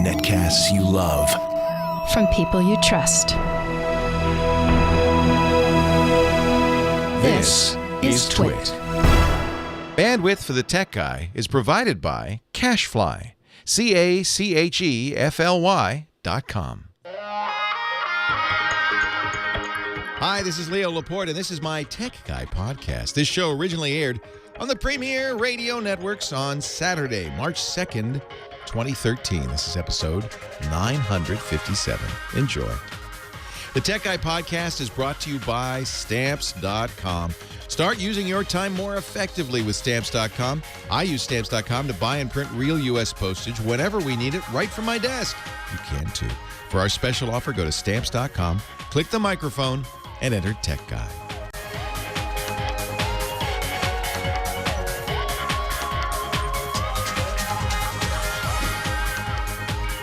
Netcasts you love. From people you trust. This is Twit. Bandwidth for the Tech Guy is provided by CacheFly. CacheFly.com. Hi, this is Leo Laporte, and this is my Tech Guy podcast. This show originally aired on the Premier Radio Networks on Saturday, March 2nd, 2013. This is episode 957. Enjoy. The Tech Guy podcast is brought to you by Stamps.com. Start using your time more effectively with Stamps.com. I use Stamps.com to buy and print real U.S. postage whenever we need it right from my desk. You can too. For our special offer, go to Stamps.com, click the microphone, and enter Tech Guy.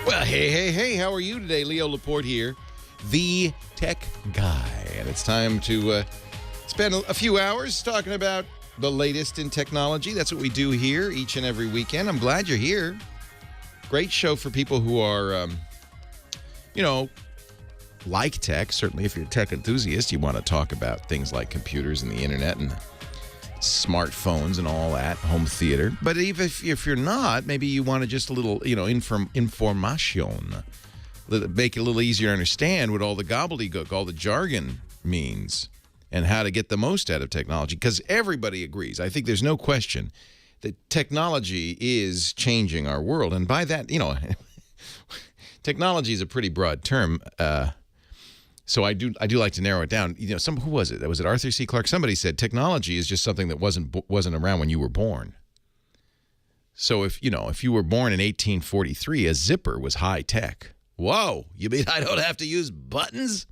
Well, hey, how are you today? Leo Laporte here, the Tech Guy. And it's time to spend a few hours talking about the latest in technology. That's what we do here each and every weekend. I'm glad you're here. Great show for people who are, like tech. Certainly, if you're a tech enthusiast, you want to talk about things like computers and the internet and smartphones and all that, home theater. But even if you're not, maybe you want to just a little, information. Make it a little easier to understand what all the gobbledygook, all the jargon means and how to get the most out of technology. Because everybody agrees. I think there's no question that technology is changing our world. And by that, technology is a pretty broad term. So I do like to narrow it down. Who was it? Was it Arthur C. Clarke? Somebody said technology is just something that wasn't around when you were born. So if you were born in 1843, a zipper was high tech. Whoa, you mean I don't have to use buttons?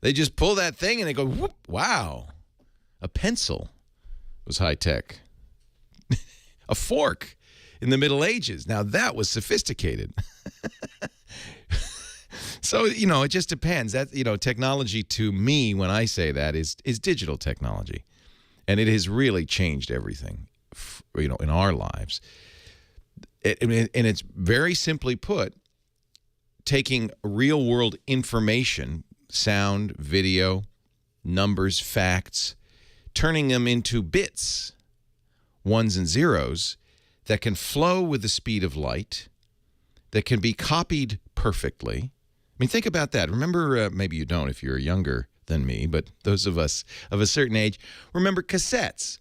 They just pull that thing and they go, whoop, wow. A pencil was high tech. A fork in the Middle Ages. Now that was sophisticated. So, it just depends. That, technology to me, when I say that, is digital technology. And it has really changed everything, in our lives. And it's very simply put, taking real-world information, sound, video, numbers, facts, turning them into bits, ones and zeros, that can flow with the speed of light, that can be copied perfectly. I mean, think about that. Remember, maybe you don't if you're younger than me, but those of us of a certain age, remember cassettes.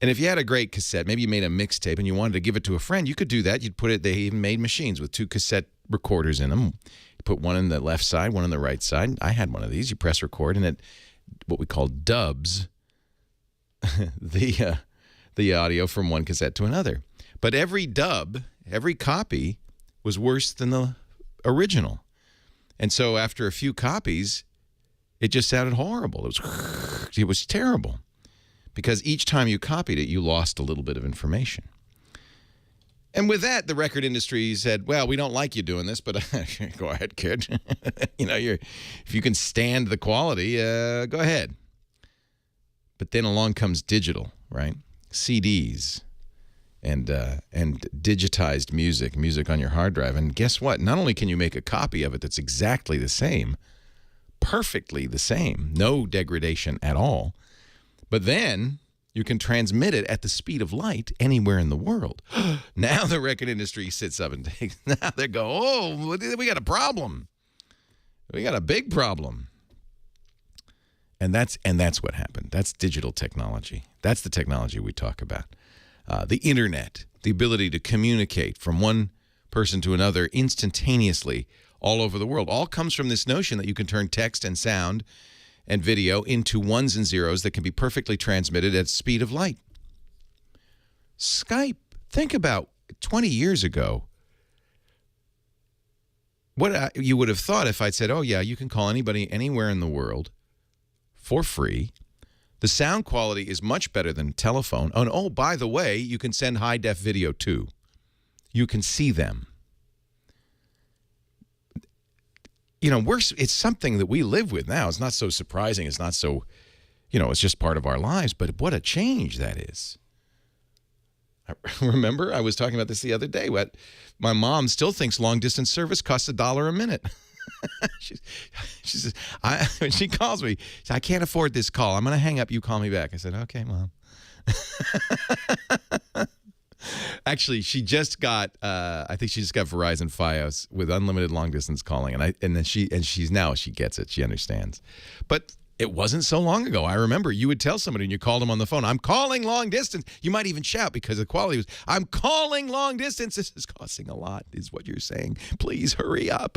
And if you had a great cassette, maybe you made a mixtape and you wanted to give it to a friend, you could do that. You'd put it, they even made machines with 2 cassette recorders in them. You put one on the left side, one on the right side. I had one of these. You press record and it, what we call dubs, the audio from one cassette to another. But every dub, every copy was worse than the original. And so after a few copies, it just sounded horrible. It was terrible because each time you copied it, you lost a little bit of information. And with that, the record industry said, well, we don't like you doing this, but go ahead, kid. If you can stand the quality, go ahead. But then along comes digital, right? CDs and digitized music on your hard drive. And guess what? Not only can you make a copy of it that's exactly the same, perfectly the same, no degradation at all, but then you can transmit it at the speed of light anywhere in the world. Now the record industry sits up and takes, now they go, oh, we got a problem. We got a big problem. And that's what happened. That's digital technology. That's the technology we talk about. The internet, the ability to communicate from one person to another instantaneously all over the world, all comes from this notion that you can turn text and sound and video into ones and zeros that can be perfectly transmitted at the speed of light. Skype, think about 20 years ago, what you would have thought if I'd said, oh, yeah, you can call anybody anywhere in the world for free. The sound quality is much better than telephone. And oh, by the way, you can send high-def video too. You can see them. It's something that we live with now. It's not so surprising. It's not so, it's just part of our lives. But what a change that is. Remember, I was talking about this the other day. My mom still thinks long-distance service costs $1 a minute. she says, when she calls me, she says, I can't afford this call. I'm going to hang up. You call me back. I said, okay, Mom. Actually, she just got, I think she just got Verizon Fios with unlimited long-distance calling. And then she gets it. She understands. But it wasn't so long ago. I remember you would tell somebody and you called them on the phone, I'm calling long distance. You might even shout because the quality was, I'm calling long distance. This is costing a lot, is what you're saying. Please hurry up.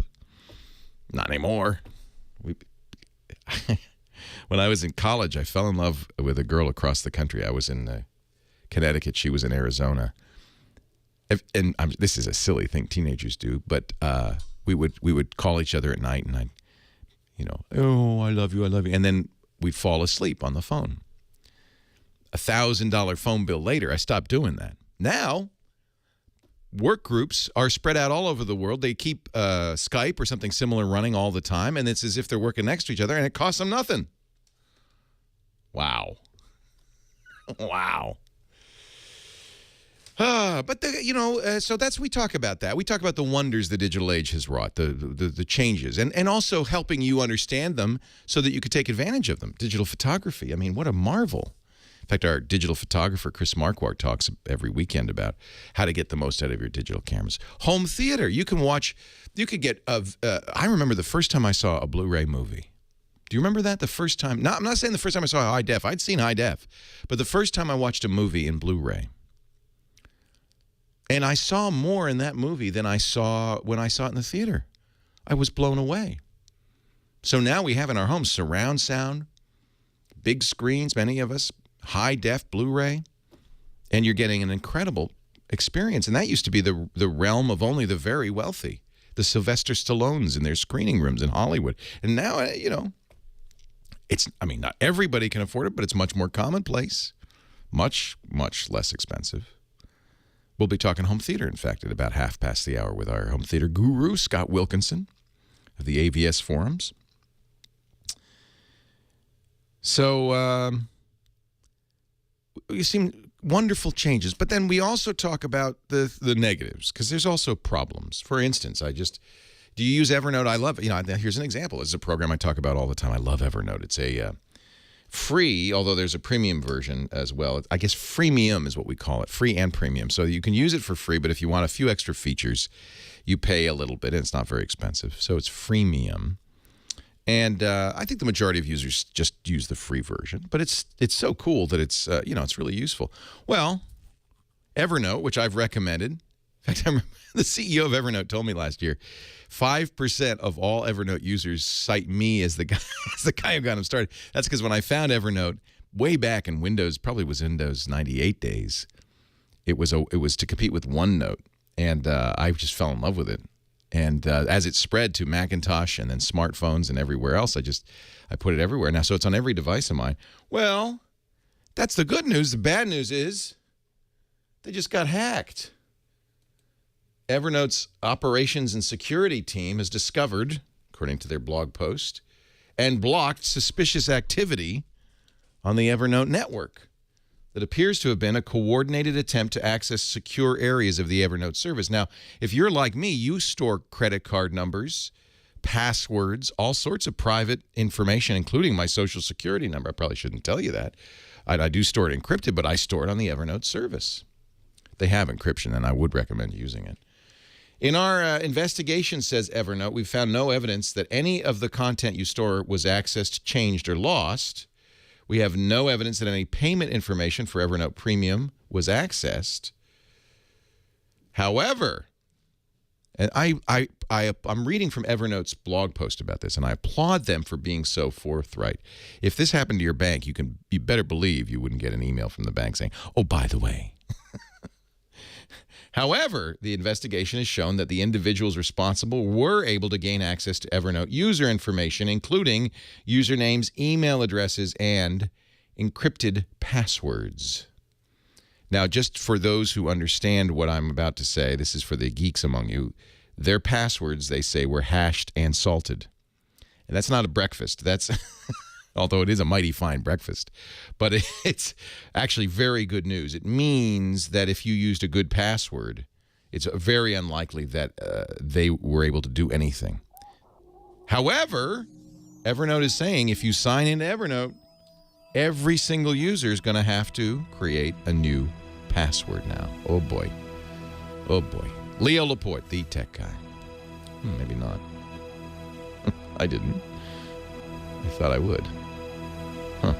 Not anymore. When I was in college, I fell in love with a girl across the country. I was in Connecticut. She was in Arizona. And this is a silly thing teenagers do, but we would call each other at night and I'd, oh, I love you. And then we'd fall asleep on the phone. $1,000 phone bill later, I stopped doing that. Now, work groups are spread out all over the world. They keep Skype or something similar running all the time, and it's as if they're working next to each other, and it costs them nothing. Wow. Wow. But so we talk about that. We talk about the wonders the digital age has wrought, the changes, and also helping you understand them so that you could take advantage of them. Digital photography. I mean, what a marvel. In fact, our digital photographer, Chris Marquardt, talks every weekend about how to get the most out of your digital cameras. Home theater. You can get, I remember the first time I saw a Blu-ray movie. Do you remember that? The first time? I'm not saying the first time I saw high def. I'd seen high def. But the first time I watched a movie in Blu-ray. And I saw more in that movie than I saw when I saw it in the theater. I was blown away. So now we have in our homes surround sound, big screens, many of us, high-def Blu-ray, and you're getting an incredible experience. And that used to be the realm of only the very wealthy, the Sylvester Stallones in their screening rooms in Hollywood. And now, not everybody can afford it, but it's much more commonplace, much, much less expensive. We'll be talking home theater, in fact, at about hour with our home theater guru, Scott Wilkinson of the AVS Forums. So we've seen wonderful changes, but then we also talk about the negatives, because there's also problems. For instance, do you use Evernote? I love it. Here's an example. It's a program I talk about all the time. I love Evernote. It's a free, although there's a premium version as well. I guess freemium is what we call it, free and premium. So you can use it for free, but if you want a few extra features, you pay a little bit, and it's not very expensive. So it's freemium. And I think the majority of users just use the free version, but it's so cool that it's really useful. Well, Evernote, which I've recommended. In fact, I remember the CEO of Evernote told me last year, 5% of all Evernote users cite me as the guy who got them started. That's because when I found Evernote way back in probably was Windows 98 days, it was to compete with OneNote, and I just fell in love with it. And as it spread to Macintosh and then smartphones and everywhere else, I put it everywhere now. So it's on every device of mine. Well, that's the good news. The bad news is they just got hacked. Evernote's operations and security team has discovered, according to their blog post, and blocked suspicious activity on the Evernote network that appears to have been a coordinated attempt to access secure areas of the Evernote service. Now, if you're like me, you store credit card numbers, passwords, all sorts of private information, including my social security number. I probably shouldn't tell you that. I do store it encrypted, but I store it on the Evernote service. They have encryption, and I would recommend using it. In our investigation, says Evernote, we've found no evidence that any of the content you store was accessed, changed, or lost. We have no evidence that any payment information for Evernote Premium was accessed. However, and I'm reading from Evernote's blog post about this, and I applaud them for being so forthright. If this happened to your bank, you better believe you wouldn't get an email from the bank saying, "Oh, by the way." However, the investigation has shown that the individuals responsible were able to gain access to Evernote user information, including usernames, email addresses, and encrypted passwords. Now, just for those who understand what I'm about to say, this is for the geeks among you, their passwords, they say, were hashed and salted. And that's not a breakfast. That's although it is a mighty fine breakfast. But it's actually very good news. It means that if you used a good password, it's very unlikely that they were able to do anything. However, Evernote is saying if you sign into Evernote, every single user is going to have to create a new password now. Oh, boy. Oh, boy. Leo Laporte, the tech guy. Maybe not. I didn't. I thought I would. Huh.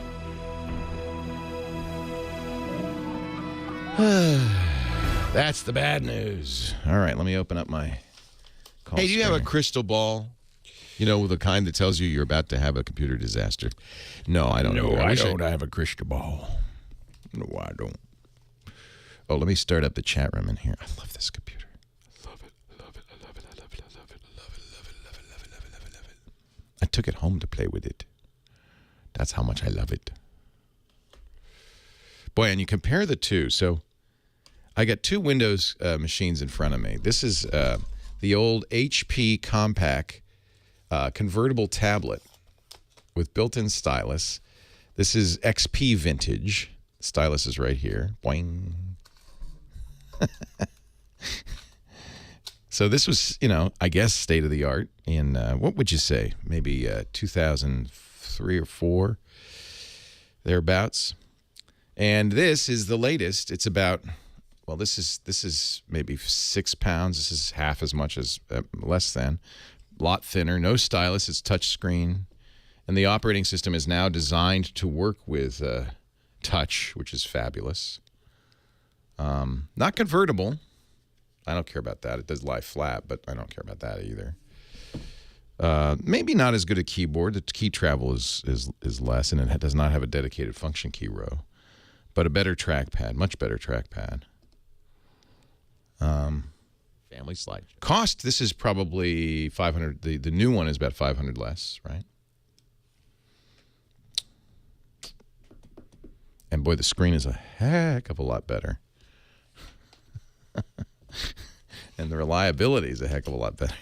That's the bad news. All right, let me open up my call. Hey, do you have a crystal ball? You know, the kind that tells you you're about to have a computer disaster. No, I don't know. I don't have a crystal ball. No, I don't. Oh, let me start up the chat room in here. I love this computer. I love it. I love it. I love it. I love it. I love it. I love it. I love it. I love it. I love it. I love it. I love it. I took it home to play with it. That's how much I love it. Boy, and you compare the two. So I got two Windows machines in front of me. This is the old HP Compaq convertible tablet with built-in stylus. This is XP vintage. Stylus is right here. Boing. So this was, I guess state of the art in, what would you say? Maybe 2003 or 4, thereabouts. And this is the latest. It's about, well, this is maybe 6 pounds. This is half as much as, less than. A lot thinner. No stylus. It's touch screen. And the operating system is now designed to work with touch, which is fabulous. Not convertible. I don't care about that. It does lie flat, but I don't care about that either. Maybe not as good a keyboard. The key travel is less, and it does not have a dedicated function key row. But a better trackpad, much better trackpad. Family slide. Cost, this is probably $500. The new one is about $500 less, right? And boy, the screen is a heck of a lot better. And the reliability is a heck of a lot better.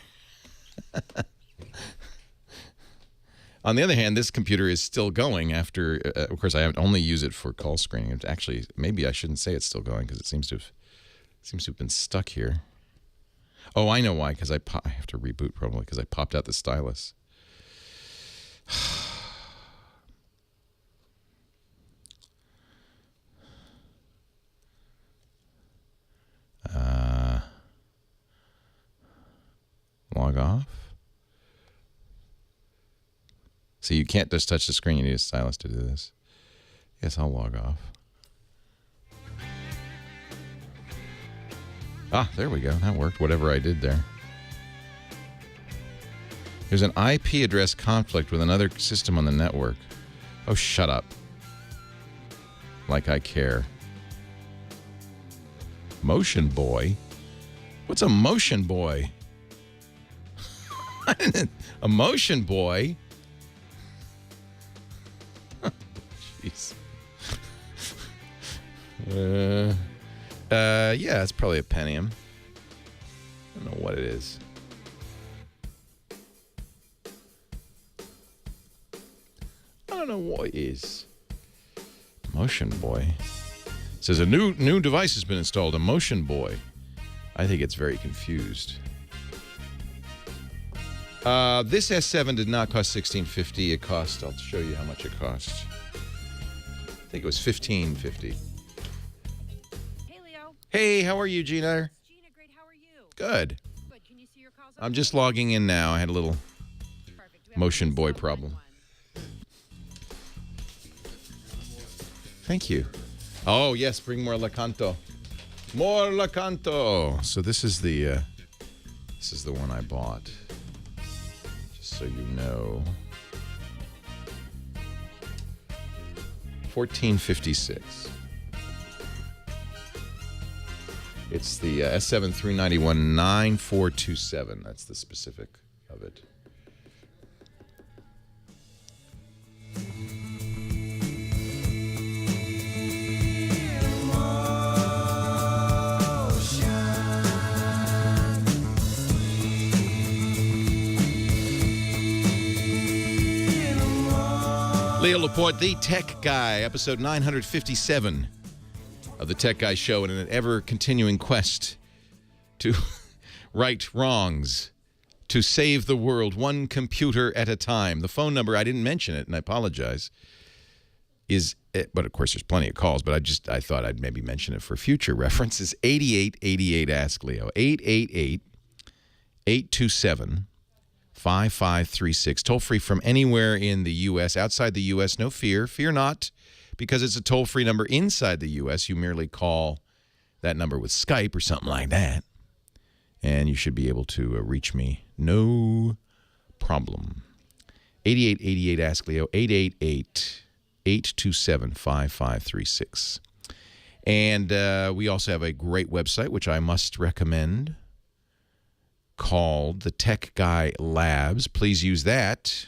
On the other hand, this computer is still going after, of course, I only use it for call screening. It's actually, maybe I shouldn't say it's still going because it seems to have been stuck here. Oh, I know why, because I have to reboot probably because I popped out the stylus. Log off. So you can't just touch the screen. You need a stylus to do this. Yes, I'll log off. Ah, there we go. That worked. Whatever I did there. There's an IP address conflict with another system on the network. Oh, shut up. Like I care. Motion Boy? What's a Motion Boy? A Motion Boy? Jeez. Yeah, it's probably a Pentium. I don't know what it is. I don't know what it is. Motion Boy. It says a new device has been installed, a Motion Boy. I think it's very confused. This S7 did not cost $16.50. It cost, I'll show you how much it cost. I think it was $15.50. Hey, Leo. Hey, how are you, Gina? Gina, great. How are you? Good. Good. Can you see your calls? I'm just logging in now. I had a little Perfect. We have Motion a Boy slow problem. one. Thank you. Oh, yes, bring more Lacanto. More Lacanto. So this is the one I bought. Just so you know. $14.56. It's the S7 391 9427. That's the specific of it. Leo Laporte, the Tech Guy, episode 957 of the Tech Guy Show, in an ever-continuing quest to right wrongs, to save the world one computer at a time. The phone number, I didn't mention it, and I apologize, but of course there's plenty of calls, but I thought I'd maybe mention it for future reference, is 8888 Ask Leo, 888-827-5536. Toll free from anywhere in the U.S. Outside the U.S., no fear. Fear not, because it's a toll-free number inside the U.S. You merely call that number with Skype or something like that, and you should be able to reach me. No problem. 8888 Ask Leo, 888-827-5536. And we also have a great website, which I must recommend, called the Tech Guy Labs. Please use that.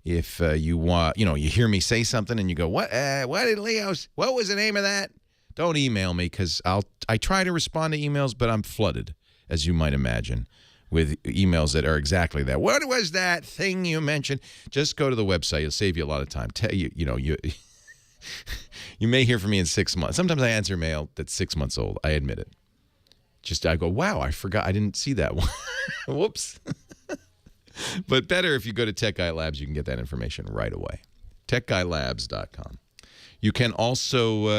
If you want, you hear me say something and you go, what did Leo's, what was the name of that? Don't email me, because I try to respond to emails, but I'm flooded, as you might imagine, with emails that are exactly that. What was that thing you mentioned? Just go to the website. It'll save you a lot of time. You may hear from me in 6 months. Sometimes I answer mail that's 6 months old. I admit it. I go, wow, I forgot. I didn't see that one. Whoops. But better if you go to Tech Guy Labs, you can get that information right away. TechGuyLabs.com. You can also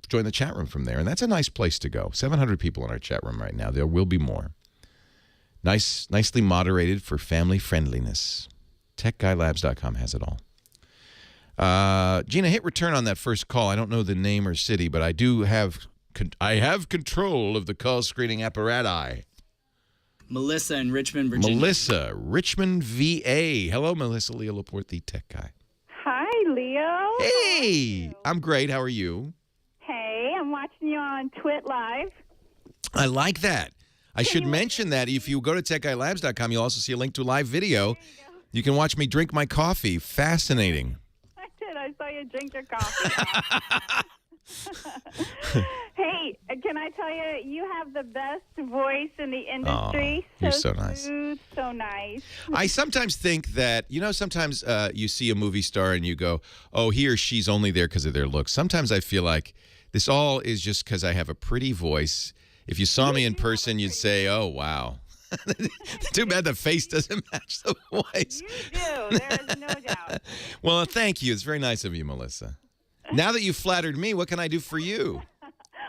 join the chat room from there, and that's a nice place to go. 700 people in our chat room right now. There will be more. Nicely moderated for family friendliness. TechGuyLabs.com has it all. Gina, hit return on that first call. I don't know the name or city, but I do have control of the call screening apparatus. Melissa in Richmond, Virginia. Melissa, Richmond, VA. Hello, Melissa. Leo Laporte, the Tech Guy. Hi, Leo. Hey, I'm great. How are you? Hey, I'm watching you on Twit Live. I like that. I should mention that if you go to techguylabs.com, you'll also see a link to a live video. You can watch me drink my coffee. Fascinating. I did. I saw you drink your coffee. Hey, can I tell you, you have the best voice in the industry. Oh, you're so nice. Smooth, so nice. I sometimes think that, sometimes you see a movie star and you go, oh, he or she's only there because of their looks. Sometimes I feel like this all is just because I have a pretty voice. If you saw me in person, you'd say, oh, wow. Too bad the face doesn't match the voice. You do. There is no doubt. Well, thank you. It's very nice of you, Melissa. Now that you've flattered me, what can I do for you?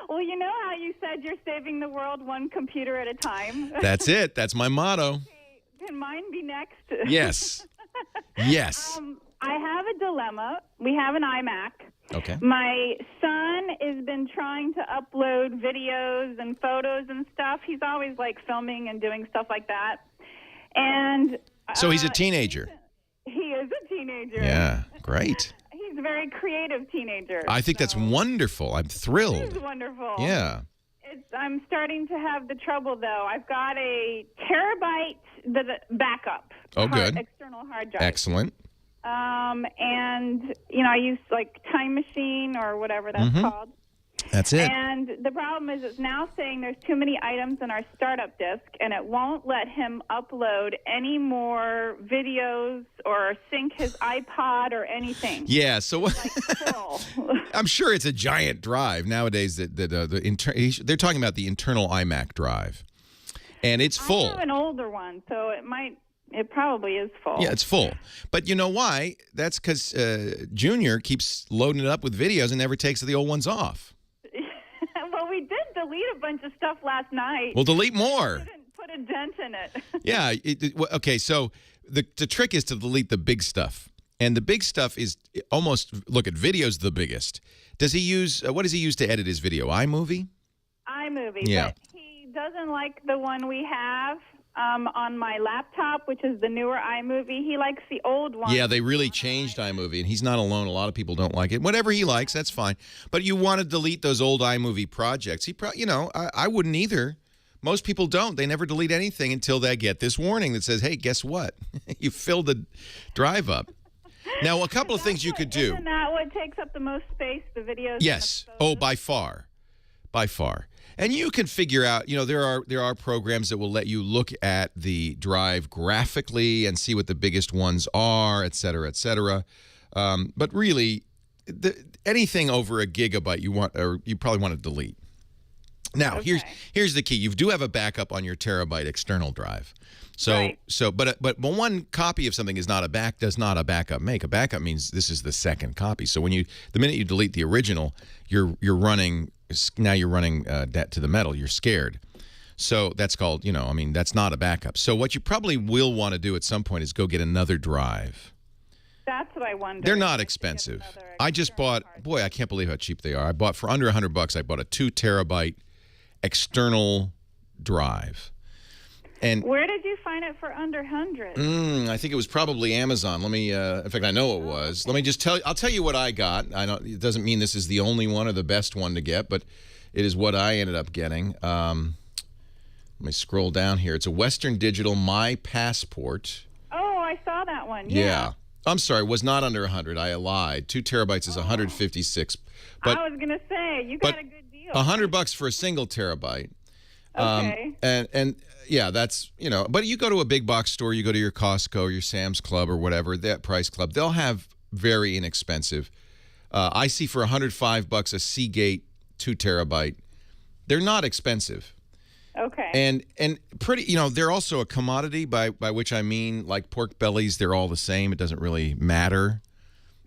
Well, you know how you said you're saving the world one computer at a time? That's it. That's my motto. Can mine be next? Yes. Yes. I have a dilemma. We have an iMac. Okay. My son has been trying to upload videos and photos and stuff. He's always filming and doing stuff like that. And so he's a teenager. He is a teenager. Yeah, great. He's a very creative teenager. I think that's wonderful. I'm thrilled. It is wonderful. Yeah. I'm starting to have the trouble, though. I've got a terabyte backup. Oh, good. External hard drive. Excellent. And, I use Time Machine or whatever that's called. That's it. And the problem is it's now saying there's too many items in our startup disk, and it won't let him upload any more videos or sync his iPod or anything. Yeah, so Full. I'm sure it's a giant drive nowadays. They're talking about the internal iMac drive, and it's full. I have an older one, so it probably is full. Yeah, it's full. But you know why? That's because Junior keeps loading it up with videos and never takes the old ones off. Well, we did delete a bunch of stuff last night. We'll delete more. We didn't put a dent in it. Yeah. Okay, so the trick is to delete the big stuff. And the big stuff is look at video's the biggest. Does he use, what does he use to edit his video? iMovie? iMovie. Yeah. But he doesn't like the one we have on my laptop, which is the newer iMovie. He likes the old one. Yeah, they really changed iMovie, and he's not alone. A lot of people don't like it. Whatever he likes, that's fine. But you want to delete those old iMovie projects. I wouldn't either. Most people don't. They never delete anything until they get this warning that says, hey, guess what? You filled the drive up. Now, a couple of things you could do. Isn't that what takes up the most space, the videos? Yes. And the Oh, by far. By far. And you can figure out, there are programs that will let you look at the drive graphically and see what the biggest ones are, et cetera, et cetera. But really, anything over a gigabyte you probably want to delete. Now, here's the key. You do have a backup on your terabyte external drive. But one copy of something does not a backup make. A backup means this is the second copy. So the minute you delete the original, you're running that to the metal. You're scared. So that's called, that's not a backup. So what you probably will want to do at some point is go get another drive. That's what I wonder. They're not expensive. I just bought, I can't believe how cheap they are. I bought for under $100. I bought a 2 terabyte external drive. And where did you find it for under 100? I think it was probably Amazon. Let me. In fact, I know it was. Let me just tell you. I'll tell you what I got. It doesn't mean this is the only one or the best one to get, but it is what I ended up getting. Let me scroll down here. It's a Western Digital My Passport. Oh, I saw that one. Yeah. I'm sorry. It was not under 100. I lied. 2 terabytes is 156. But I was gonna say you got a good deal. $100 for a single terabyte. Okay. And yeah, that's, but you go to a big box store, you go to your Costco, your Sam's Club or whatever, that price club, they'll have very inexpensive. I see for $105 a Seagate 2 terabyte. They're not expensive. Okay. And pretty, they're also a commodity by which I mean like pork bellies, they're all the same. It doesn't really matter.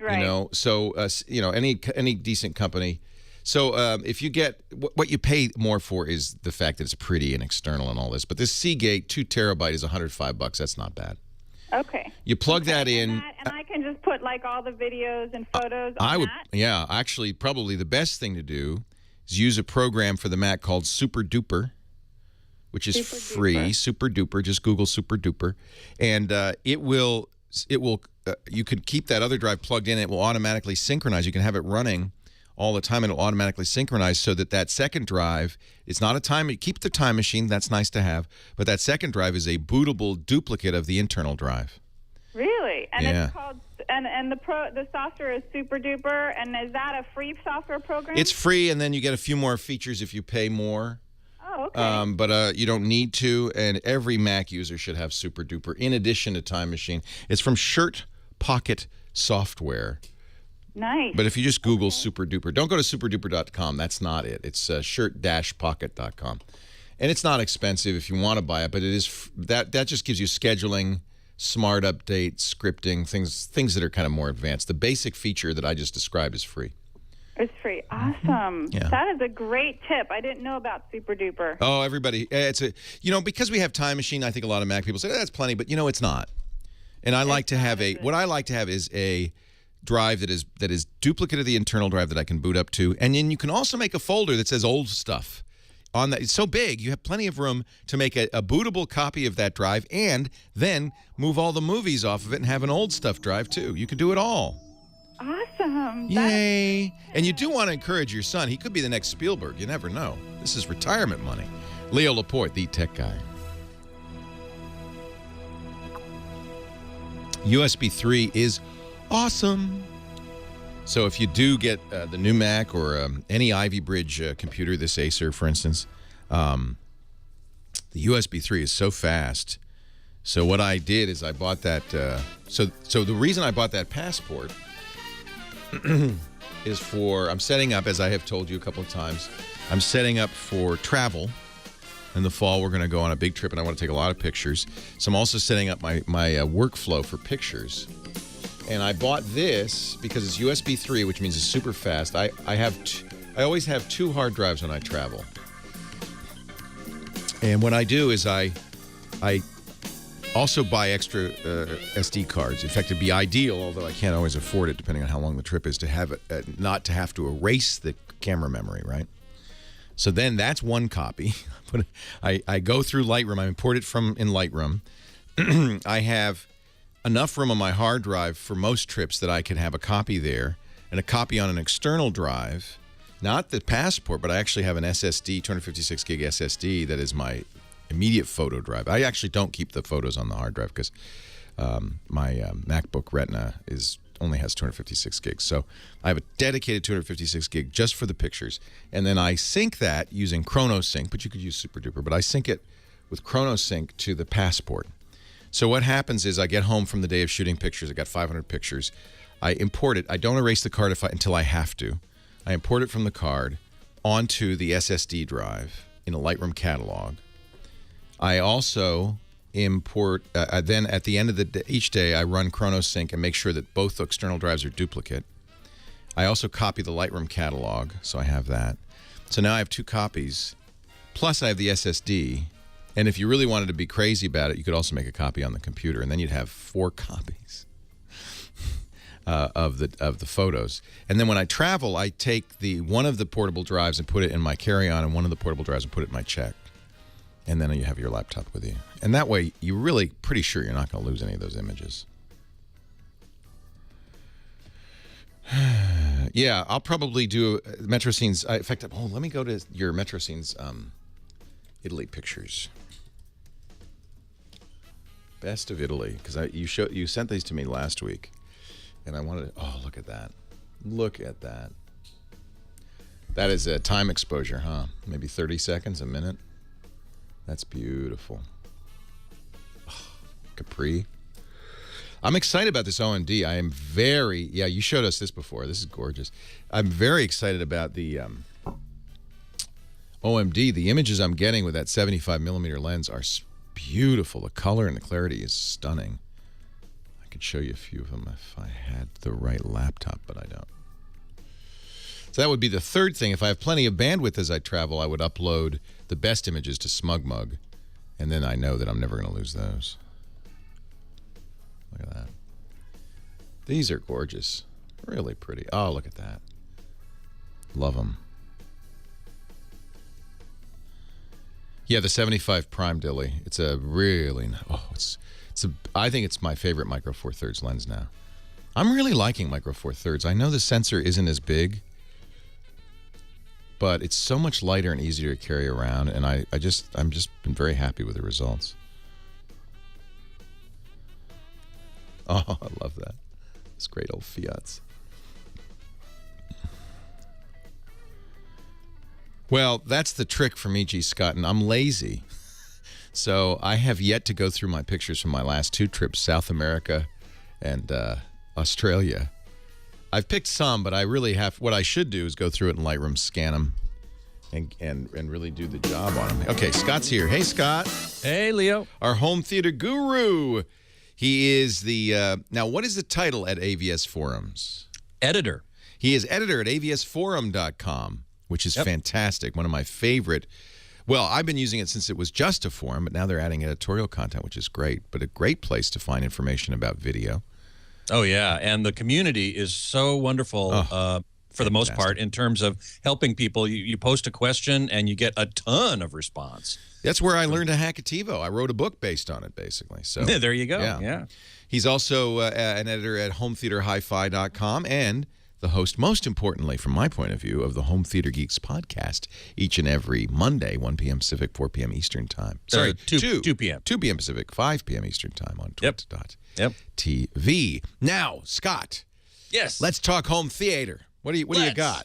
Right. So, any decent company. So if you get what you pay more for is the fact that it's pretty and external and all this. But this Seagate 2 terabyte is $105. That's not bad. Okay. You plug that in. And I can just put like all the videos and photos on that? Yeah, actually, probably the best thing to do is use a program for the Mac called Super Duper, which is free. Super Duper. Just Google Super Duper. And it will you can keep that other drive plugged in. It will automatically synchronize. You can have it running all the time, and it'll automatically synchronize so that second drive, it's not a time, keep the time machine, that's nice to have, but that second drive is a bootable duplicate of the internal drive. Really? And Yeah. it's called, and the software is Super Duper, and is that a free software program? It's free, and then you get a few more features if you pay more. Oh, okay. But you don't need to, and every Mac user should have Super Duper in addition to Time Machine. It's from Shirt Pocket Software. Nice. But if you just Google Super Duper, don't go to superduper.com. That's not it. It's shirt-pocket.com. And it's not expensive if you want to buy it, but it is that just gives you scheduling, smart updates, scripting, things that are kind of more advanced. The basic feature that I just described is free. It's free. Awesome. Yeah. That is a great tip. I didn't know about Super Duper. Oh, everybody, because we have Time Machine, I think a lot of Mac people say, that's plenty, but it's not. And I like to have what I like to have is a drive that is duplicate of the internal drive that I can boot up to, and then you can also make a folder that says old stuff on that. It's so big you have plenty of room to make a bootable copy of that drive, and then move all the movies off of it and have an old stuff drive too. You can do it all. Awesome. Yay. And you do want to encourage your son. He could be the next Spielberg. You never know. This is retirement money. Leo Laporte, the tech guy. USB 3 is awesome. So if you do get the new Mac or any Ivy Bridge computer, this Acer, for instance, the USB 3 is so fast. So what I did is I bought that. So the reason I bought that Passport is I'm setting up, as I have told you a couple of times, I'm setting up for travel. In the fall, we're going to go on a big trip, and I want to take a lot of pictures. So I'm also setting up my workflow for pictures. And I bought this because it's USB 3, which means it's super fast. I always have 2 hard drives when I travel. And what I do is I also buy extra SD cards. In fact, it'd be ideal, although I can't always afford it, depending on how long the trip is, to have it not to have to erase the camera memory, right? So then that's one copy. I go through Lightroom. I import it in Lightroom. I have enough room on my hard drive for most trips that I can have a copy there and a copy on an external drive. Not the Passport, but I actually have an SSD, 256 gig SSD, that is my immediate photo drive. I actually don't keep the photos on the hard drive because my MacBook Retina is only has 256 gigs. So I have a dedicated 256 gig just for the pictures. And then I sync that using ChronoSync, but you could use Super Duper. But I sync it with ChronoSync to the Passport. So what happens is I get home from the day of shooting pictures. I got 500 pictures. I import it. I don't erase the card until I have to. I import it from the card onto the SSD drive in a Lightroom catalog. I also import, then at the end of each day, I run ChronoSync and make sure that both external drives are duplicate. I also copy the Lightroom catalog, so I have that. So now I have 2 copies, plus I have the SSD. And if you really wanted to be crazy about it, you could also make a copy on the computer, and then you'd have 4 copies of the photos. And then when I travel, I take one of the portable drives and put it in my carry-on, and one of the portable drives and put it in my check. And then you have your laptop with you. And that way, you're really pretty sure you're not going to lose any of those images. Yeah, I'll probably do Metro Scenes. In fact, let me go to your Metro Scenes Italy pictures. Best of Italy, because you sent these to me last week, and I wanted to, look at that. Look at that. That is a time exposure, huh? Maybe 30 seconds, a minute. That's beautiful. Oh, Capri. I'm excited about this OMD. I am you showed us this before. This is gorgeous. I'm very excited about the OMD. The images I'm getting with that 75 millimeter lens are beautiful. The color and the clarity is stunning. I could show you a few of them if I had the right laptop, but I don't. So that would be the third thing. If I have plenty of bandwidth as I travel, I would upload the best images to SmugMug, and then I know that I'm never going to lose those. Look at that. These are gorgeous. Really pretty. Oh, look at that. Love them. Yeah, the 75 Prime Dilly. It's a really, I think it's my favorite Micro Four Thirds lens now. I'm really liking Micro Four Thirds. I know the sensor isn't as big, but it's so much lighter and easier to carry around, and I'm just been very happy with the results. Oh, I love that. Those great old Fiats. Well, that's the trick for me, G. Scott, and I'm lazy. So I have yet to go through my pictures from my last 2 trips, South America and Australia. I've picked some, but I really have. What I should do is go through it in Lightroom, scan them, and really do the job on them. Okay, Scott's here. Hey, Scott. Hey, Leo. Our home theater guru. He is the now. What is the title at AVS Forums? Editor. He is editor at avsforum.com, which is fantastic. One of my favorite. Well, I've been using it since it was just a forum, but now they're adding editorial content, which is great. But a great place to find information about video. Oh, yeah. And the community is so wonderful for the most part in terms of helping people. You post a question and you get a ton of response. That's where I learned to hack a TiVo. I wrote a book based on it, basically. So there you go. Yeah. He's also an editor at hometheaterhifi.com and the host, most importantly, from my point of view, of the Home Theater Geeks podcast each and every Monday, 1 p.m. Pacific, 4 p.m. Eastern Time. Sorry, 2 p.m. 2 p.m. Pacific, 5 p.m. Eastern Time on Twitch.tv. Now, Scott. Yes. Let's talk home theater. What do you got?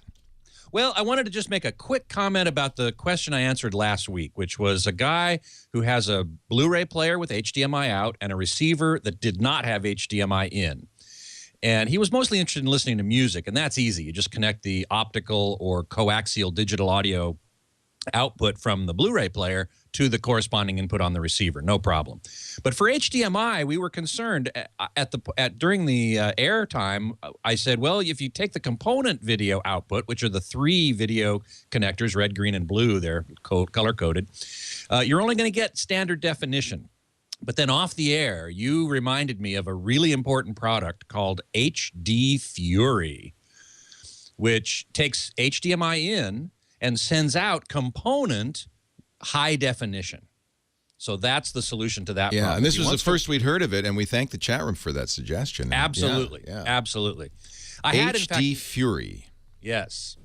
Well, I wanted to just make a quick comment about the question I answered last week, which was a guy who has a Blu-ray player with HDMI out and a receiver that did not have HDMI in. And he was mostly interested in listening to music, and that's easy. You just connect the optical or coaxial digital audio output from the Blu-ray player to the corresponding input on the receiver, no problem. But for HDMI, we were concerned during the air time. I said, well, if you take the component video output, which are the 3 video connectors, red, green, and blue, they're color-coded, you're only going to get standard definition. But then off the air, you reminded me of a really important product called HD Fury, which takes HDMI in and sends out component high definition. So that's the solution to that problem. And this was the first we'd heard of it, and we thank the chat room for that suggestion. Absolutely. Absolutely. I had, in fact, HD Fury. Yes.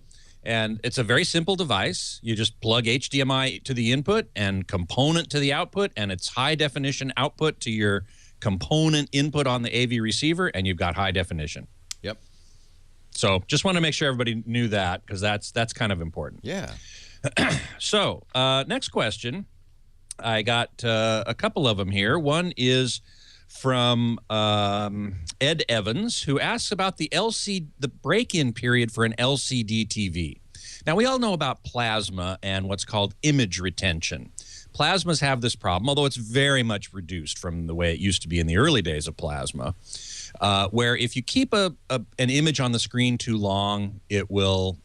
And it's a very simple device. You just plug HDMI to the input and component to the output, and it's high definition output to your component input on the AV receiver, and you've got high definition. So just want to make sure everybody knew that, because that's kind of important. Yeah. So next question. I got a couple of them here. One is from Ed Evans, who asks about the break-in period for an LCD TV. Now, we all know about plasma and what's called image retention. Plasmas have this problem, although it's very much reduced from the way it used to be in the early days of plasma, where if you keep an image on the screen too long, the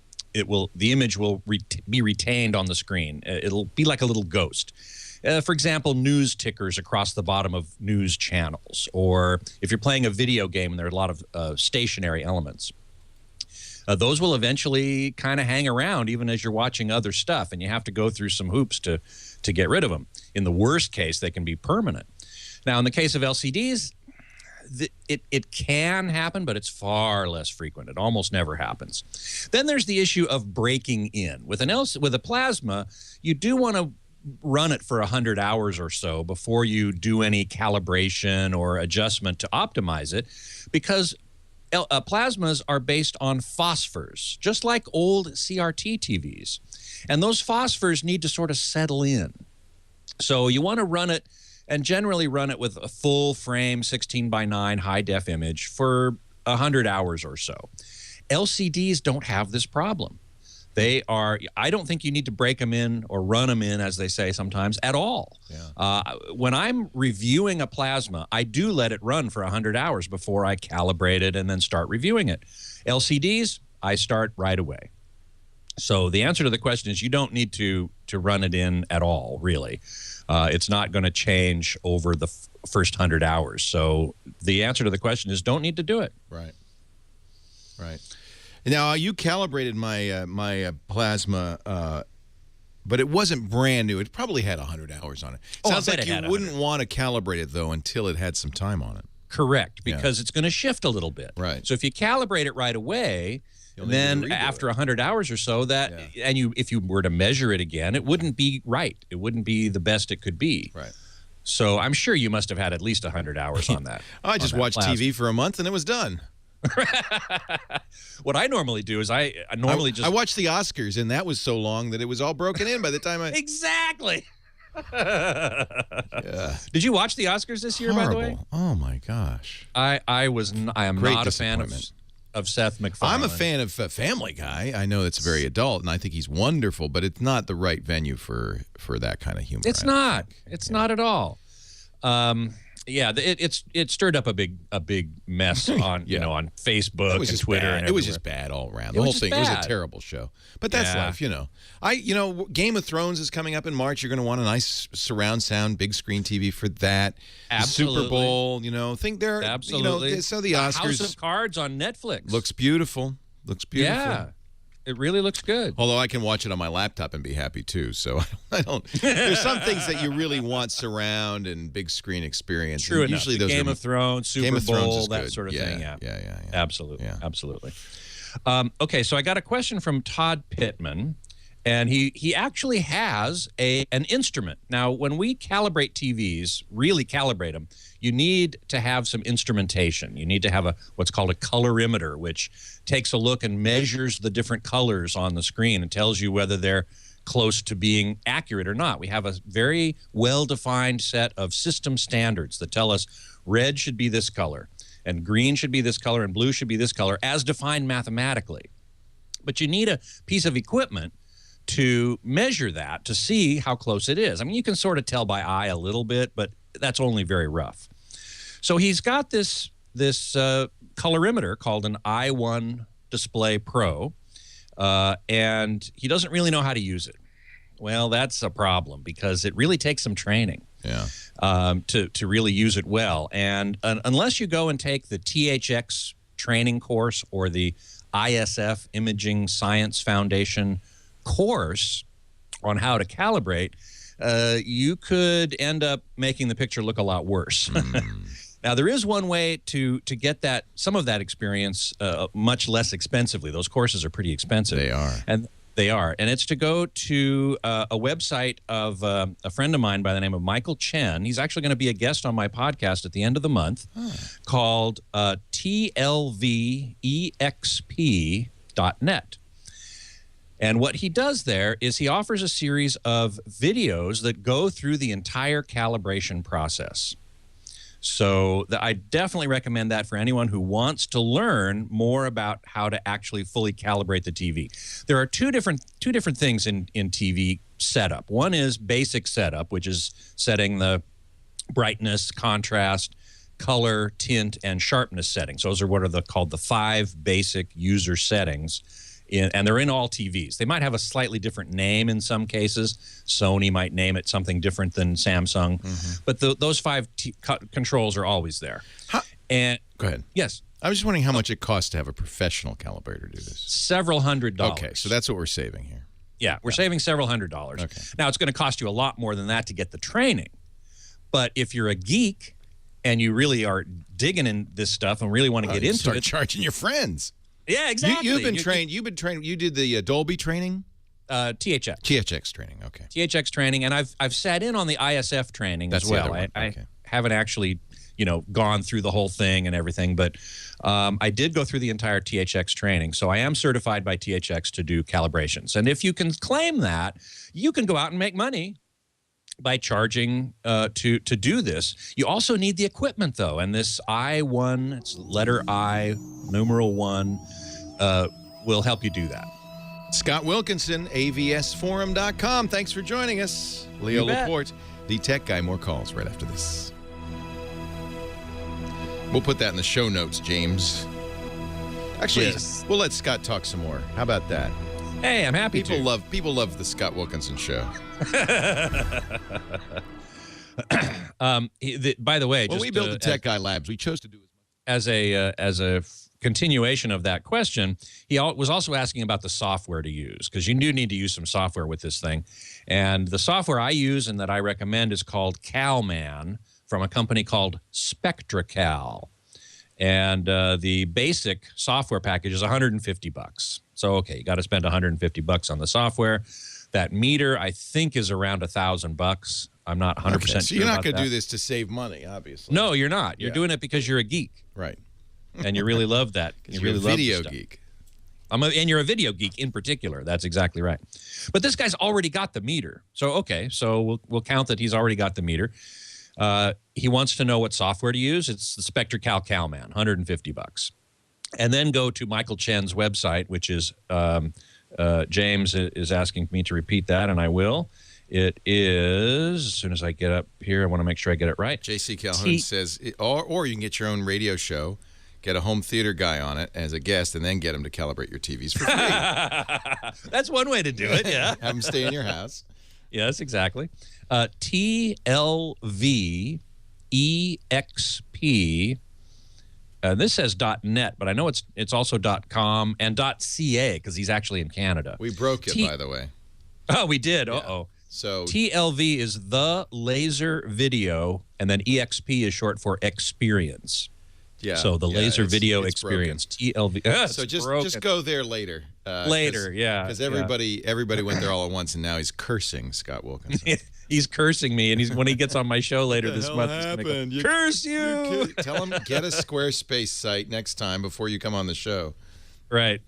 image will be retained on the screen. It'll be like a little ghost. For example, news tickers across the bottom of news channels, or if you're playing a video game and there are a lot of stationary elements. Those will eventually kind of hang around even as you're watching other stuff, and you have to go through some hoops to get rid of them. In the worst case, they can be permanent. Now, in the case of LCDs, it can happen, but it's far less frequent. It almost never happens. Then there's the issue of breaking in. With a plasma, you do want to run it for 100 hours or so before you do any calibration or adjustment to optimize it, because plasmas are based on phosphors, just like old CRT TVs. And those phosphors need to sort of settle in. So you want to run it, and generally run it with a full frame 16:9 high-def image for 100 hours or so. LCDs don't have this problem. I don't think you need to break them in or run them in, as they say sometimes, at all. Yeah. When I'm reviewing a plasma, I do let it run for 100 hours before I calibrate it and then start reviewing it. LCDs, I start right away. So the answer to the question is you don't need to run it in at all, really. It's not going to change over the first 100 hours. So the answer to the question is don't need to do it. Right. Right. Now, you calibrated my plasma, but it wasn't brand new. It probably had 100 hours on it. Sounds like you wouldn't want to calibrate it, though, until it had some time on it. Correct, because it's going to shift a little bit. Right. So if you calibrate it right away, then after 100 hours or so, if you were to measure it again, it wouldn't be right. It wouldn't be the best it could be. Right. So I'm sure you must have had at least 100 hours on that. I just watched TV for a month and it was done. What I normally do is I watched the Oscars, and that was so long that it was all broken in by the time I exactly. Yeah. Did you watch the Oscars this year? Horrible. By the way? Oh my gosh. I am Great not a fan of Seth MacFarlane. I'm a fan of Family Guy. I know it's very adult, and I think he's wonderful, but it's not the right venue for that kind of humor. It's not. It's not at all. Yeah, it stirred up a big mess on on Facebook and Twitter. And it was just bad all around. The whole thing. It was a terrible show. But that's life, Game of Thrones is coming up in March. You're going to want a nice surround sound, big screen TV for that. Absolutely. The Super Bowl. Think they're absolutely. So the Oscars. House of Cards on Netflix looks beautiful. Yeah. It really looks good. Although I can watch it on my laptop and be happy too. So I don't. There's some things that you really want surround and big screen experience. True enough. Usually those Game of Thrones, Super Bowl, that sort of thing. Yeah. Absolutely. Yeah. Absolutely. Okay, so I got a question from Todd Pittman, and he actually has an instrument. Now, when we calibrate TVs, really calibrate them, you need to have some instrumentation. You need to have what's called a colorimeter, which takes a look and measures the different colors on the screen and tells you whether they're close to being accurate or not. We have a very well-defined set of system standards that tell us red should be this color, and green should be this color, and blue should be this color, as defined mathematically. But you need a piece of equipment to measure that, to see how close it is. I mean, you can sort of tell by eye a little bit, but that's only very rough. So he's got this colorimeter called an i1 Display Pro, and he doesn't really know how to use it. Well, that's a problem because it really takes some training to really use it well. And unless you go and take the THX training course or the ISF Imaging Science Foundation course on how to calibrate, you could end up making the picture look a lot worse. Now, there is one way to get some of that experience much less expensively. Those courses are pretty expensive. They are. They are. And it's to go to a website of a friend of mine by the name of Michael Chen. He's actually going to be a guest on my podcast at the end of the month called TLVEXP.net. And what he does there is he offers a series of videos that go through the entire calibration process. So I definitely recommend that for anyone who wants to learn more about how to actually fully calibrate the TV. There are two different things in TV setup. One is basic setup, which is setting the brightness, contrast, color, tint, and sharpness settings. Those are what are called the 5 basic user settings. And they're in all TVs. They might have a slightly different name in some cases. Sony might name it something different than Samsung. But those 5 controls are always there. And go ahead. Yes. I was just wondering how much it costs to have a professional calibrator do this. Several $100s. Okay, so that's what we're saving here. Yeah, we're saving several $100s. Okay. Now, it's going to cost you a lot more than that to get the training. But if you're a geek and you really are digging in this stuff and really want to get into start it, charging your friends. Yeah, exactly. You've been trained. You did the Dolby training? THX. THX training, okay. THX training, and I've sat in on the ISF training as well. I haven't actually, gone through the whole thing and everything, but I did go through the entire THX training. So I am certified by THX to do calibrations. And if you can claim that, you can go out and make money by charging to do this. You also need the equipment, though, and this I1, it's letter I, numeral 1, will help you do that. Scott Wilkinson, avsforum.com. Thanks for joining us. Leo Laporte, the tech guy. More calls right after this. We'll put that in the show notes, James. Actually, Yes. We'll let Scott talk some more. How about that? Hey, I'm happy to. People love the Scott Wilkinson show. By the way, When just we built the Tech Guy Labs, we chose to do as a continuation of that question, he was also asking about the software to use, because you do need to use some software with this thing. And the software I use and that I recommend is called CalMan from a company called SpectraCal. And the basic software package is $150. So, okay, you got to spend $150 on the software. That meter, I think, is around $1,000. I'm not 100% okay, so sure. you're not going to do this to save money, obviously. No, you're not. You're doing it because you're a geek. Right. And you really love that. You're really a video geek. And you're a video geek in particular. That's exactly right. But this guy's already got the meter. So, okay, so we'll count that he's already got the meter. He wants to know what software to use. It's the SpectraCal CalMan, $150. And then go to Michael Chen's website, which is James is asking me to repeat that, and I will. It is, as soon as I get up here, I want to make sure I get it right. J.C. Calhoun says, or you can get your own radio show, get a home theater guy on it as a guest, and then get him to calibrate your TVs for free. That's one way to do it, yeah. Have him stay in your house. Yes, exactly. TLVEXP. This says .net, but I know it's also .com and .ca because he's actually in Canada. We broke it, by the way. Oh, we did. Yeah. Uh-oh. So TLV is the laser video, and then EXP is short for experience. Yeah. So the laser video it's experience. broken. TLV. So just go there later. Yeah. Because everybody went there all at once, and now he's cursing Scott Wilkinson. He's cursing me, and when he gets on my show later this month, he's going to go, curse you. Tell him, get a Squarespace site next time before you come on the show. Right.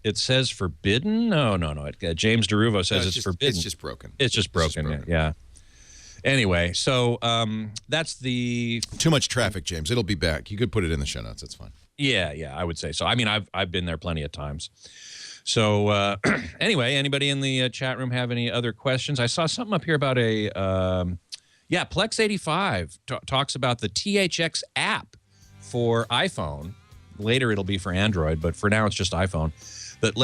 It says forbidden? No. James DeRuvo says it's forbidden. It's just broken. It's just broken. Yeah. Anyway, so that's the... Too much traffic, James. It'll be back. You could put it in the show notes. That's fine. Yeah, I would say so. I mean, I've been there plenty of times. So anyway, anybody in the chat room have any other questions? I saw something up here about Plex85 talks about the THX app for iPhone. Later it'll be for Android, but for now it's just iPhone. But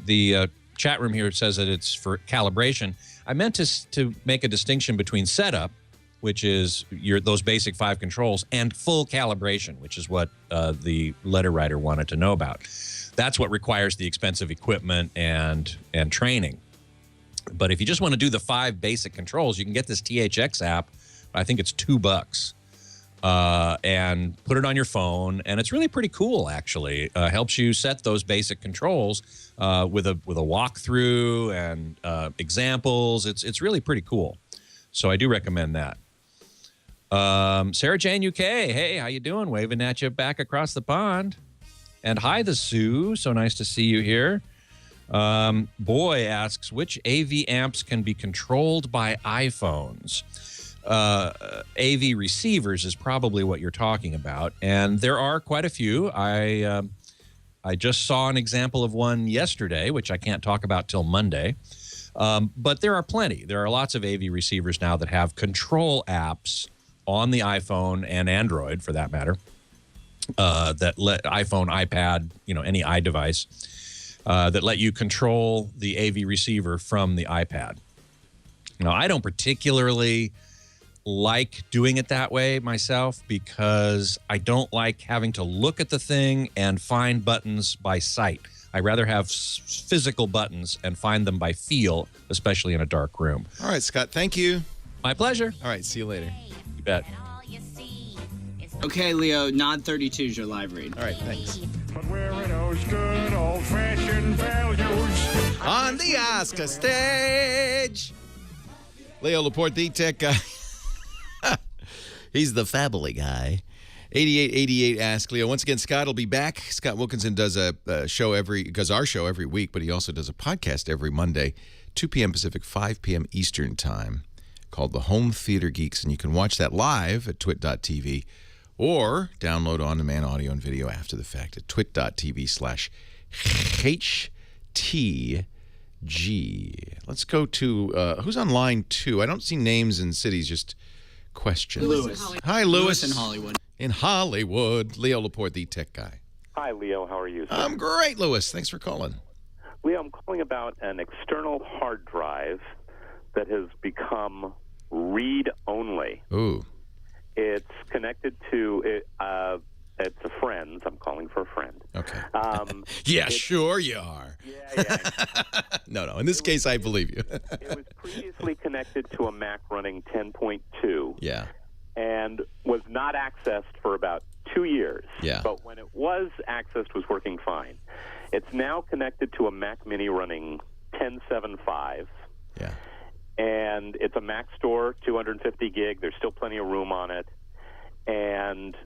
the chat room here says that it's for calibration. I meant to make a distinction between setup, which is those basic 5 controls, and full calibration, which is what the letter writer wanted to know about. That's what requires the expensive equipment and training. But if you just want to do the 5 basic controls, you can get this THX app. I think it's $2. and put it on your phone, and it's really pretty cool. Actually, helps you set those basic controls with a walkthrough and examples. It's really pretty cool. So I do recommend that. Sarah Jane UK, hey, how you doing? Waving at you back across the pond. And hi, the Sue. So nice to see you here. Boy asks, which AV amps can be controlled by iPhones? AV receivers is probably what you're talking about, and there are quite a few. I just saw an example of one yesterday, which I can't talk about till Monday, but there are plenty. There are lots of AV receivers now that have control apps on the iPhone and Android, for that matter, that let iPhone, iPad, any iDevice, that let you control the AV receiver from the iPad. Now, I don't particularly like doing it that way myself because I don't like having to look at the thing and find buttons by sight. I rather have physical buttons and find them by feel, especially in a dark room. All right, Scott, thank you. My pleasure. All right, see you later. You bet. Okay, Leo, Nod 32 is your live read. All right, thanks. But where are those good old-fashioned values? On the Oscar stage, Leo Laporte, the tech guy. He's the family guy. 8888 Ask Leo. Once again, Scott will be back. Scott Wilkinson does our show every week, but he also does a podcast every Monday, 2 p.m. Pacific, 5 p.m. Eastern Time, called The Home Theater Geeks. And you can watch that live at twit.tv or download on-demand audio and video after the fact at twit.tv/HTG. Let's go to, who's on line 2? I don't see names and cities, just questions. Lewis. Hi, Lewis. In Hollywood. In Hollywood. Leo Laporte, the tech guy. Hi, Leo. How are you, sir? I'm great, Lewis. Thanks for calling. Leo, I'm calling about an external hard drive that has become read-only. Ooh. It's connected to it's a friend's. I'm calling for a friend. Okay. Yeah, sure you are. Yeah. No. In this case, I believe you. It was previously connected to a Mac running 10.2. Yeah. And was not accessed for about 2 years. Yeah. But when it was accessed, was working fine. It's now connected to a Mac Mini running 10.7.5. Yeah. And it's a Mac store, 250 gig. There's still plenty of room on it. And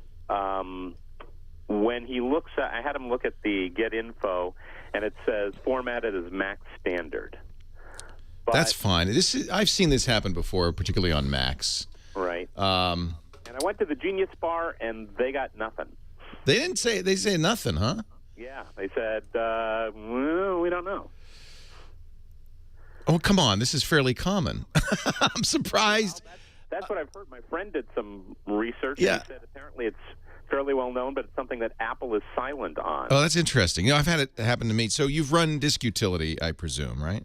when he looks at, I had him look at the Get Info, and it says formatted as Mac Standard. But, that's fine. I've seen this happen before, particularly on Macs. Right. And I went to the Genius Bar, and they got nothing. They say nothing, huh? Yeah. They said, well, we don't know. Oh, come on. This is fairly common. I'm surprised. Well, that's what I've heard. My friend did some research. Yeah. And he said apparently it's fairly well known, but it's something that Apple is silent on. Oh, that's interesting. I've had it happen to me. So you've run Disk Utility, I presume, right?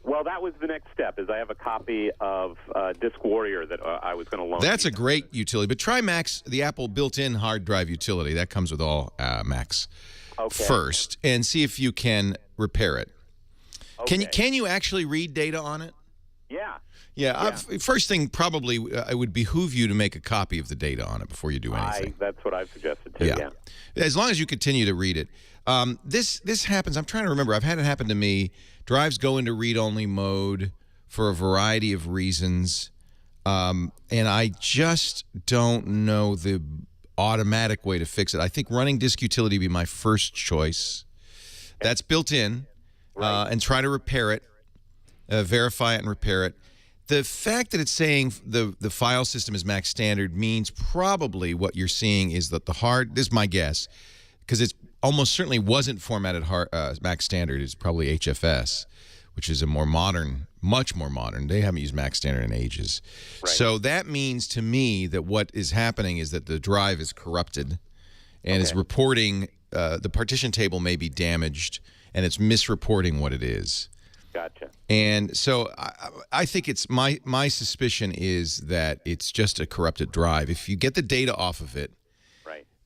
Well, that was the next step. Is I have a copy of Disk Warrior that I was going to loan. That's a great utility. But try Macs, the Apple built-in hard drive utility. That comes with all Macs first, and see if you can repair it. Okay. Can you actually read data on it? Yeah. First thing, probably, it would behoove you to make a copy of the data on it before you do anything. That's what I've suggested too. Yeah. As long as you continue to read it. This happens. I'm trying to remember. I've had it happen to me. Drives go into read-only mode for a variety of reasons, and I just don't know the automatic way to fix it. I think running Disk Utility would be my first choice. That's built in, and try to repair it, verify it, and repair it. The fact that it's saying the file system is Mac Standard means probably what you're seeing is that this is my guess, because it's almost certainly wasn't formatted Mac Standard. It's probably HFS, which is a more modern, much more modern. They haven't used Mac Standard in ages. Right. So that means to me that what is happening is that the drive is corrupted and is reporting, the partition table may be damaged, and it's misreporting what it is. Gotcha. And so I think it's my suspicion is that it's just a corrupted drive. If you get the data off of it,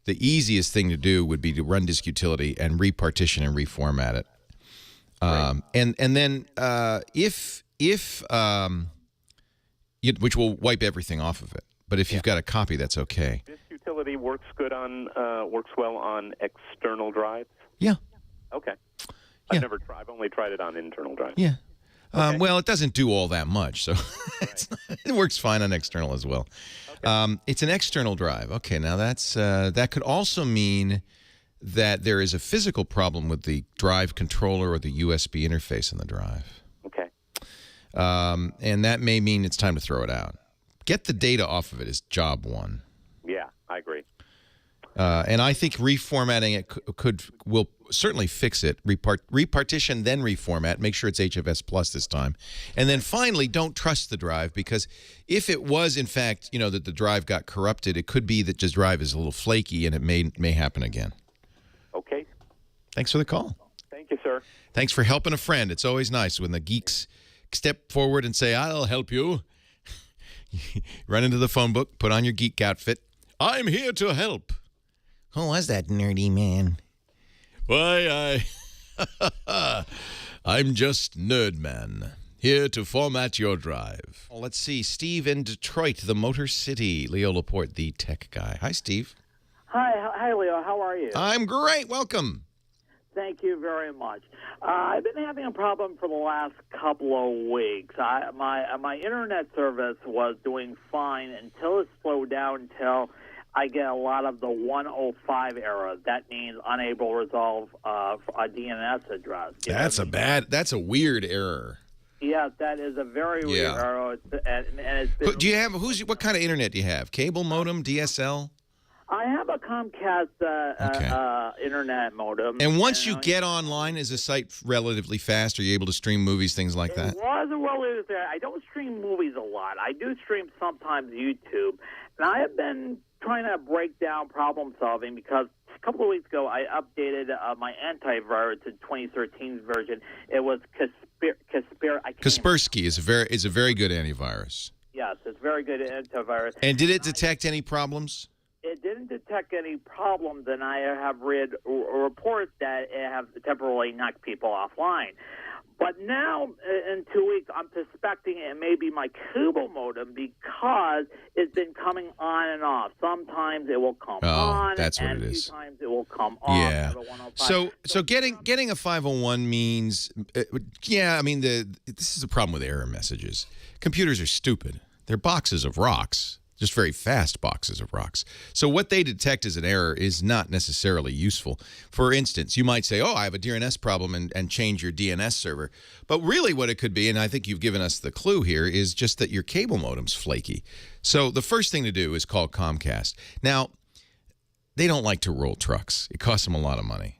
the easiest thing to do would be to run Disk Utility and repartition and reformat it. And then which will wipe everything off of it. But if you've got a copy, that's okay. This utility works well on external drives. Yeah. Okay. Yeah. I've only tried it on internal drives. Yeah. Okay. Well, it doesn't do all that much, so it works fine on external as well. Okay. It's an external drive. Okay, now that could also mean that there is a physical problem with the drive controller or the USB interface in the drive. Okay. And that may mean it's time to throw it out. Get the data off of it is job one. Yeah, I agree. And I think reformatting it will certainly fix it. Repartition, then reformat. Make sure it's HFS Plus this time. And then finally, don't trust the drive, because if it was, in fact, that the drive got corrupted, it could be that the drive is a little flaky, and it may happen again. Okay. Thanks for the call. Thank you, sir. Thanks for helping a friend. It's always nice when the geeks step forward and say, I'll help you. Run into the phone book, put on your geek outfit. I'm here to help. Who was that nerdy man? Why, I'm just Nerd Man, here to format your drive. Let's see, Steve in Detroit, the Motor City. Leo Laporte, the tech guy. Hi, Steve. Hi, Leo. How are you? I'm great. Welcome. Thank you very much. I've been having a problem for the last couple of weeks. My internet service was doing fine until it slowed down until I get a lot of the 105 error. That means unable to resolve a DNS address. That's a weird error. Yes, that is a very weird error. And it's been, Do you have what kind of internet do you have? Cable modem, DSL? I have a Comcast internet modem. And once you get online, is the site relatively fast? Are you able to stream movies, things like that? It was relatively fast. I don't stream movies a lot. I do stream sometimes YouTube. And I have been trying to break down problem solving because a couple of weeks ago I updated my antivirus to 2013 version. It was Kaspersky is a very good antivirus. Yes, it's very good antivirus. And did it detect any problems? It didn't detect any problems, and I have read reports that it have temporarily knocked people offline. But now, in 2 weeks, I'm suspecting it may be my cable modem because it's been coming on and off. Sometimes it will come on, that's what and it is. Sometimes it will come off. Yeah. So getting a 501 means, I mean, this is a problem with error messages. Computers are stupid. They're boxes of rocks. Just very fast boxes of rocks. So what they detect as an error is not necessarily useful. For instance, you might say, I have a DNS problem and change your DNS server. But really what it could be, and I think you've given us the clue here, is just that your cable modem's flaky. So the first thing to do is call Comcast. Now, they don't like to roll trucks. It costs them a lot of money.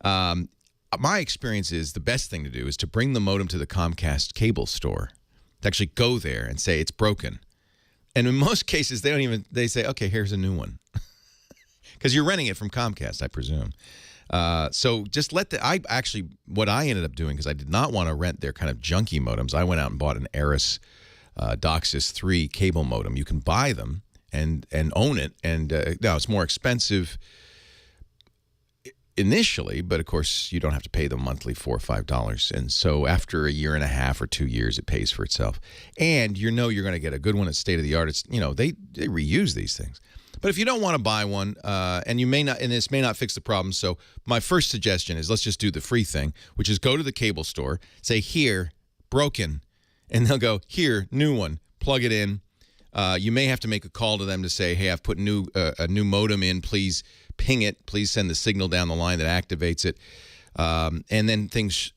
My experience is the best thing to do is to bring the modem to the Comcast cable store, to actually go there and say it's broken. And in most cases, they say, okay, here's a new one. Because you're renting it from Comcast, I presume. So just what I ended up doing, because I did not want to rent their kind of junky modems, I went out and bought an Aris DOCSIS 3 cable modem. You can buy them and own it. And now it's more expensive initially, but of course you don't have to pay them monthly $4 or $5. And so after a year and a half or 2 years, it pays for itself. And you're going to get a good one at state of the art. It's they reuse these things. But if you don't want to buy one, and this may not fix the problem, so my first suggestion is let's just do the free thing, which is go to the cable store, say here, broken, and they'll go here, new one, plug it in. You may have to make a call to them to say, hey, I've put a new modem in, please ping it, please send the signal down the line that activates it, and then things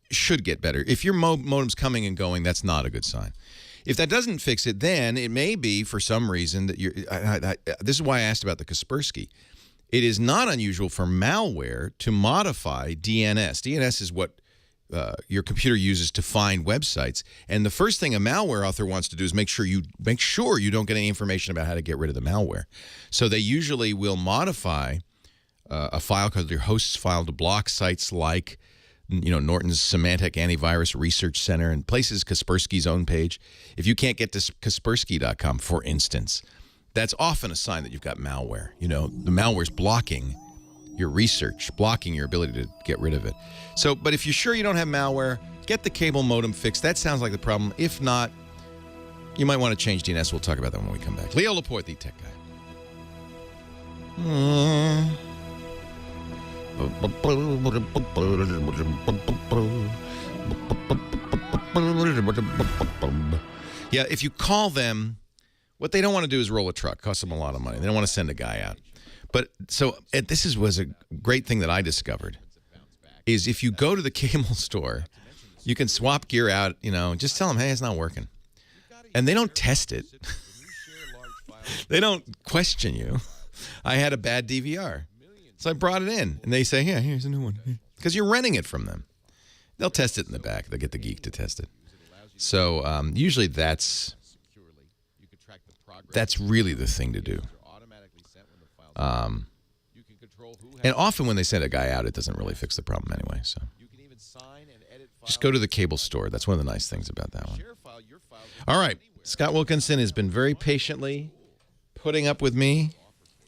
should get better. If your modem's coming and going, that's not a good sign. If that doesn't fix it, then it may be for some reason that this is why I asked about the Kaspersky. It is not unusual for malware to modify DNS. DNS is what your computer uses to find websites, and the first thing a malware author wants to do is make sure you don't get any information about how to get rid of the malware. So they usually will modify a file called your hosts file to block sites like Norton's Semantic Antivirus Research Center and places Kaspersky's own page. If you can't get to Kaspersky.com, for instance, that's often a sign that you've got malware. The malware's blocking your research, blocking your ability to get rid of it. So, but if you're sure you don't have malware, get the cable modem fixed. That sounds like the problem. If not, You might want to change DNS. We'll talk about that when we come back. Leo Laporte, the tech guy. Yeah, if you call them, what they don't want to do is roll a truck. Costs them a lot of money. They don't want to send a guy out. But so was a great thing that I discovered is if you go to the cable store, you can swap gear out, just tell them, hey, it's not working. And they don't test it. They don't question you. I had a bad DVR. So I brought it in, and they say, yeah, here's a new one. Because you're renting it from them. They'll test it in the back. They'll get the geek to test it. So usually that's really the thing to do. And often when they send a guy out, it doesn't really fix the problem anyway. So just go to the cable store. That's one of the nice things about that one. All right. Scott Wilkinson has been very patiently putting up with me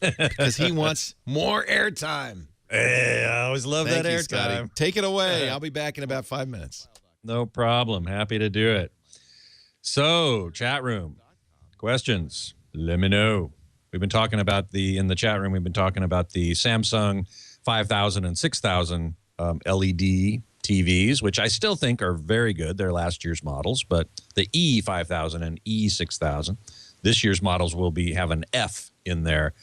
because he wants more airtime. Hey, I always love that airtime. Take it away. I'll be back in about 5 minutes. No problem. Happy to do it. So, chat room. Questions. Let me know. We've been talking about in the chat room, we've been talking about the Samsung 5000 and 6000 LED TVs, which I still think are very good. They're last year's models, but the E5000 and E6000, this year's models will have an F in their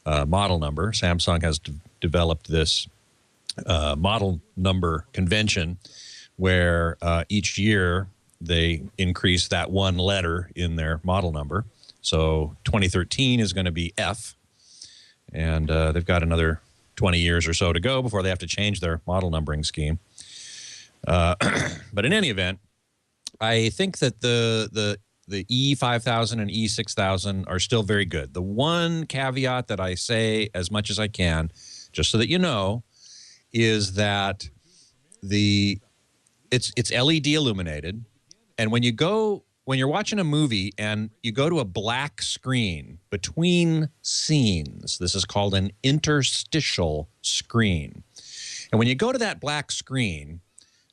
model number. Samsung has developed this model number convention where each year they increase that one letter in their model number. So 2013 is going to be F, and they've got another 20 years or so to go before they have to change their model numbering scheme. But in any event, I think that the E5000 and E6000 are still very good. The one caveat that I say as much as I can, just so that you know, is that it's LED illuminated, and when you're watching a movie and you go to a black screen between scenes, this is called an interstitial screen. And when you go to that black screen,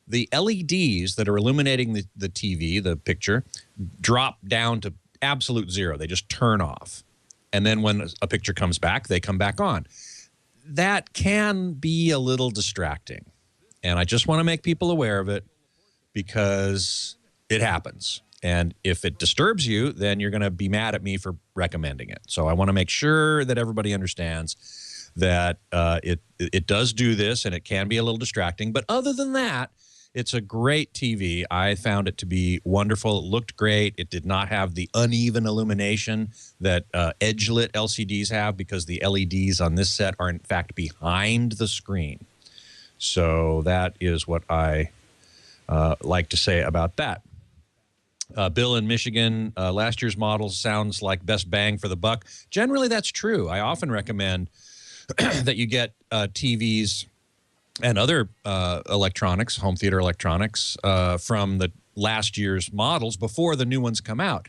the LEDs that are illuminating the TV, the picture, drop down to absolute zero. They just turn off. And then when a picture comes back, they come back on. That can be a little distracting. And I just want to make people aware of it because it happens. And if it disturbs you, then you're going to be mad at me for recommending it. So I want to make sure that everybody understands that it does do this, and it can be a little distracting. But other than that, it's a great TV. I found it to be wonderful. It looked great. It did not have the uneven illumination that edge-lit LCDs have because the LEDs on this set are, in fact, behind the screen. So that is what I like to say about that. Bill in Michigan, last year's models sounds like best bang for the buck. Generally, that's true. I often recommend that you get TVs and other electronics, home theater electronics, from the last year's models before the new ones come out.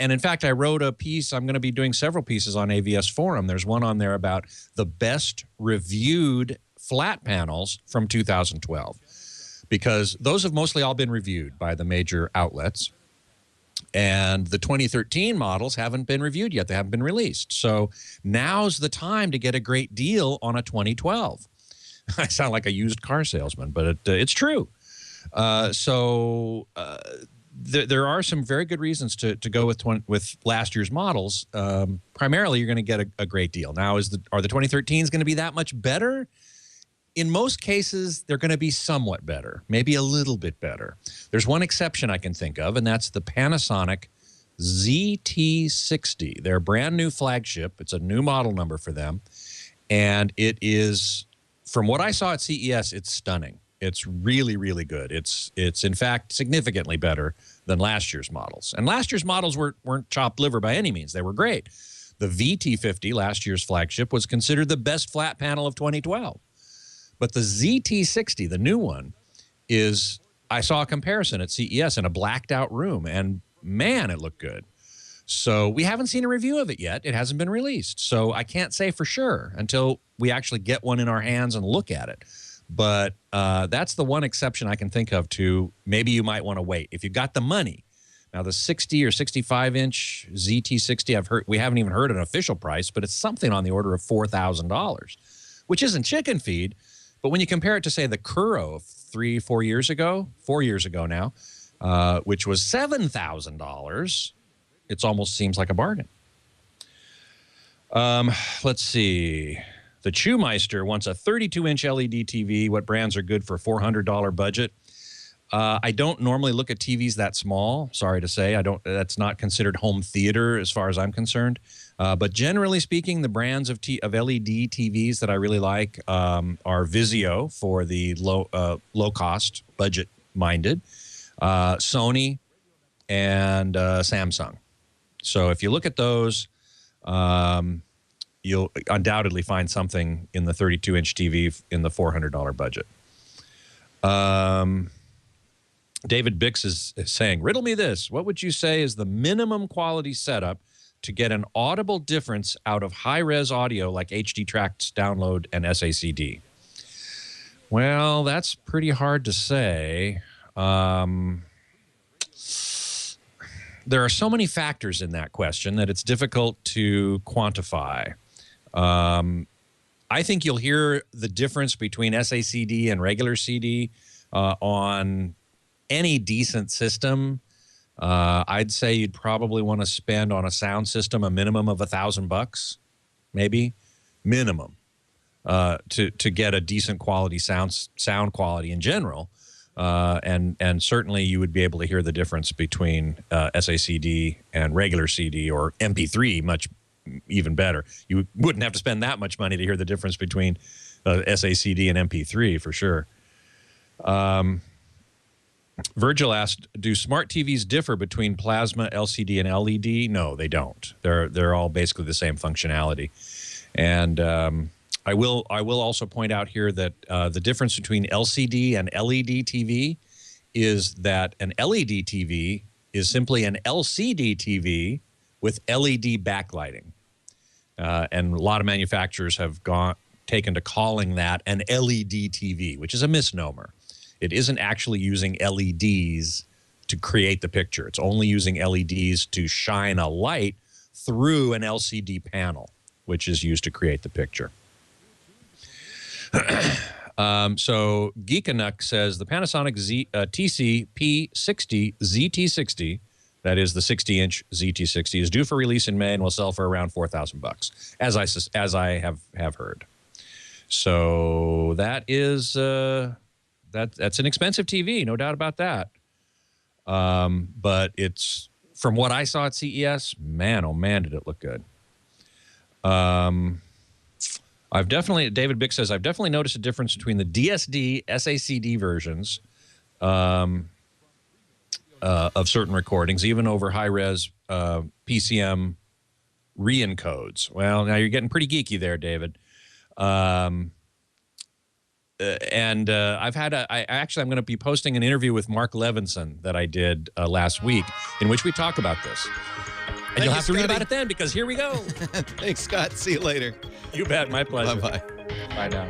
And in fact, I wrote a piece. I'm going to be doing several pieces on AVS Forum. There's one on there about the best reviewed flat panels from 2012, because those have mostly all been reviewed by the major outlets. And the 2013 models haven't been reviewed yet. They haven't been released. So now's the time to get a great deal on a 2012. I sound like a used car salesman, but it's true. There are some very good reasons to go with last year's models. Primarily, you're going to get a great deal. Now, are the 2013s going to be that much better? In most cases, they're going to be somewhat better, maybe a little bit better. There's one exception I can think of, and that's the Panasonic ZT60. Their brand new flagship. It's a new model number for them, and it is, from what I saw at CES, it's stunning. It's really, really good. It's in fact significantly better than last year's models. And last year's models weren't chopped liver by any means. They were great. The VT50, last year's flagship, was considered the best flat panel of 2012. But the ZT60, the new one, I saw a comparison at CES in a blacked out room, and man, it looked good. So we haven't seen a review of it yet. It hasn't been released. So I can't say for sure until we actually get one in our hands and look at it. But that's the one exception I can think of to maybe you might want to wait. If you've got the money Now, the 60 or 65-inch ZT60, we haven't even heard an official price, but it's something on the order of $4,000, which isn't chicken feed. But when you compare it to, say, the Kuro of 4 years ago now, which was $7,000, it almost seems like a bargain. Let's see. The Chewmeister wants a 32-inch LED TV. What brands are good for $400 budget? I don't normally look at TVs that small. Sorry to say, that's not considered home theater as far as I'm concerned. But generally speaking, the brands of LED TVs that I really like are Vizio for the low cost, budget minded, Sony, and Samsung. So if you look at those, you'll undoubtedly find something in the 32-inch TV in the $400 budget. David Bix is saying, riddle me this. What would you say is the minimum quality setup to get an audible difference out of high-res audio like HD Tracks Download and SACD? Well, that's pretty hard to say. There are so many factors in that question that it's difficult to quantify. I think you'll hear the difference between SACD and regular CD on any decent system. I'd say you'd probably want to spend on a sound system a minimum of $1,000, maybe minimum, to get a decent quality sound quality in general. And certainly you would be able to hear the difference between SACD and regular CD, or MP3, much even better. You wouldn't have to spend that much money to hear the difference between SACD and MP3 for sure. Virgil asked, do smart TVs differ between plasma, LCD, and LED? No, they don't. They're all basically the same functionality. And I will also point out here that the difference between LCD and LED TV is that an LED TV is simply an LCD TV with LED backlighting. And a lot of manufacturers have taken to calling that an LED TV, which is a misnomer. It isn't actually using LEDs to create the picture. It's only using LEDs to shine a light through an LCD panel, which is used to create the picture. So Geekanuk says the Panasonic TC P60 ZT60, that is the 60-inch ZT60, is due for release in May and will sell for around $4,000, as I have heard. So that is that's an expensive TV, no doubt about that. But it's, from what I saw at CES, man, oh man, did it look good. David Bick says, I've definitely noticed a difference between the DSD, SACD versions of certain recordings, even over high-res PCM re-encodes. Well, now you're getting pretty geeky there, David. And I'm going to be posting an interview with Mark Levinson that I did last week, in which we talk about this. And you'll have to read about it then, because here we go. Thanks, Scott. See you later. You bet. My pleasure. Bye-bye. Bye now.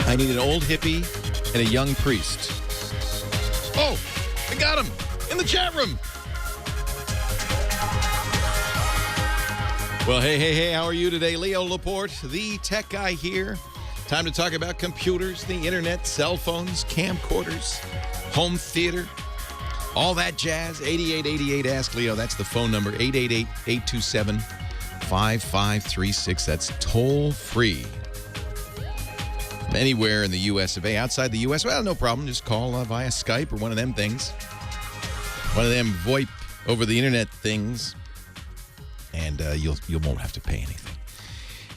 I need an old hippie and a young priest. Oh, I got him in the chat room. Well, hey, how are you today? Leo Laporte, the tech guy here. Time to talk about computers, the internet, cell phones, camcorders, home theater, all that jazz. 8888 Ask Leo. That's the phone number, 888-827-5536. That's toll free. Anywhere in the U.S. of A. Outside the U.S., well, no problem. Just call via Skype or one of them things. One of them VoIP over the internet things. And you won't have to pay anything.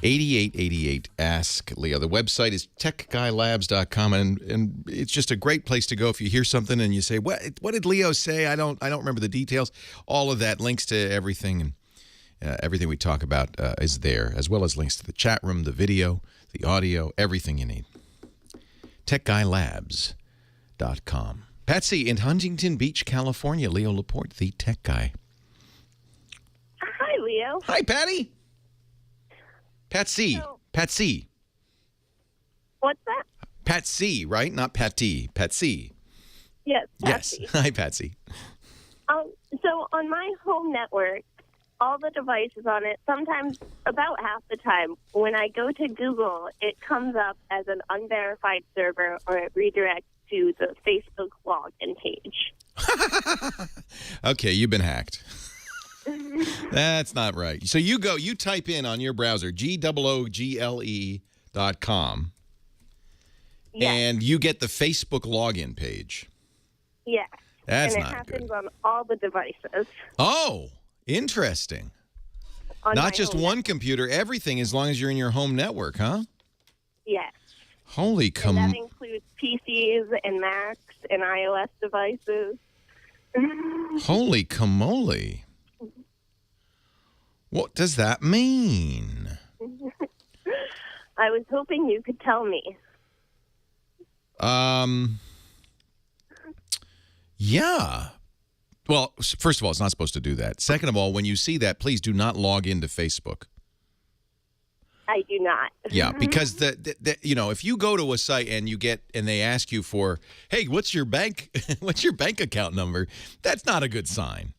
8888 Ask Leo. The website is techguylabs.com, and it's just a great place to go if you hear something and you say, what did Leo say? I don't remember the details. All of that, links to everything, and everything we talk about is there, as well as links to the chat room, the video, the audio, everything you need. techguylabs.com. Patsy in Huntington Beach, California. Leo Laporte, the tech guy. Hi, Leo. Hi, Patty. Pat C. So- Pat C. What's that? Pat C, right? Not Pat T. Pat C. Yes. Yes. Patsy. Hi, Patsy. So on my home network, all the devices on it, sometimes about half the time, when I go to Google, it comes up as an unverified server or it redirects to the Facebook login page. Okay, you've been hacked. That's not right. So you type in on your browser, google.com, Yes. and you get the Facebook login page. Yes. That's and it not happens good. on all the devices. Oh, interesting. On my Not just home one computer, everything, as long as you're in your home network, huh? Yes. Holy And that includes PCs and Macs and iOS devices. Holy camole. What does that mean? I was hoping you could tell me. Yeah. Well, first of all, it's not supposed to do that. Second of all, when you see that, please do not log into Facebook. I do not. Yeah, because if you go to a site and they ask you for, hey, what's your bank account number? That's not a good sign.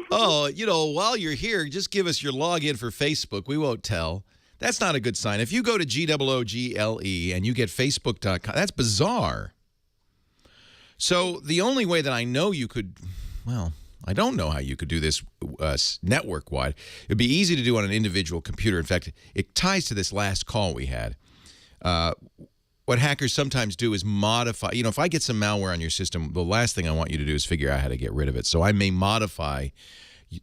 Oh, while you're here, just give us your login for Facebook. We won't tell. That's not a good sign. If you go to google and you get facebook.com, that's bizarre. So the only way that I know you could, well, I don't know how you could do this network-wide. It'd be easy to do on an individual computer. In fact, it ties to this last call we had. What hackers sometimes do is modify. If I get some malware on your system, the last thing I want you to do is figure out how to get rid of it. So I may modify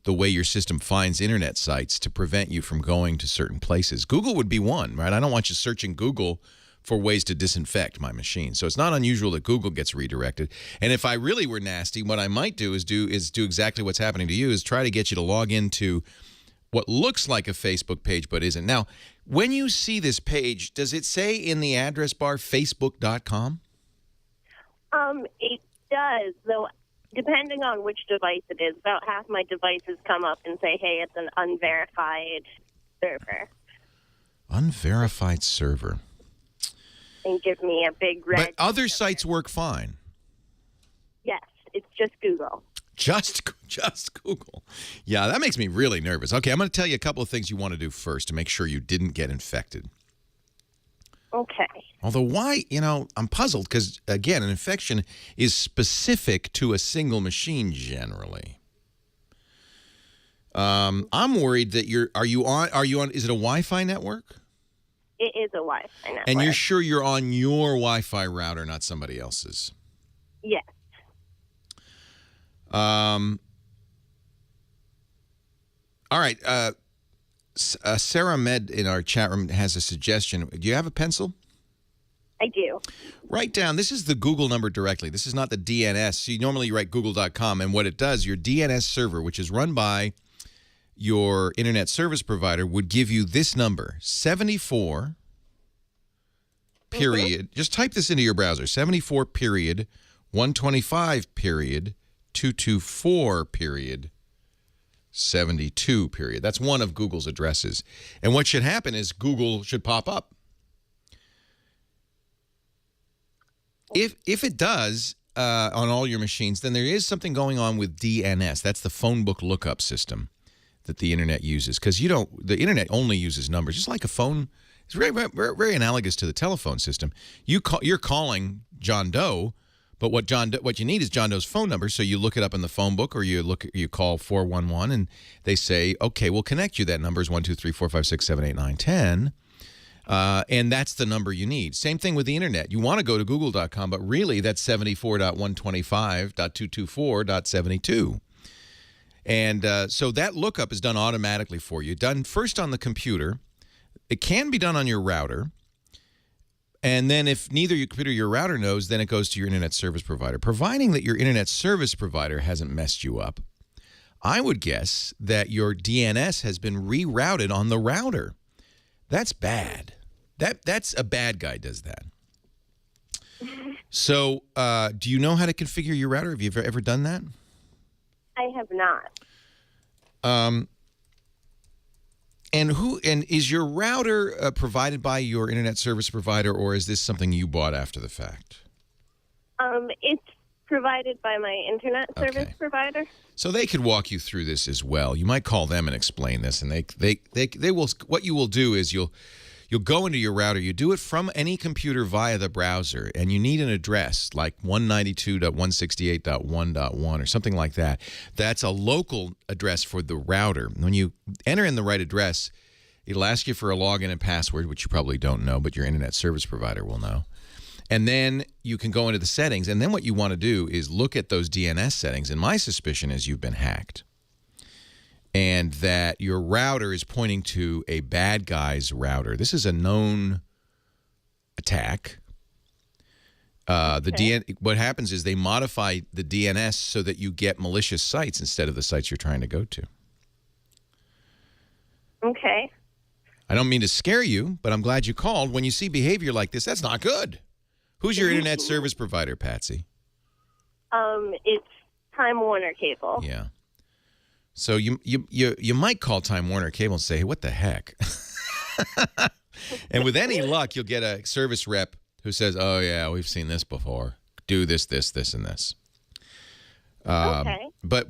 the way your system finds internet sites to prevent you from going to certain places. Google would be one, right? I don't want you searching Google for ways to disinfect my machine. So it's not unusual that Google gets redirected. And if I really were nasty, what I might do is do exactly what's happening to you, is try to get you to log into what looks like a Facebook page but isn't. Now, when you see this page, does it say in the address bar facebook.com? It does, though, depending on which device it is. About half my devices come up and say, hey, it's an unverified server. Unverified server. And give me a big red. But other sites work fine. Yes, it's just Google. Just Google. Yeah, that makes me really nervous. Okay, I'm going to tell you a couple of things you want to do first to make sure you didn't get infected. Okay. Although why, I'm puzzled because, again, an infection is specific to a single machine generally. I'm worried that are you on, is it a Wi-Fi network? It is a Wi-Fi network. And you're sure you're on your Wi-Fi router, not somebody else's? Yes. All right. Sarah Med in our chat room has a suggestion. Do you have a pencil? I do. Write down, this is the Google number directly. This is not the DNS. So you normally write google.com, and what it does, your DNS server, which is run by your internet service provider, would give you this number, 74 period. Just type this into your browser, 74 period, 125 period, 224 period, 72 period. That's one of Google's addresses. And what should happen is Google should pop up. If it does on all your machines, then there is something going on with DNS. That's the phone book lookup system that the internet uses, because the internet only uses numbers, just like a phone. It's very, very, very analogous to the telephone system. You're calling John Doe, but what you need is John Doe's phone number. So you look it up in the phone book, or you call 411, and they say, okay, we'll connect you. That number is 1, 2, 3, 4, 5, 6, 7, 8, 9, 10. And that's the number you need. Same thing with the internet. You want to go to google.com, but really that's 74.125.224.72. And so that lookup is done automatically for you, done first on the computer. It can be done on your router. And then if neither your computer or your router knows, then it goes to your internet service provider. Providing that your internet service provider hasn't messed you up, I would guess that your DNS has been rerouted on the router. That's bad. That's a bad guy does that. So do you know how to configure your router? Have you ever done that? I have not. And is your router provided by your internet service provider, or is this something you bought after the fact? It's provided by my internet service provider. So they could walk you through this as well. You might call them and explain this, and they will. What you will do is you'll go into your router. You do it from any computer via the browser, and you need an address like 192.168.1.1 or something like that. That's a local address for the router. When you enter in the right address, it'll ask you for a login and password, which you probably don't know, but your internet service provider will know. And then you can go into the settings, and then what you want to do is look at those DNS settings. And my suspicion is you've been hacked, and that your router is pointing to a bad guy's router. This is a known attack. What happens is they modify the DNS so that you get malicious sites instead of the sites you're trying to go to. Okay. I don't mean to scare you, but I'm glad you called. When you see behavior like this, that's not good. Who's your internet service provider, Patsy? It's Time Warner Cable. Yeah. So you might call Time Warner Cable and say, hey, what the heck? And with any luck, you'll get a service rep who says, oh, yeah, we've seen this before. Do this, this, this, and this. Okay. But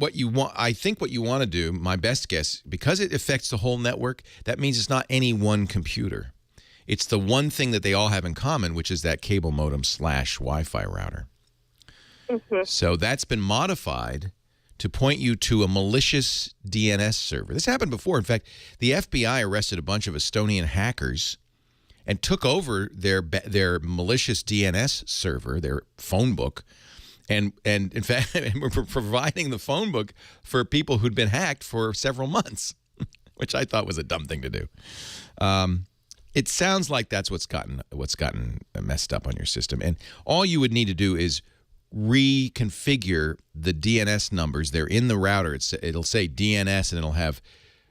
I think what you want to do, my best guess, because it affects the whole network, that means it's not any one computer. It's the one thing that they all have in common, which is that cable modem / Wi-Fi router. Mm-hmm. So that's been modified to point you to a malicious DNS server. This happened before. In fact, the FBI arrested a bunch of Estonian hackers and took over their malicious DNS server, their phone book, and in fact, we're providing the phone book for people who'd been hacked for several months, which I thought was a dumb thing to do. It sounds like that's what's gotten messed up on your system, and all you would need to do is reconfigure the DNS numbers. They're in the router. It'll say DNS, and it'll have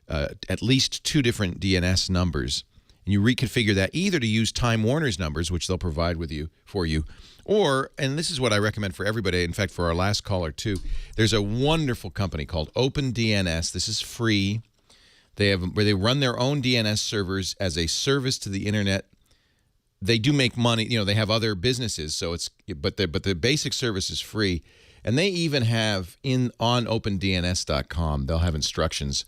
at least 2 different DNS numbers. And you reconfigure that either to use Time Warner's numbers, which they'll provide for you, or, and this is what I recommend for everybody, in fact, for our last caller too, there's a wonderful company called OpenDNS. This is free. They run their own DNS servers as a service to the internet. They do make money, they have other businesses, but the basic service is free. And they even have on opendns.com, they'll have instructions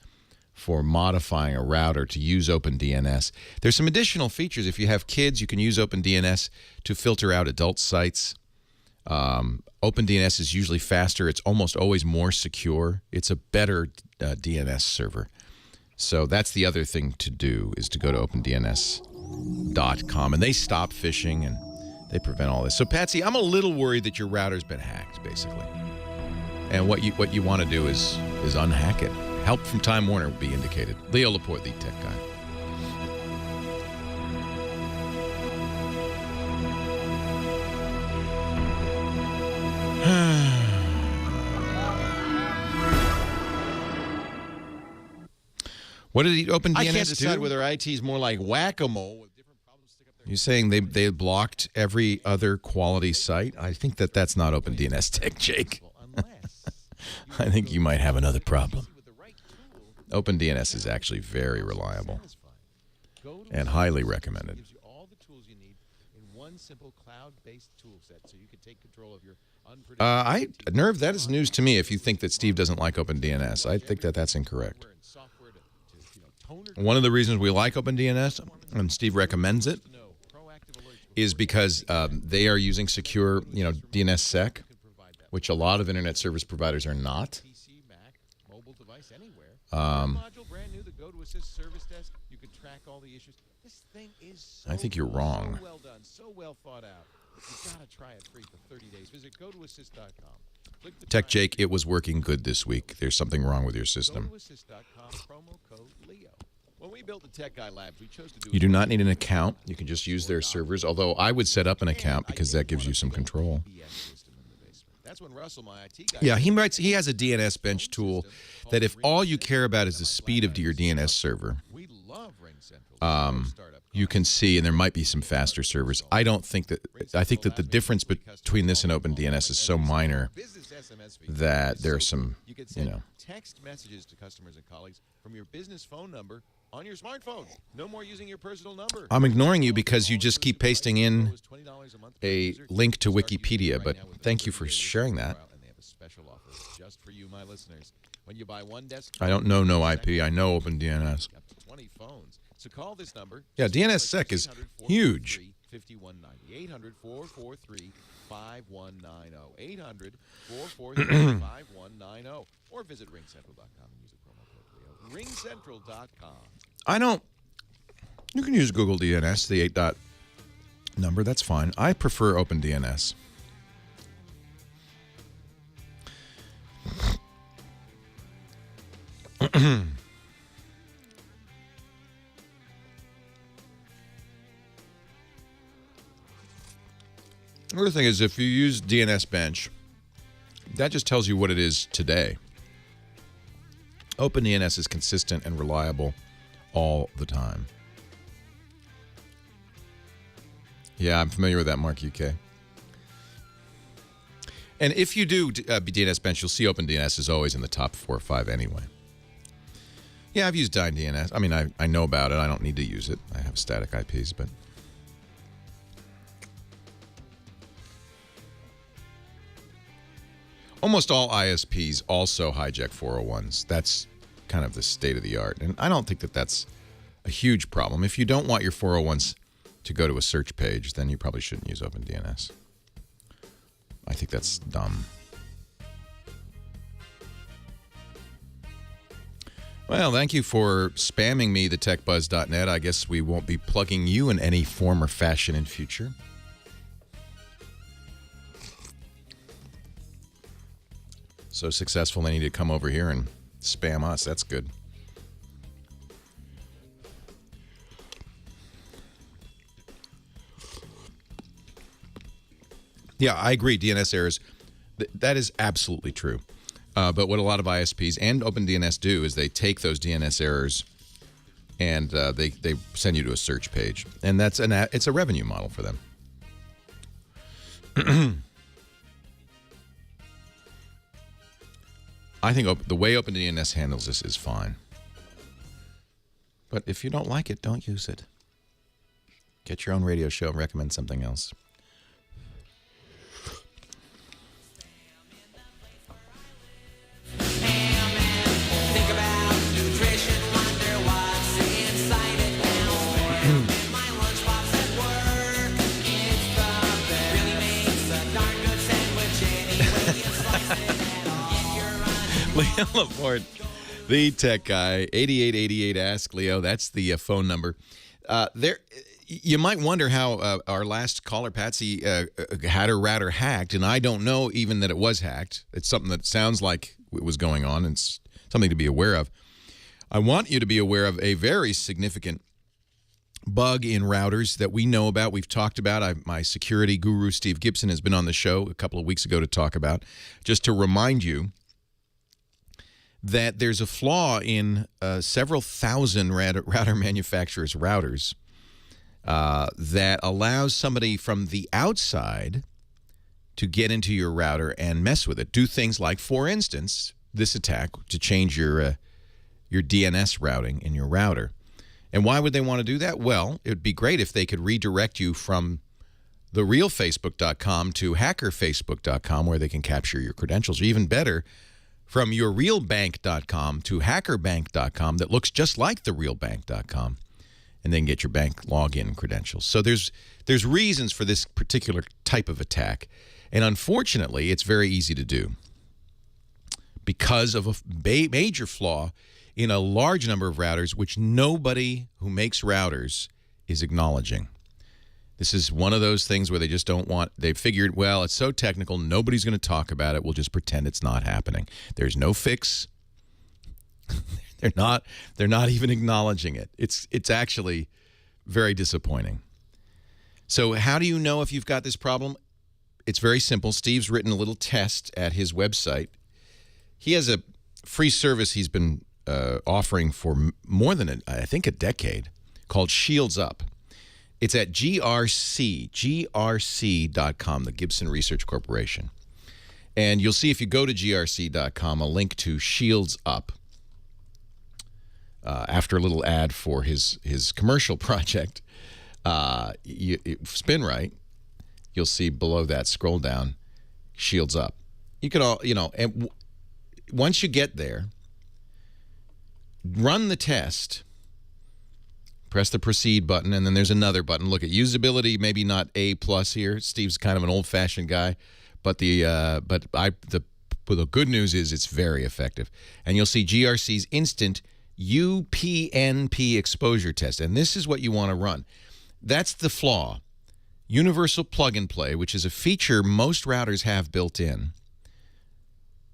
for modifying a router to use OpenDNS. There's some additional features. If you have kids, you can use OpenDNS to filter out adult sites. OpenDNS is usually faster. It's almost always more secure. It's a better DNS server. So that's the other thing to do, is to go to opendns.com, and they stop phishing and they prevent all this. So Patsy, I'm a little worried that your router's been hacked, basically. And what you want to do is unhack it. Help from Time Warner will be indicated. Leo Laporte, the tech guy. What did he open DNS I can't decide do? whether IT is more like whack-a-mole with different problems stick up their You're saying they blocked every other quality site? I think that's not OpenDNS tech, Jake. I think you might have another problem. OpenDNS is actually very reliable and highly recommended. gives you all the tools you need in one simple cloud-based tool set so you can take control of your unpredictable Nerve, that is news to me if you think that Steve doesn't like OpenDNS. I think that's incorrect. One of the reasons we like OpenDNS, and Steve recommends it, is because they are using secure, DNSSEC, which a lot of internet service providers are not. I think you're wrong. So well done, so well thought out. You've got to try it free for 30 days. Visit GoToAssist.com. Tech Jake, it was working good this week. There's something wrong with your system. GoToAssist.com, promo code Leo. When we built the Tech Guy Labs, we chose to do You do not need an account. You can just use their servers, although I would set up an account because that gives you some control. That's when Russell, my IT guy, Yeah, he has a DNS bench tool that if all you care about is the speed of your DNS server, we love ring you can see, and there might be some faster servers. I think that the difference between this and OpenDNS is so minor that there's some, text messages to customers and colleagues from your business phone number on your smartphone. No more using your personal number. I'm ignoring you because you just keep pasting in a link to Wikipedia, but thank you for sharing that. And they have a special offer just for you, my listeners. When you buy one desktop, I don't know no IP. I know OpenDNS. up to 20 phones. So call this number. Yeah, DNSSEC is huge. 5190 800-443-5190 800-443-5190 or visit ringcentral.com and use the promo code Leo. Ringcentral.com. You can use Google DNS, the 8 number. That's fine. I prefer OpenDNS. Another thing is, if you use DNS Bench, that just tells you what it is today. OpenDNS is consistent and reliable all the time. Yeah, I'm familiar with that, Mark UK. And if you do DNS Bench, you'll see OpenDNS is always in the top 4 or 5 anyway. Yeah, I've used DNS. I mean, I know about it. I don't need to use it. I have static IPs, but... Almost all ISPs also hijack 401s. That's kind of the state of the art. And I don't think that that's a huge problem. If you don't want your 401s to go to a search page, then you probably shouldn't use OpenDNS. I think that's dumb. Well, thank you for spamming me, thetechbuzz.net. I guess we won't be plugging you in any form or fashion in future. So successful, they need to come over here and spam us. That's good. Yeah, I agree. DNS errors, that is absolutely true. But what a lot of ISPs and OpenDNS do is they take those DNS errors and they send you to a search page. And it's a revenue model for them. I think the way OpenDNS handles this is fine. But if you don't like it, don't use it. Get your own radio show and recommend something else. Leo Laporte, the tech guy, 8888 Ask Leo. That's the phone number. You might wonder how our last caller, Patsy, had her router hacked, and I don't know even that it was hacked. It's something that sounds like it was going on, and it's something to be aware of. I want you to be aware of a very significant bug in routers that we know about. We've talked about. My security guru, Steve Gibson, has been on the show a couple of weeks ago to talk about. Just to remind you that there's a flaw in several thousand router manufacturers' routers that allows somebody from the outside to get into your router and mess with it. Do things like, for instance, this attack to change your DNS routing in your router. And why would they want to do that? Well, it would be great if they could redirect you from therealfacebook.com to hackerfacebook.com, where they can capture your credentials. Or even better, from yourrealbank.com to hackerbank.com that looks just like therealbank.com, and then get your bank login credentials. So there's reasons for this particular type of attack, and unfortunately, it's very easy to do because of a major flaw in a large number of routers, which nobody who makes routers is acknowledging. This is one of those things where they just don't want, they figured, well, it's so technical, nobody's going to talk about it. We'll just pretend it's not happening. There's no fix. They're not even acknowledging it. It's actually very disappointing. So how do you know if you've got this problem? It's very simple. Steve's written a little test at his website. He has a free service he's been offering for more than, I think, a decade, called Shields Up. It's at grc.com, the Gibson Research Corporation. And you'll see if you go to grc.com a link to Shields Up after a little ad for his commercial project. You spin right, you'll see below that, scroll down, Shields Up. You can all, and once you get there, run the test. Press the proceed button, and then there's another button. Look at usability, maybe not A+ here. Steve's kind of an old-fashioned guy, but the good news is it's very effective. And you'll see GRC's instant UPnP exposure test, and this is what you want to run. That's the flaw. Universal plug and play, which is a feature most routers have built in.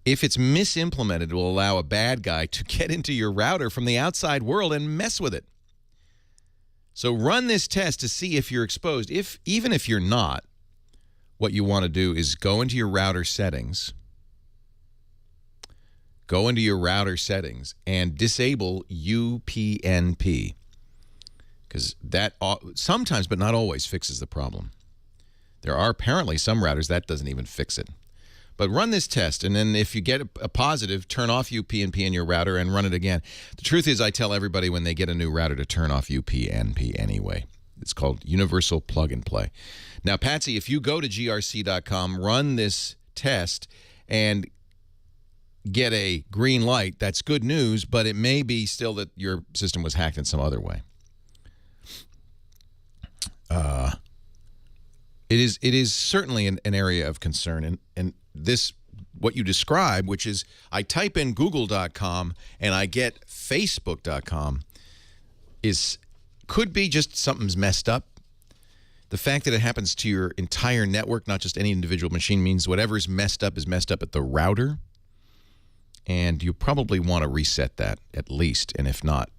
If it's misimplemented, it will allow a bad guy to get into your router from the outside world and mess with it. So run this test to see if you're exposed. Even if you're not, what you want to do is go into your router settings. Go into your router settings and disable UPnP. Because that sometimes, but not always, fixes the problem. There are apparently some routers that doesn't even fix it. But run this test, and then if you get a positive, turn off UPnP in your router and run it again. The truth is, I tell everybody when they get a new router to turn off UPnP anyway. It's called Universal Plug and Play. Now, Patsy, if you go to grc.com, run this test, and get a green light, that's good news, but it may be still that your system was hacked in some other way. It is certainly an area of concern, and this, what you describe, which is I type in google.com and I get facebook.com, could be just something's messed up. The fact that it happens to your entire network, not just any individual machine, means whatever's messed up is messed up at the router, and you probably want to reset that at least, and if not,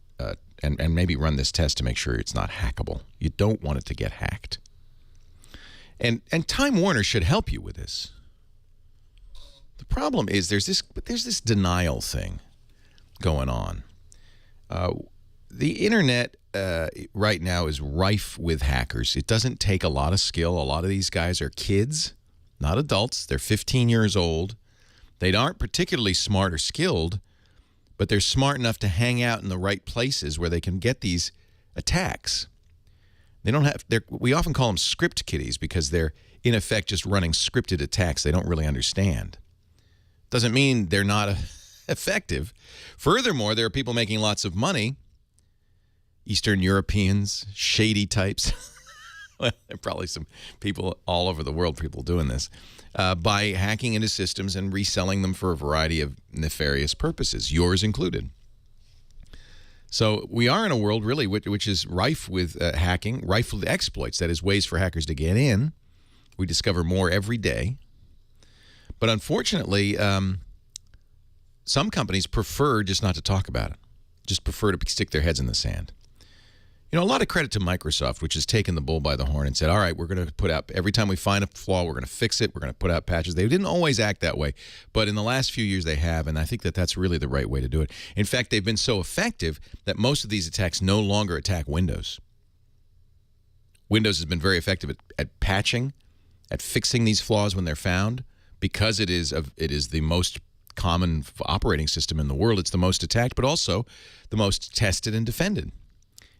and maybe run this test to make sure it's not hackable. You don't want it to get hacked. And Time Warner should help you with this. The problem is there's this denial thing going on. The internet right now is rife with hackers. It doesn't take a lot of skill. A lot of these guys are kids, not adults. They're 15 years old. They aren't particularly smart or skilled, but they're smart enough to hang out in the right places where they can get these attacks. They don't have. We often call them script kiddies because they're in effect just running scripted attacks they don't really understand. Doesn't mean they're not effective. Furthermore, there are people making lots of money. Eastern Europeans, shady types. Well, there are probably some people all over the world, people doing this, by hacking into systems and reselling them for a variety of nefarious purposes, yours included. So we are in a world, really, which is rife with hacking, rife with exploits, that is, ways for hackers to get in. We discover more every day. But unfortunately, some companies prefer just not to talk about it, just prefer to stick their heads in the sand. A lot of credit to Microsoft, which has taken the bull by the horn and said, all right, we're going to put out, every time we find a flaw, we're going to fix it. We're going to put out patches. They didn't always act that way, but in the last few years they have, and I think that that's really the right way to do it. In fact, they've been so effective that most of these attacks no longer attack Windows. Windows has been very effective at patching, at fixing these flaws when they're found, because it is the most common operating system in the world. It's the most attacked, but also the most tested and defended.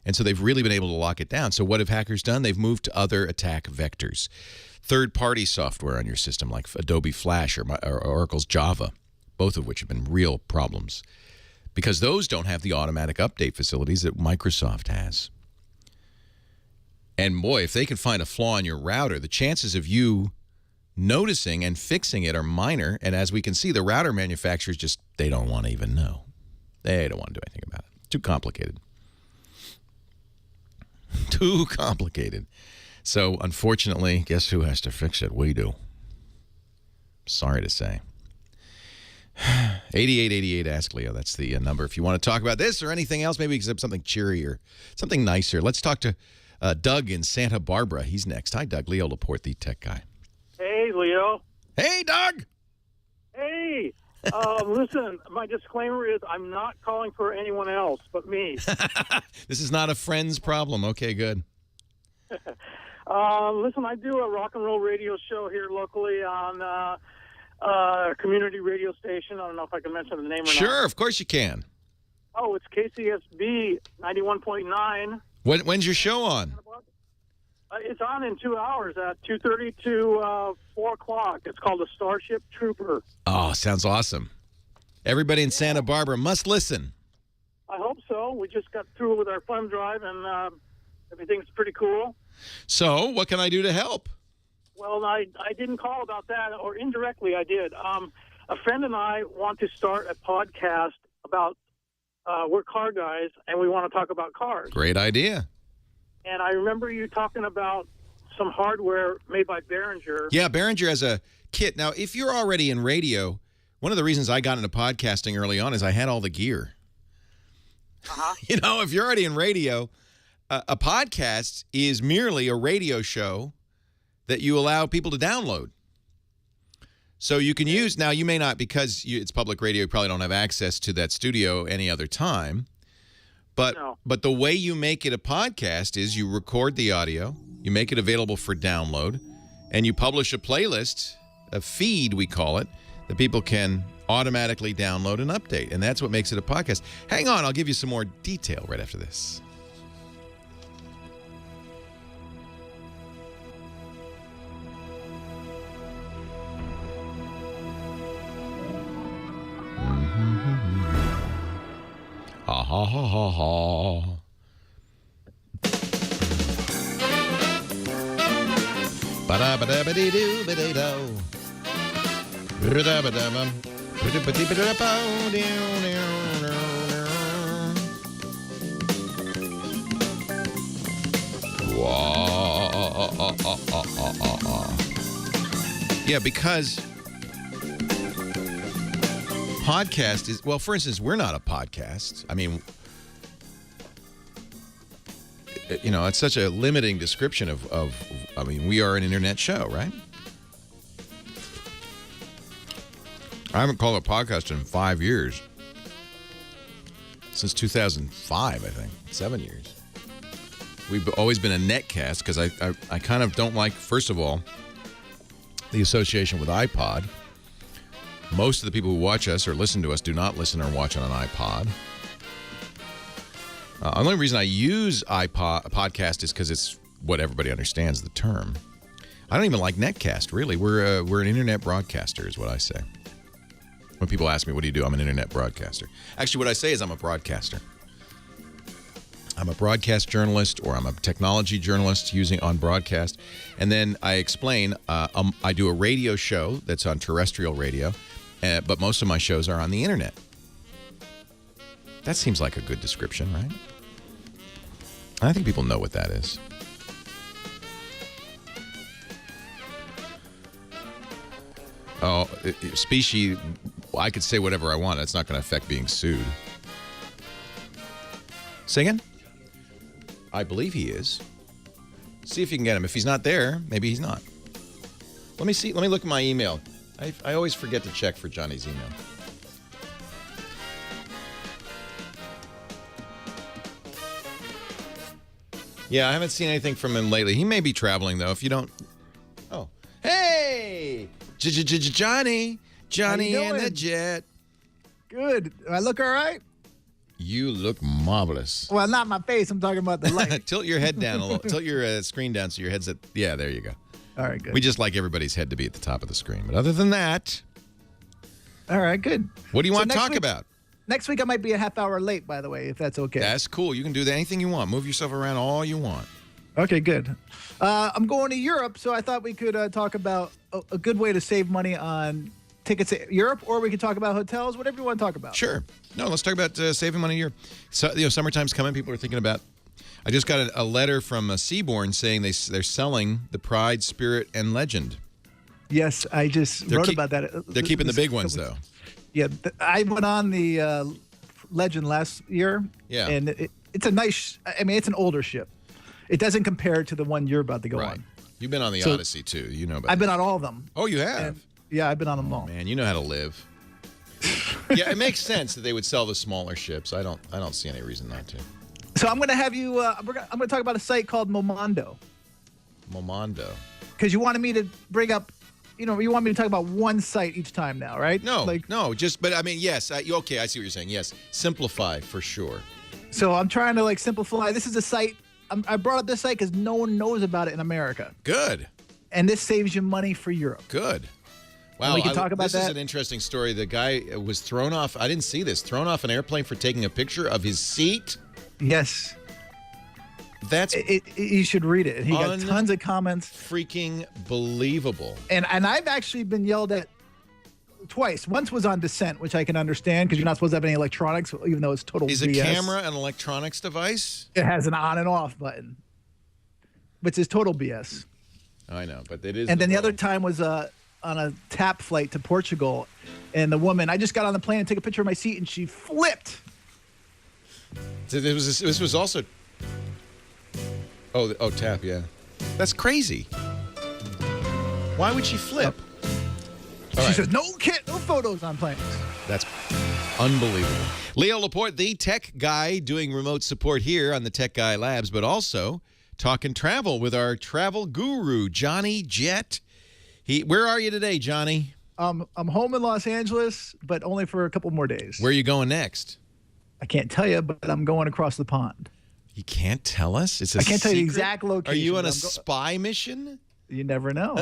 And so they've really been able to lock it down. So what have hackers done? They've moved to other attack vectors. Third-party software on your system, like Adobe Flash or Oracle's Java, both of which have been real problems, because those don't have the automatic update facilities that Microsoft has. And boy, if they can find a flaw in your router, the chances of you noticing and fixing it are minor. And as we can see, the router manufacturers they don't want to even know. They don't want to do anything about it. Too complicated. Too complicated. So, unfortunately, guess who has to fix it? We do. Sorry to say. 8888 Ask Leo. That's the number. If you want to talk about this or anything else, maybe except something cheerier, something nicer. Let's talk to Doug in Santa Barbara. He's next. Hi, Doug. Leo Laporte, the tech guy. Hey, Leo. Hey, Doug. Hey. Listen, my disclaimer is I'm not calling for anyone else but me. This is not a friend's problem. Okay, good. Listen, I do a rock and roll radio show here locally on a community radio station. I don't know if I can mention the name or not. Sure, of course you can. Oh, it's KCSB 91.9. When's your show on? It's on in 2 hours at 2:30 to 4 o'clock. It's called the Starship Trooper. Oh, sounds awesome. Everybody in Santa Barbara must listen. I hope so. We just got through with our fun drive, and everything's pretty cool. So, what can I do to help? Well, I didn't call about that, or indirectly I did. A friend and I want to start a podcast about, we're car guys, and we want to talk about cars. Great idea. And I remember you talking about some hardware made by Behringer. Yeah, Behringer has a kit. Now, if you're already in radio, one of the reasons I got into podcasting early on is I had all the gear. You know, if you're already in radio, a podcast is merely a radio show that you allow people to download. So you can use, now you may not, because it's public radio, you probably don't have access to that studio any other time. But the way you make it a podcast is you record the audio, you make it available for download, and you publish a playlist, a feed we call it, that people can automatically download and update. And that's what makes it a podcast. Hang on, I'll give you some more detail right after this. Ha ha ha ha ha. Ba-da-ba-da-ba-dee-doo, ba-dee-do. Ba-da-ba-da-bum. Ba-da-ba-dee-ba-da-bow, yeah, because podcast is, well, for instance, we're not a podcast. I mean, you know, it's such a limiting description of I mean, we are an internet show, right? I haven't called a podcast in 5 years. Since 2005, I think. 7 years. We've always been a netcast because I kind of don't like, first of all, the association with iPod. Most of the people who watch us or listen to us do not listen or watch on an iPod. The only reason I use podcast is because it's what everybody understands the term. I don't even like netcast, really. We're an internet broadcaster is what I say. When people ask me, what do you do? I'm an internet broadcaster. Actually, what I say is I'm a broadcaster. I'm a broadcast journalist, or I'm a technology journalist using on broadcast. And then I explain, I do a radio show that's on terrestrial radio, but most of my shows are on the internet. That seems like a good description, right? I think people know what that is. Oh, species, I could say whatever I want. It's not going to affect being sued. Say again? I believe he is. See if you can get him. If he's not there, maybe he's not. Let me see. Let me look at my email. I always forget to check for Johnny's email. Yeah, I haven't seen anything from him lately. He may be traveling, though. If you don't... Oh. Hey! Johnny! Johnny and the Jet. Good. Do I look all right? You look marvelous. Well, not my face. I'm talking about the light. Tilt your head down a little. Tilt your screen down so your head's at... Yeah, there you go. All right, good. We just like everybody's head to be at the top of the screen. But other than that... All right, good. What do you want to talk about? Next week I might be a half hour late, by the way, if that's okay. That's cool. You can do anything you want. Move yourself around all you want. Okay, good. I'm going to Europe, so I thought we could talk about a good way to save money on tickets to Europe, or we could talk about hotels, whatever you want to talk about. Sure. No, let's talk about saving money here. So, summertime's coming. People are thinking about... I just got a letter from Seabourn saying they're selling the Pride, Spirit, and Legend. Yes, I just wrote about that. They're keeping the big ones, though. Yeah, I went on the Legend last year. Yeah. And it's a nice... I mean, it's an older ship. It doesn't compare to the one you're about to go on. You've been on the Odyssey, too. You know about I've been on all of them. Oh, you have? And, yeah, I've been on them all. Man, you know how to live. Yeah, it makes sense that they would sell the smaller ships. I don't see any reason not to. So I'm going to have you. I'm going to talk about a site called Momondo. Momondo. Because you wanted me to bring up, you want me to talk about one site each time now, right? No, but I mean, yes. Okay, I see what you're saying. Yes, simplify for sure. So I'm trying to simplify. This is a site. I brought up this site because no one knows about it in America. Good. And this saves you money for Europe. Good. Wow, we can talk about this that. is an interesting story. The guy was thrown off. I didn't see this. Thrown off an airplane for taking a picture of his seat. Yes. That's you should read it. He got tons of comments. Freaking believable. And I've actually been yelled at twice. Once was on Descent, which I can understand because you're not supposed to have any electronics, even though it's total Is BS. a camera an electronics device? It has an on and off button, which is total BS. I know, but it is. And then the other time was on a TAP flight to Portugal, and the woman, I just got on the plane and took a picture of my seat, and she flipped. So this was also. Oh, TAP, yeah. That's crazy. Why would she flip? She says, no photos on planes. That's unbelievable. Leo Laporte, the tech guy doing remote support here on the Tech Guy Labs, but also talking travel with our travel guru, Johnny Jet. Where are you today, Johnny? I'm home in Los Angeles, but only for a couple more days. Where are you going next? I can't tell you, but I'm going across the pond. You can't tell us? It's a I can't tell you the secret? exact location. Are you on a spy mission? You never know.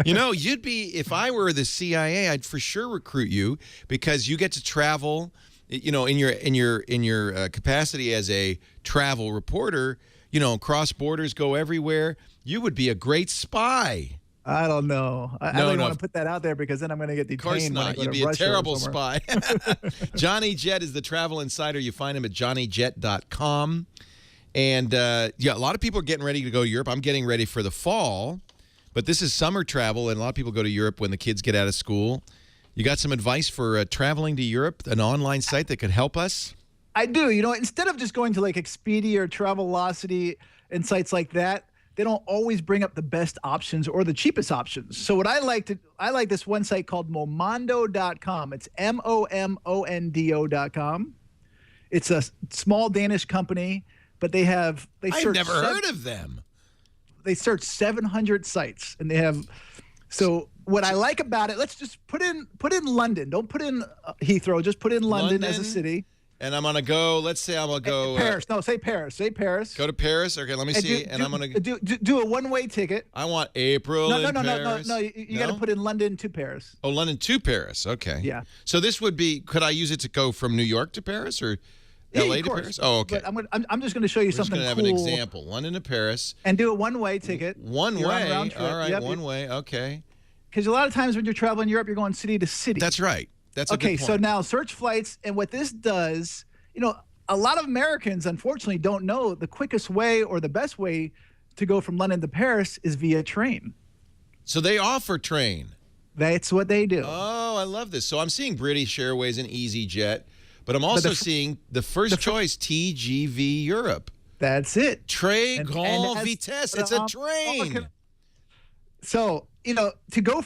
You'd be, if I were the CIA, I'd for sure recruit you because you get to travel, in your capacity as a travel reporter, cross borders, go everywhere. You would be a great spy. I don't know. I don't want to put that out there because then I'm going to get detained. Of course not. You'd be a terrible spy. Johnny Jet is the travel insider. You find him at johnnyjet.com. And, a lot of people are getting ready to go to Europe. I'm getting ready for the fall. But this is summer travel, and a lot of people go to Europe when the kids get out of school. You got some advice for traveling to Europe, an online site that could help us? I do. Instead of just going to Expedia or Travelocity and sites like that, they don't always bring up the best options or the cheapest options. So what I like this one site called Momondo.com. It's MOMONDO.com. It's a small Danish company, but I've never heard of them. They search 700 sites, and they have. So what I like about it, let's just put in London. Don't put in Heathrow. Just put in London as a city. And I'm gonna go. Let's say I'm gonna go Paris. No, say Paris. Say Paris. Go to Paris. Okay, let me see. I'm gonna do a one-way ticket. I want April. No. Paris. You got to put in London to Paris. Oh, London to Paris. Okay. Yeah. So this would be. Could I use it to go from New York to Paris or? LA to Paris? Oh, okay. But I'm just going to show you something cool. We're just going to have an example. London to Paris. And do a one-way ticket. One way? Round trip. All right, one way. Okay. Because a lot of times when you're traveling Europe, you're going city to city. That's right. That's a good point. So now search flights. And what this does, a lot of Americans, unfortunately, don't know the quickest way or the best way to go from London to Paris is via train. So they offer train. That's what they do. Oh, I love this. So I'm seeing British Airways and EasyJet. But I'm also seeing the first choice, TGV Europe. That's it. Très Grand Vitesse. It's a train. So, to go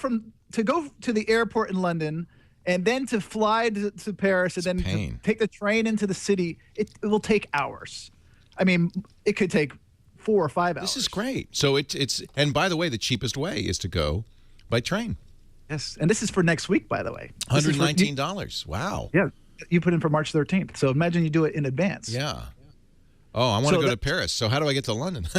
to the airport in London and then to fly to Paris and then to take the train into the city, it will take hours. I mean, it could take 4 or 5 hours. This is great. So it's and by the way, the cheapest way is to go by train. Yes. And this is for next week, by the way. $119. Wow. Yeah. You put in for March 13th. So imagine you do it in advance. Yeah. Oh, I want to go to Paris. So how do I get to London?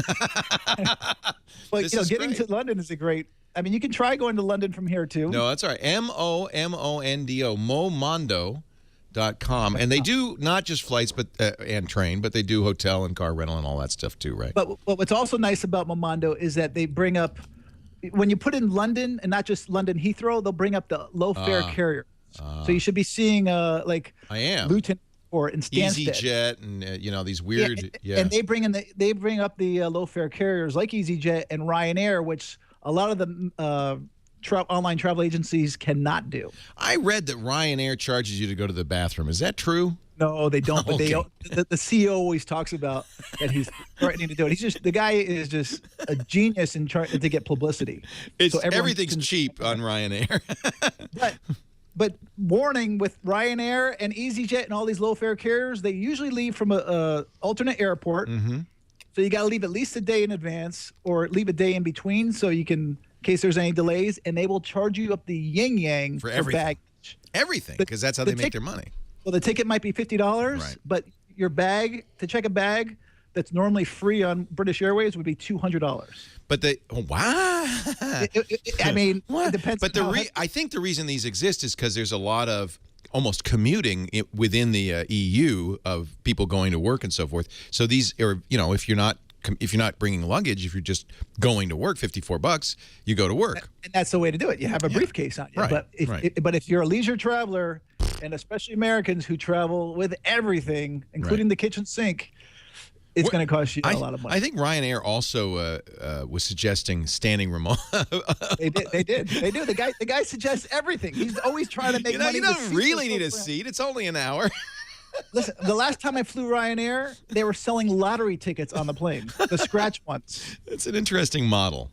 Well, getting to London is a great. I mean, you can try going to London from here too. No, that's all right. MOMONDO, Momondo.com. And they do not just flights and train, but they do hotel and car rental and all that stuff too, right? But what's also nice about Momondo is that they bring up, when you put in London and not just London Heathrow, they'll bring up the low fare carrier. So you should be seeing I am Luton or in Stansted. EasyJet and these weird and they bring up the low fare carriers like EasyJet and Ryanair, which a lot of the online travel agencies cannot do. I read that Ryanair charges you to go to the bathroom. Is that true? No, they don't. But the CEO always talks about that he's threatening to do it. The guy is just a genius in trying to get publicity. Everything's cheap on Ryanair. But warning, with Ryanair and EasyJet and all these low-fare carriers, they usually leave from a alternate airport. Mm-hmm. So you got to leave at least a day in advance or leave a day in between so you can, in case there's any delays, and they will charge you up the yin-yang For everything. baggage. Everything, because that's how they make their money. Well, the ticket might be $50, Right. but your bag, to check a bag that's normally free on British Airways, would be $200. But wow. I mean, it depends. But I think the reason these exist is because there's a lot of almost commuting within the EU of people going to work and so forth. So these are, if you're not bringing luggage, if you're just going to work, $54, you go to work. And that's the way to do it. You have a briefcase on you. Right, But if you're a leisure traveler, and especially Americans who travel with everything, including the kitchen sink, it's going to cost you a lot of money. I think Ryanair also was suggesting standing room. They did. The guy suggests everything. He's always trying to make money. You don't really need a seat. It's only an hour. Listen, the last time I flew Ryanair, they were selling lottery tickets on the plane, the scratch ones. It's an interesting model.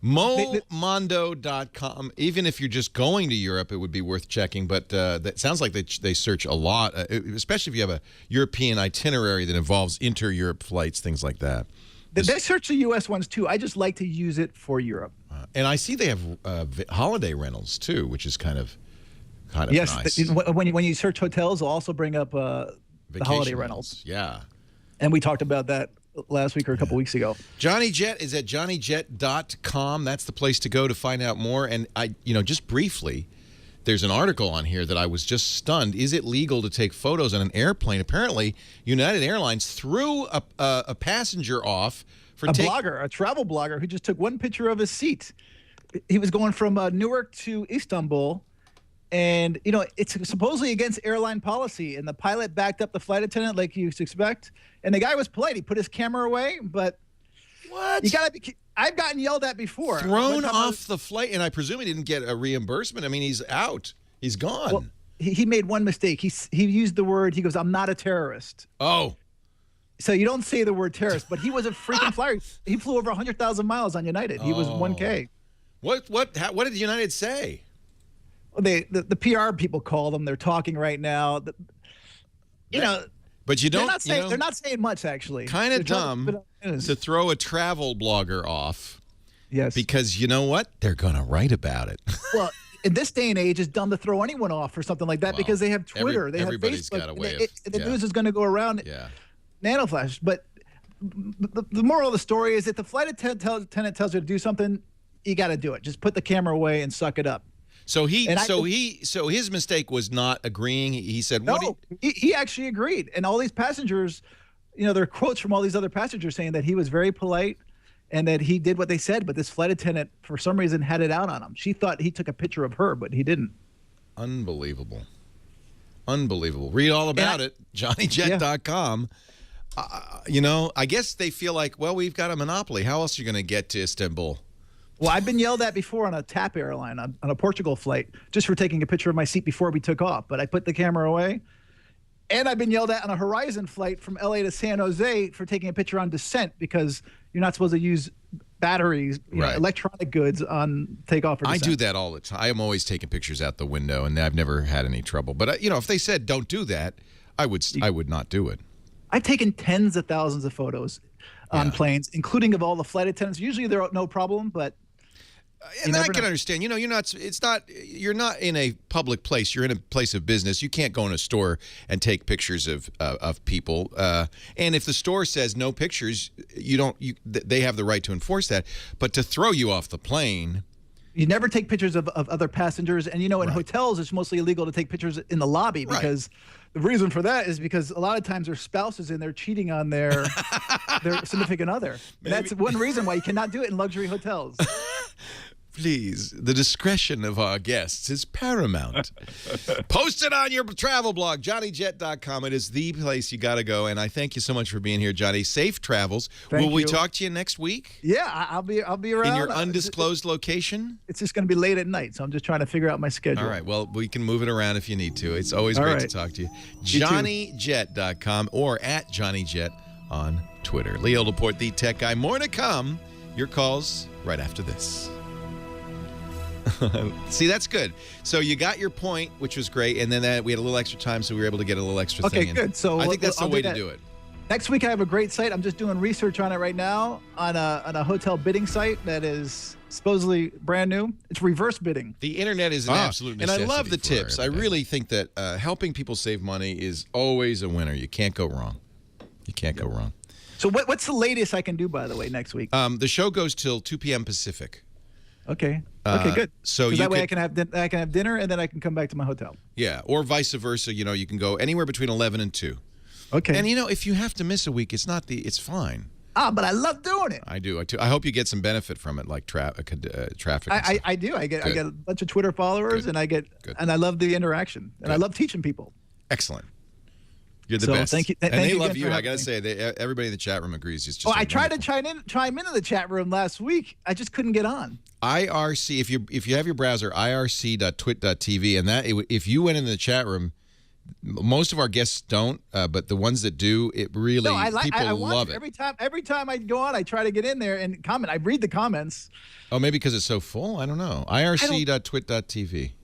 Momondo.com. Even if you're just going to Europe, it would be worth checking. But that sounds like they search a lot, especially if you have a European itinerary that involves inter-Europe flights, things like that. They search the U.S. ones, too. I just like to use it for Europe. And I see they have holiday rentals, too, which is kind of yes, nice. When you search hotels, they'll also bring up the holiday rentals. Yeah. And we talked about that last week or a couple weeks ago. Johnny Jet is at johnnyjet.com. That's the place to go to find out more. And just briefly, there's an article on here that I was just stunned. Is it legal to take photos on an airplane? Apparently, United Airlines threw a passenger off for a travel blogger who just took one picture of his seat. He was going from Newark to Istanbul. And, it's supposedly against airline policy. And the pilot backed up the flight attendant like you expect. And the guy was polite. He put his camera away. But what? You gotta be. I've gotten yelled at before. Thrown off the flight. And I presume he didn't get a reimbursement. I mean, he's out. He's gone. Well, he made one mistake. He used the word, he goes, "I'm not a terrorist." Oh. So you don't say the word terrorist. But he was a freaking flyer. He flew over 100,000 miles on United. He was 1K. What did United say? The PR people call them. They're talking right now. But you don't. They're not saying much actually. Kind of dumb to throw a travel blogger off. Yes. Because you know what? They're going to write about it. Well, in this day and age, it's dumb to throw anyone off for something like that because they have Twitter, they have everybody's Facebook. Got a way the news is going to go around. Yeah. Nanoflash. But the moral of the story is that the flight attendant tells you to do something, you got to do it. Just put the camera away and suck it up. So his mistake was not agreeing. He said, "No." He actually agreed, and all these passengers, there are quotes from all these other passengers saying that he was very polite and that he did what they said. But this flight attendant, for some reason, had it out on him. She thought he took a picture of her, but he didn't. Unbelievable. Read all about it. JohnnyJet.com. I guess they feel like, well, we've got a monopoly. How else are you going to get to Istanbul? Well, I've been yelled at before on a TAP airline, on a Portugal flight, just for taking a picture of my seat before we took off. But I put the camera away. And I've been yelled at on a Horizon flight from L.A. to San Jose for taking a picture on descent because you're not supposed to use batteries, electronic goods on takeoff or descent. I do that all the time. I'm always taking pictures out the window, and I've never had any trouble. But, if they said don't do that, I would not do it. I've taken tens of thousands of photos on planes, including of all the flight attendants. Usually they're no problem, but and I can understand. You're not in a public place. You're in a place of business. You can't go in a store and take pictures of people. And if the store says no pictures, they have the right to enforce that. But to throw you off the plane. You never take pictures of other passengers. And, in hotels, it's mostly illegal to take pictures in the lobby because the reason for that is because a lot of times their spouses in there cheating on their significant other. And that's one reason why you cannot do it in luxury hotels. Please, the discretion of our guests is paramount. Post it on your travel blog, johnnyjet.com. It is the place you got to go. And I thank you so much for being here, Johnny. Safe travels. Will we talk to you next week? Yeah, I'll be around. In your undisclosed location? It's just going to be late at night, so I'm just trying to figure out my schedule. All right. Well, we can move it around if you need to. It's always great to talk to you. johnnyjet.com or at johnnyjet on Twitter. Leo Laporte, the tech guy. More to come. Your calls right after this. See, that's good. So you got your point, which was great, and then we had a little extra time, so we were able to get a little extra thing in. Okay, good. So I think that's the I'll way do to that. do it. Next week, I have a great site. I'm just doing research on it right now on a hotel bidding site that is supposedly brand new. It's reverse bidding. The internet is an absolute necessity. And I love the for tips. I really think that helping people save money is always a winner. You can't go wrong. You can't go wrong. So what's the latest I can do, by the way, next week? The show goes till 2 p.m. Pacific. Okay. Okay, good. So that way I can have dinner and then I can come back to my hotel. Yeah, or vice versa. You know, you can go anywhere between 11 and 2. Okay. And you know, if you have to miss a week, it's fine. But I love doing it. I do. I hope you get some benefit from it, like traffic. I do. I get a bunch of Twitter followers, and I love the interaction, and I love teaching people. Excellent. You're the So, best. thank you- and thank they you love again you. for I got to having say, everybody in the chat room agrees. It's just. I tried to chime into the chat room last week. I just couldn't get on. IRC. If you have your browser, irc.twit.tv, and if you went into the chat room, most of our guests don't, but the ones that do, it really people I watch love it. Every time I go on, I try to get in there and comment. I read the comments. Oh, maybe because it's so full. I don't know. irc.twit.tv.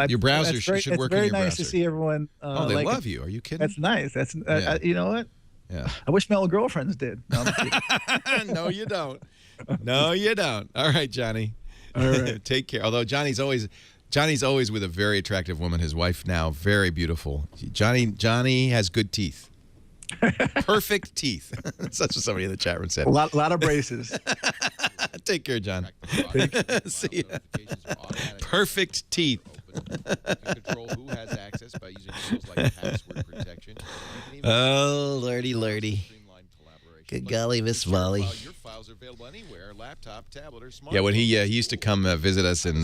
Your browser should work in your browser. It's very nice to see everyone. They love you. Are you kidding? That's nice. That's you know what? Yeah. I wish my old girlfriends did. No, I'm kidding. No, you don't. No, you don't. All right, Johnny. All right. Take care. Although Johnny's always with a very attractive woman. His wife now, very beautiful. Johnny has good teeth. Perfect teeth. That's what somebody in the chat room said. A lot of braces. Take care, John. See ya. Perfect teeth. Control who has access by using tools like password protection. Oh, lordy. Good golly, Miss Molly. Your files are available anywhere, laptop, tablet, or smartphone. Yeah, when he used to come visit us in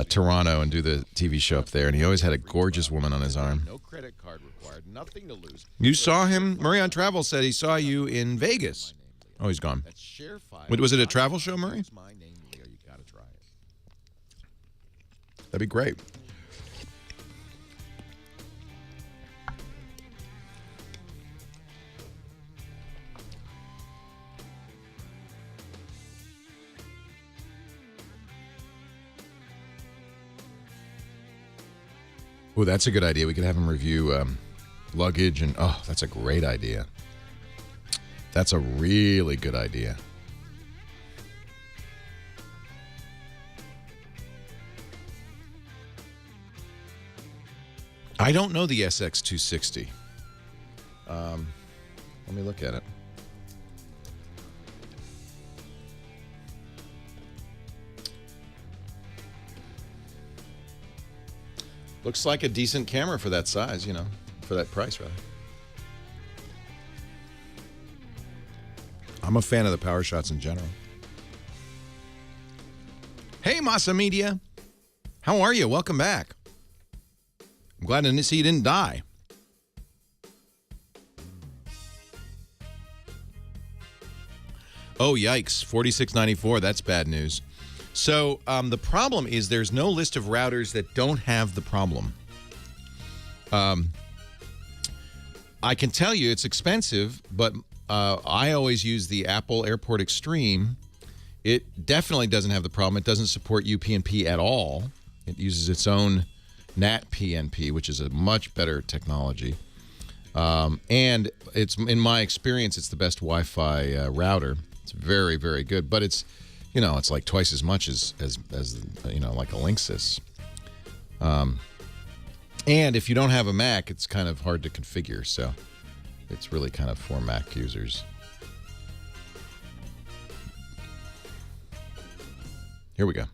Toronto and do the TV show up there, and he always had a gorgeous woman on his arm. No credit card required, nothing to lose. You saw him? Murray on Travel said he saw you in Vegas. Oh, he's gone. Was it a travel show, Murray? That'd be great. Oh, that's a good idea. We could have him review luggage and that's a great idea. That's a really good idea. I don't know the SX260. Let me look at it. Looks like a decent camera for that size, for that price, rather. I'm a fan of the power shots in general. Hey, Masa Media. How are you? Welcome back. I'm glad to see you didn't die. Oh, yikes. $46.94. That's bad news. So the problem is there's no list of routers that don't have the problem. I can tell you it's expensive, but I always use the Apple Airport Extreme. It definitely doesn't have the problem. It doesn't support UPnP at all. It uses its own NAT PNP, which is a much better technology. And it's, in my experience, it's the best Wi-Fi router. It's very, very good, but it's, it's like twice as much as like a Linksys. And if you don't have a Mac, it's kind of hard to configure, so it's really kind of for Mac users. Here we go.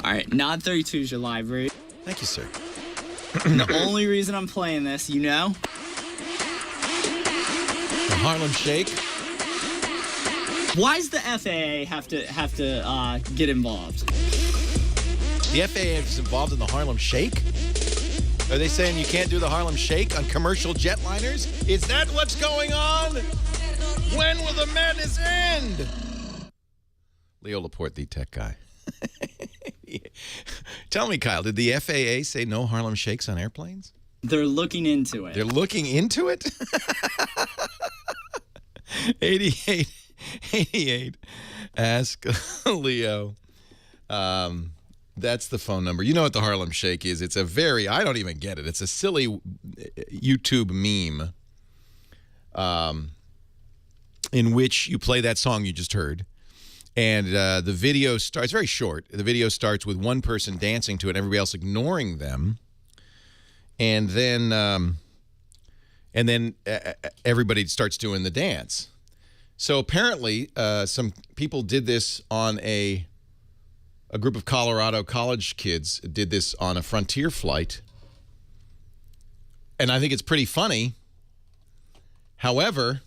All right, Nod 32 is your live read. Thank you, sir. The only reason I'm playing this, The Harlem Shake. Why does the FAA have to get involved? The FAA is involved in the Harlem Shake? Are they saying you can't do the Harlem Shake on commercial jetliners? Is that what's going on? When will the madness end? Leo Laporte, the tech guy. Tell me, Kyle, did the FAA say no Harlem Shakes on airplanes? They're looking into it. They're looking into it? 88 88. Ask Leo. That's the phone number. You know what the Harlem Shake is? It's a I don't even get it. It's a silly YouTube meme in which you play that song you just heard. And the video starts very short. The video starts with one person dancing to it and everybody else ignoring them. And then everybody starts doing the dance. So apparently some people did this on a group of Colorado college kids did this on a Frontier flight. And I think it's pretty funny. However,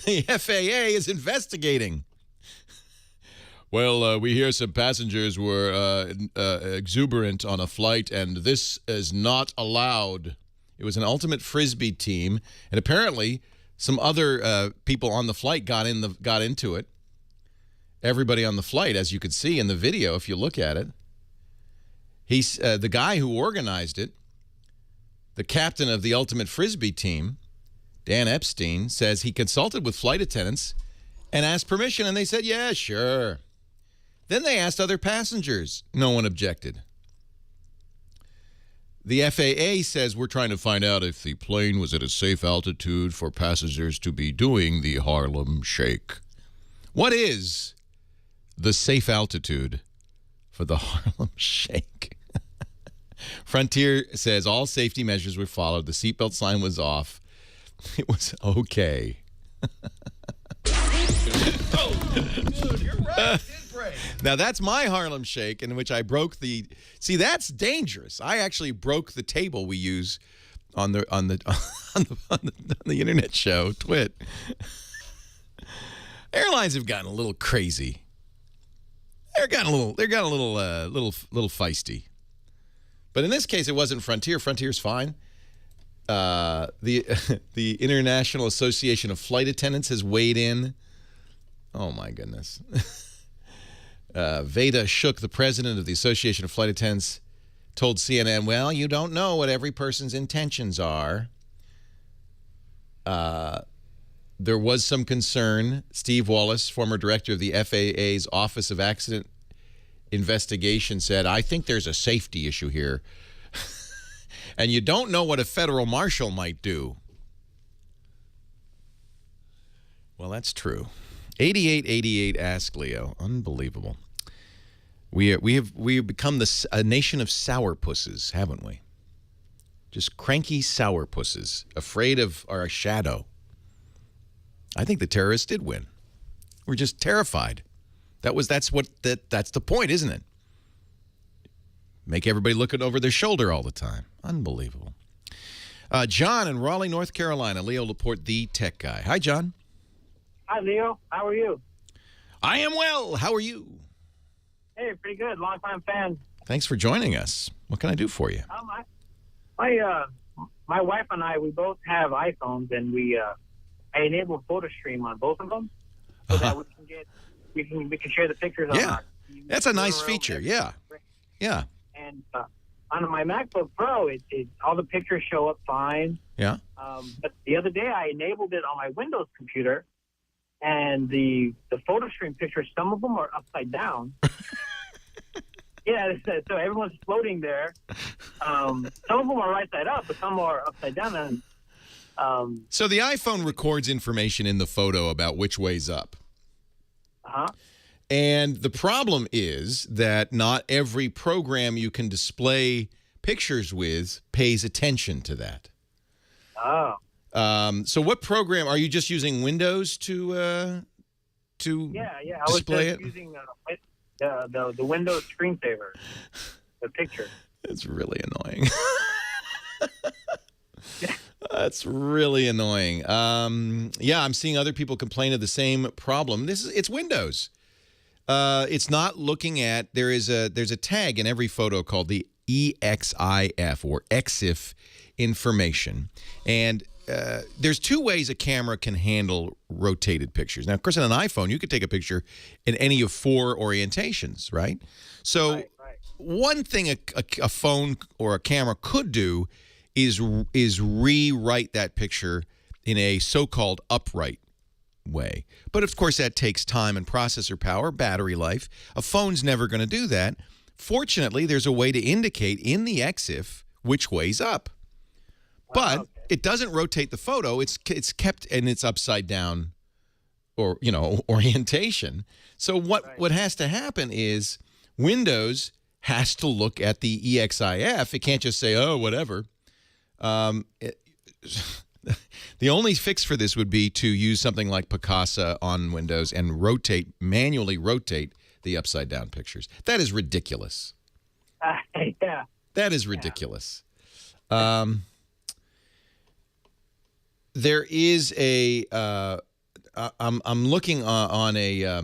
the FAA is investigating. Well, we hear some passengers were exuberant on a flight, and this is not allowed. It was an ultimate Frisbee team, and apparently some other people on the flight got into it. Everybody on the flight, as you could see in the video, if you look at it. He's the guy who organized it, the captain of the ultimate Frisbee team, Dan Epstein, says he consulted with flight attendants and asked permission, and they said, yeah, sure. Then they asked other passengers. No one objected. The FAA says we're trying to find out if the plane was at a safe altitude for passengers to be doing the Harlem Shake. What is the safe altitude for the Harlem Shake? Frontier says all safety measures were followed. The seatbelt sign was off. It was okay. Dude, you're right. It did break. Now that's my Harlem Shake, in which I broke the. See, that's dangerous. I actually broke the table we use on the internet show Twit. Airlines have gotten a little crazy. They're gotten a little feisty. But in this case, it wasn't Frontier. Frontier's fine. The International Association of Flight Attendants has weighed in. Oh my goodness. Veda Shook, the president of the Association of Flight Attendants, told CNN, well, you don't know what every person's intentions are. There was some concern. Steve Wallace, former director of the FAA's Office of Accident Investigation, said, I think there's a safety issue here. And you don't know what a federal marshal might do. Well, that's true. 8888 Ask Leo. Unbelievable. We have become a nation of sourpusses, haven't we? Just cranky sourpusses, afraid of our shadow. I think the terrorists did win. We're just terrified. That's the point, isn't it? Make everybody looking over their shoulder all the time. Unbelievable. John in Raleigh, North Carolina. Leo Laporte, the tech guy. Hi, John. Hi, Leo. How are you? I am well. How are you? Hey, pretty good. Long-time fan. Thanks for joining us. What can I do for you? My wife and I, we both have iPhones, and I enabled photo stream on both of them so that we can share the pictures. Yeah, on that's a nice feature. Yeah, yeah. And on my MacBook Pro, all the pictures show up fine. Yeah. But the other day, I enabled it on my Windows computer, and the photo stream pictures, some of them are upside down. Yeah, so everyone's floating there. Some of them are right side up, but some are upside down. And so the iPhone records information in the photo about which way's up. Uh-huh. And the problem is that not every program you can display pictures with pays attention to that. Oh. So what program are you just using Windows to Yeah, I was display just it? using the Windows screensaver, the picture. It's really annoying. That's really annoying. Yeah, I'm seeing other people complain of the same problem. It's Windows. It's not looking at. There's a tag in every photo called the EXIF or EXIF information, and there's two ways a camera can handle rotated pictures. Now, of course, on an iPhone, you could take a picture in any of four orientations, right? So, one thing a phone or a camera could do is rewrite that picture in a so-called upright way. But of course, that takes time and processor power, battery life. A phone's never going to do that. Fortunately, there's a way to indicate in the EXIF which way's up. But it doesn't rotate the photo. It's kept in its upside down or, orientation. So what has to happen is Windows has to look at the EXIF. It can't just say, oh, whatever. The only fix for this would be to use something like Picasa on Windows and manually rotate the upside down pictures. That is ridiculous. Yeah. That is ridiculous. There is I'm looking on a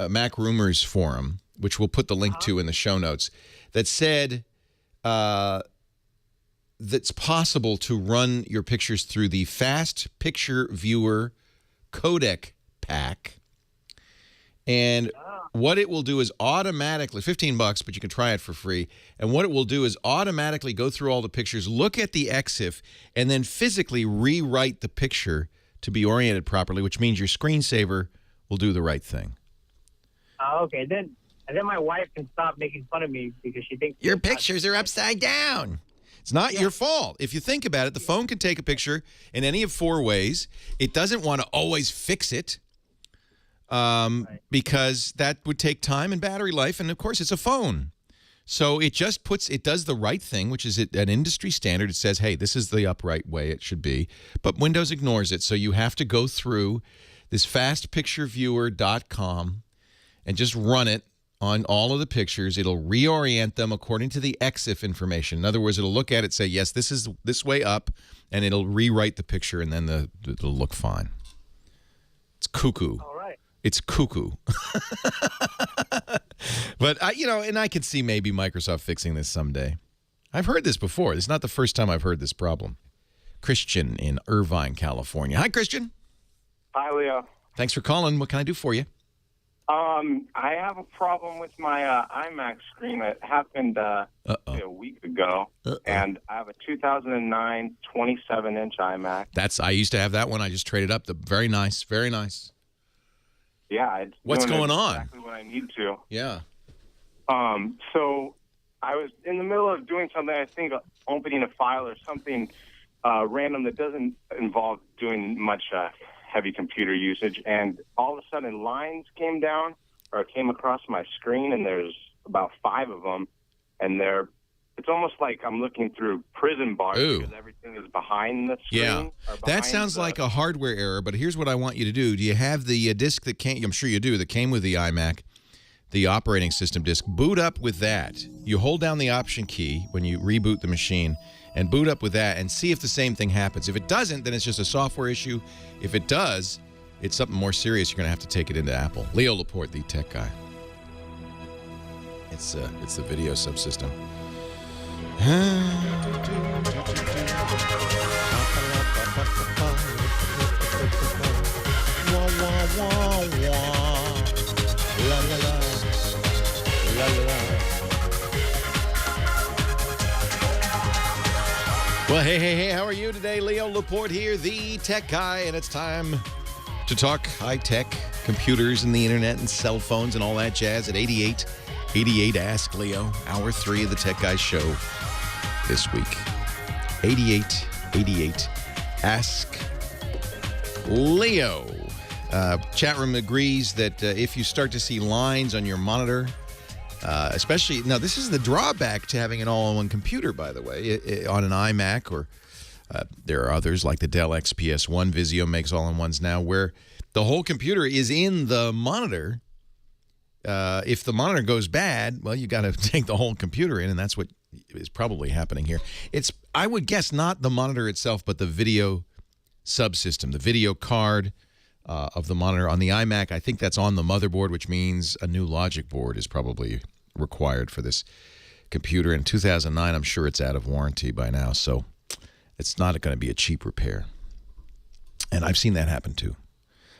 Mac Rumors forum, which we'll put the link to in the show notes, that said that's possible to run your pictures through the Fast Picture Viewer Codec Pack. And what it will do is automatically, $15, but you can try it for free. And what it will do is automatically go through all the pictures, look at the EXIF, and then physically rewrite the picture to be oriented properly, which means your screensaver will do the right thing. Okay, and then my wife can stop making fun of me because she thinks your pictures are upside down. It's not your fault. If you think about it, the phone can take a picture in any of 4 ways. It doesn't want to always fix it because that would take time and battery life, and of course, it's a phone. So it just does the right thing, which is an industry standard. It says, hey, this is the upright way it should be. But Windows ignores it, so you have to go through this fastpictureviewer.com and just run it on all of the pictures. It'll reorient them according to the EXIF information. In other words, it'll look at it, say, yes, this is this way up, and it'll rewrite the picture, and then it'll look fine. It's cuckoo. All right. It's cuckoo. But, and I could see maybe Microsoft fixing this someday. I've heard this before. This is not the first time I've heard this problem. Christian in Irvine, California. Hi, Christian. Hi, Leo. Thanks for calling. What can I do for you? I have a problem with my iMac screen. It happened a week ago, and I have a 2009 27-inch iMac. I used to have that one. I just traded up. Very nice. Very nice. Yeah. It's What's going on? Exactly what I need to. Yeah. So I was in the middle of doing something, I think opening a file or something random that doesn't involve doing much heavy computer usage, and all of a sudden lines came across my screen, and there's about 5 of them, and it's almost like I'm looking through prison bars because everything is behind the screen. Yeah, that sounds like a hardware error, but here's what I want you to do. Do you have the disk that came, I'm sure you do, that came with the iMac, the operating system disk? Boot up with that. You hold down the Option key when you reboot the machine, and boot up with that and see if the same thing happens. If it doesn't, then it's just a software issue. If it does, it's something more serious. You're going to have to take it into Apple. Leo Laporte, the tech guy. It's the video subsystem. Well, hey, how are you today? Leo Laporte here, the tech guy, and it's time to talk high-tech computers and the internet and cell phones and all that jazz at 88 Ask Leo, hour 3 of the Tech Guy show this week. 88 Ask Leo. Chat room agrees that if you start to see lines on your monitor, especially now, this is the drawback to having an all-in-one computer, by the way, on an iMac, or there are others like the Dell XPS 1. Vizio makes all-in-ones now, where the whole computer is in the monitor. If the monitor goes bad, well, you got to take the whole computer in, and that's what is probably happening here. It's, I would guess, not the monitor itself, but the video subsystem, the video card of the monitor. On the iMac, I think that's on the motherboard, which means a new logic board is probably required for this computer. In 2009, I'm sure it's out of warranty by now, so it's not going to be a cheap repair. And I've seen that happen too.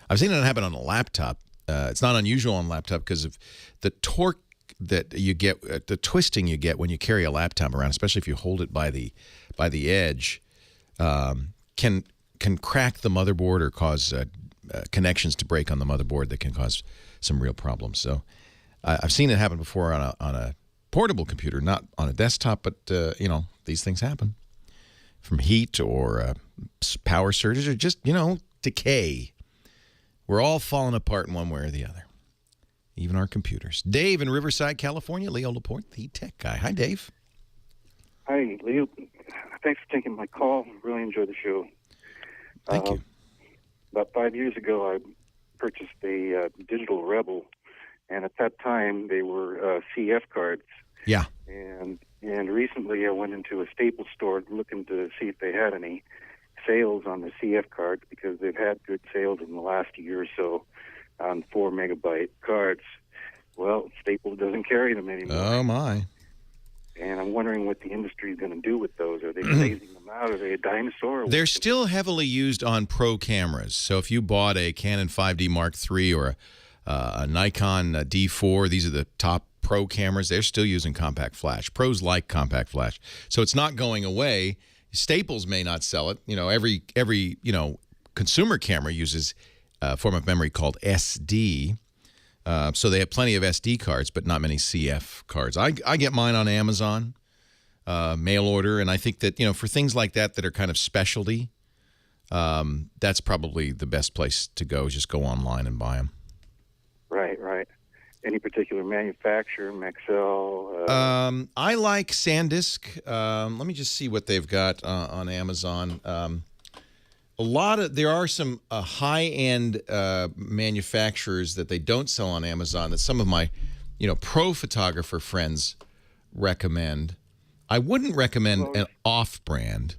I've seen it happen on a laptop. It's not unusual on a laptop because of the torque that you get, the twisting you get when you carry a laptop around, especially if you hold it by the edge, can crack the motherboard or cause connections to break on the motherboard that can cause some real problems. So I've seen it happen before on a portable computer, not on a desktop, but these things happen from heat or power surges or just decay. We're all falling apart in one way or the other, even our computers. Dave in Riverside, California. Leo Laporte, the tech guy. Hi, Dave. Hi, Leo. Thanks for taking my call. Really enjoy the show. Thank you. About 5 years ago, I purchased a digital Rebel, and at that time, they were CF cards. Yeah. And recently, I went into a Staples store looking to see if they had any sales on the CF cards, because they've had good sales in the last year or so on 4 megabyte cards. Well, Staples doesn't carry them anymore. Oh, my. And I'm wondering what the industry is going to do with those. Are they phasing them out? Are they a dinosaur? They're still heavily used on pro cameras. So if you bought a Canon 5D Mark III or a Nikon D4, these are the top pro cameras. They're still using compact flash. Pros like compact flash. So it's not going away. Staples may not sell it. Every consumer camera uses a form of memory called SD. So they have plenty of SD cards, but not many CF cards. I get mine on Amazon, mail order, and I think that, for things like that are kind of specialty, that's probably the best place to go, is just go online and buy them. Right. Any particular manufacturer, Maxell? I like SanDisk. Let me just see what they've got on Amazon. There are some high-end manufacturers that they don't sell on Amazon that some of my, pro photographer friends recommend. I wouldn't recommend an off-brand.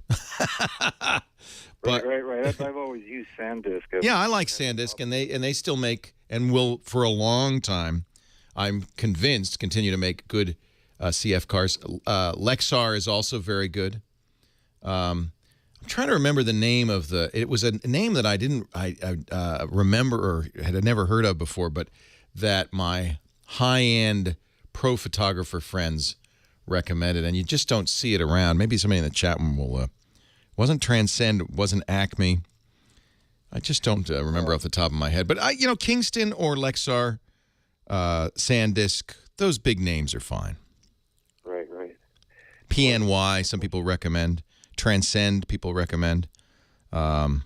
Right. I've always used SanDisk. Yeah, I like SanDisk, and they still make and will for a long time, I'm convinced, continue to make good CF cards. Lexar is also very good. I'm trying to remember the name of it was a name that I remember or had never heard of before, but that my high-end pro photographer friends recommended, and you just don't see it around. Maybe somebody in the chat room will. Wasn't Transcend, wasn't Acme. I just don't remember off the top of my head. But Kingston or Lexar, SanDisk, those big names are fine. Right. PNY, some people recommend. Transcend, people recommend. So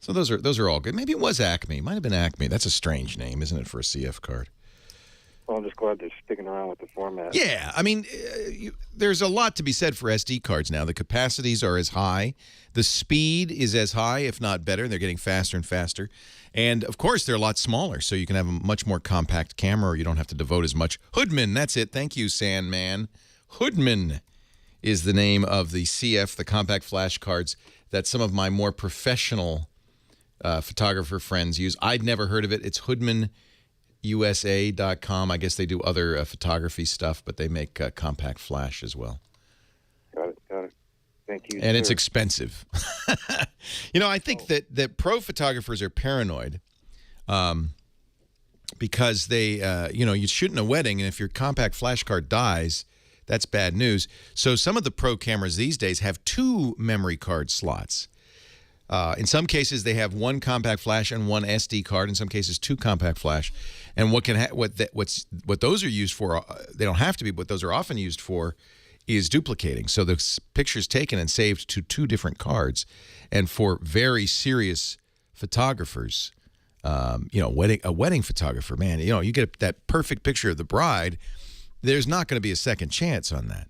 those are all good. Maybe it was Acme. Might have been Acme. That's a strange name, isn't it, for a CF card? Well, I'm just glad they're sticking around with the format. Yeah, I mean, there's a lot to be said for SD cards now. The capacities are as high. The speed is as high, if not better. They're getting faster and faster. And, of course, they're a lot smaller, so you can have a much more compact camera, or you don't have to devote as much. Hoodman, that's it. Thank you, Sandman. Hoodman is the name of the CF, the compact flash cards that some of my more professional photographer friends use. I'd never heard of it. It's HoodmanUSA.com. I guess they do other photography stuff, but they make compact flash as well. Got it. Thank you. And it's expensive. I think that pro photographers are paranoid because they, you shoot in a wedding, and if your compact flash card dies, that's bad news. So some of the pro cameras these days have 2 memory card slots. In some cases, they have 1 compact flash and 1 SD card. In some cases, 2 compact flash. And what those are used for, they don't have to be, but those are often used for, is duplicating. So the picture's taken and saved to 2 different cards. And for very serious photographers, a wedding photographer, man, you get that perfect picture of the bride. There's not going to be a second chance on that.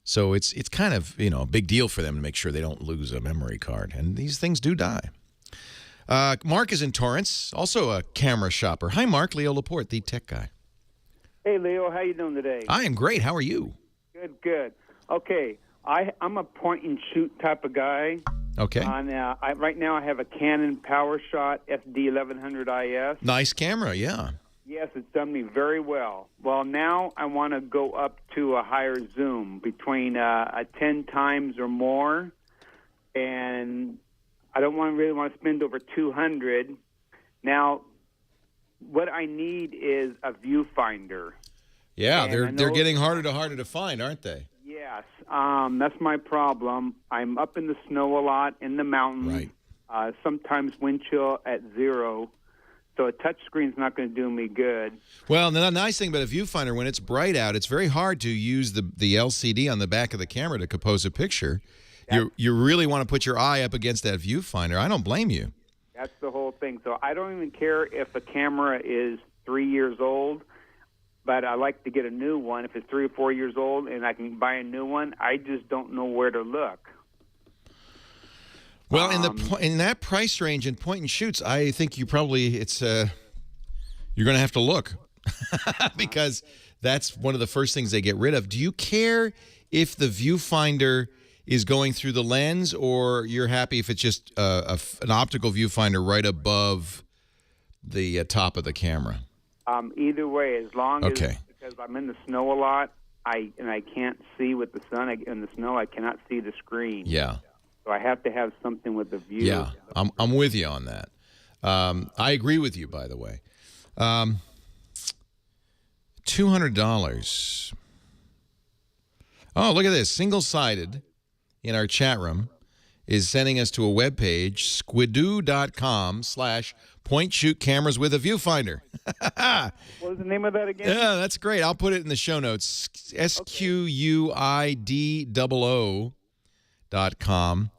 So it's kind of, a big deal for them to make sure they don't lose a memory card. And these things do die. Mark is in Torrance, also a camera shopper. Hi, Mark. Leo Laporte, the tech guy. Hey, Leo. How you doing today? I am great. How are you? Good. Okay. I'm a point-and-shoot type of guy. Okay. Right now I have a Canon PowerShot FD1100 IS. Nice camera, yeah. Yes, it's done me very well. Well, now I want to go up to a higher zoom, between 10 times or more, and I don't really want to spend over 200. Now, what I need is a viewfinder. Yeah, they're getting harder to find, aren't they? Yes, that's my problem. I'm up in the snow a lot, in the mountains. Right. Sometimes wind chill at 0. So a touch screen's not going to do me good. Well, the nice thing about a viewfinder, when it's bright out, it's very hard to use the LCD on the back of the camera to compose a picture. You really want to put your eye up against that viewfinder. I don't blame you. That's the whole thing. So I don't even care if a camera is 3 years old, but I like to get a new one. If it's 3 or 4 years old and I can buy a new one, I just don't know where to look. Well, in that price range in point and shoots, I think you're going to have to look because that's one of the first things they get rid of. Do you care if the viewfinder is going through the lens, or you're happy if it's just an optical viewfinder right above the top of the camera? Either way, as long as, because I'm in the snow a lot, I can't see with the sun. In the snow, I cannot see the screen. Yeah. So I have to have something with the view. Yeah, I'm with you on that. I agree with you, by the way. $200. Oh, look at this. Single-sided in our chat room is sending us to a webpage, squidoo.com/point-shoot cameras with a viewfinder. What was the name of that again? Yeah, that's great. I'll put it in the show notes. SQUIDOO.com.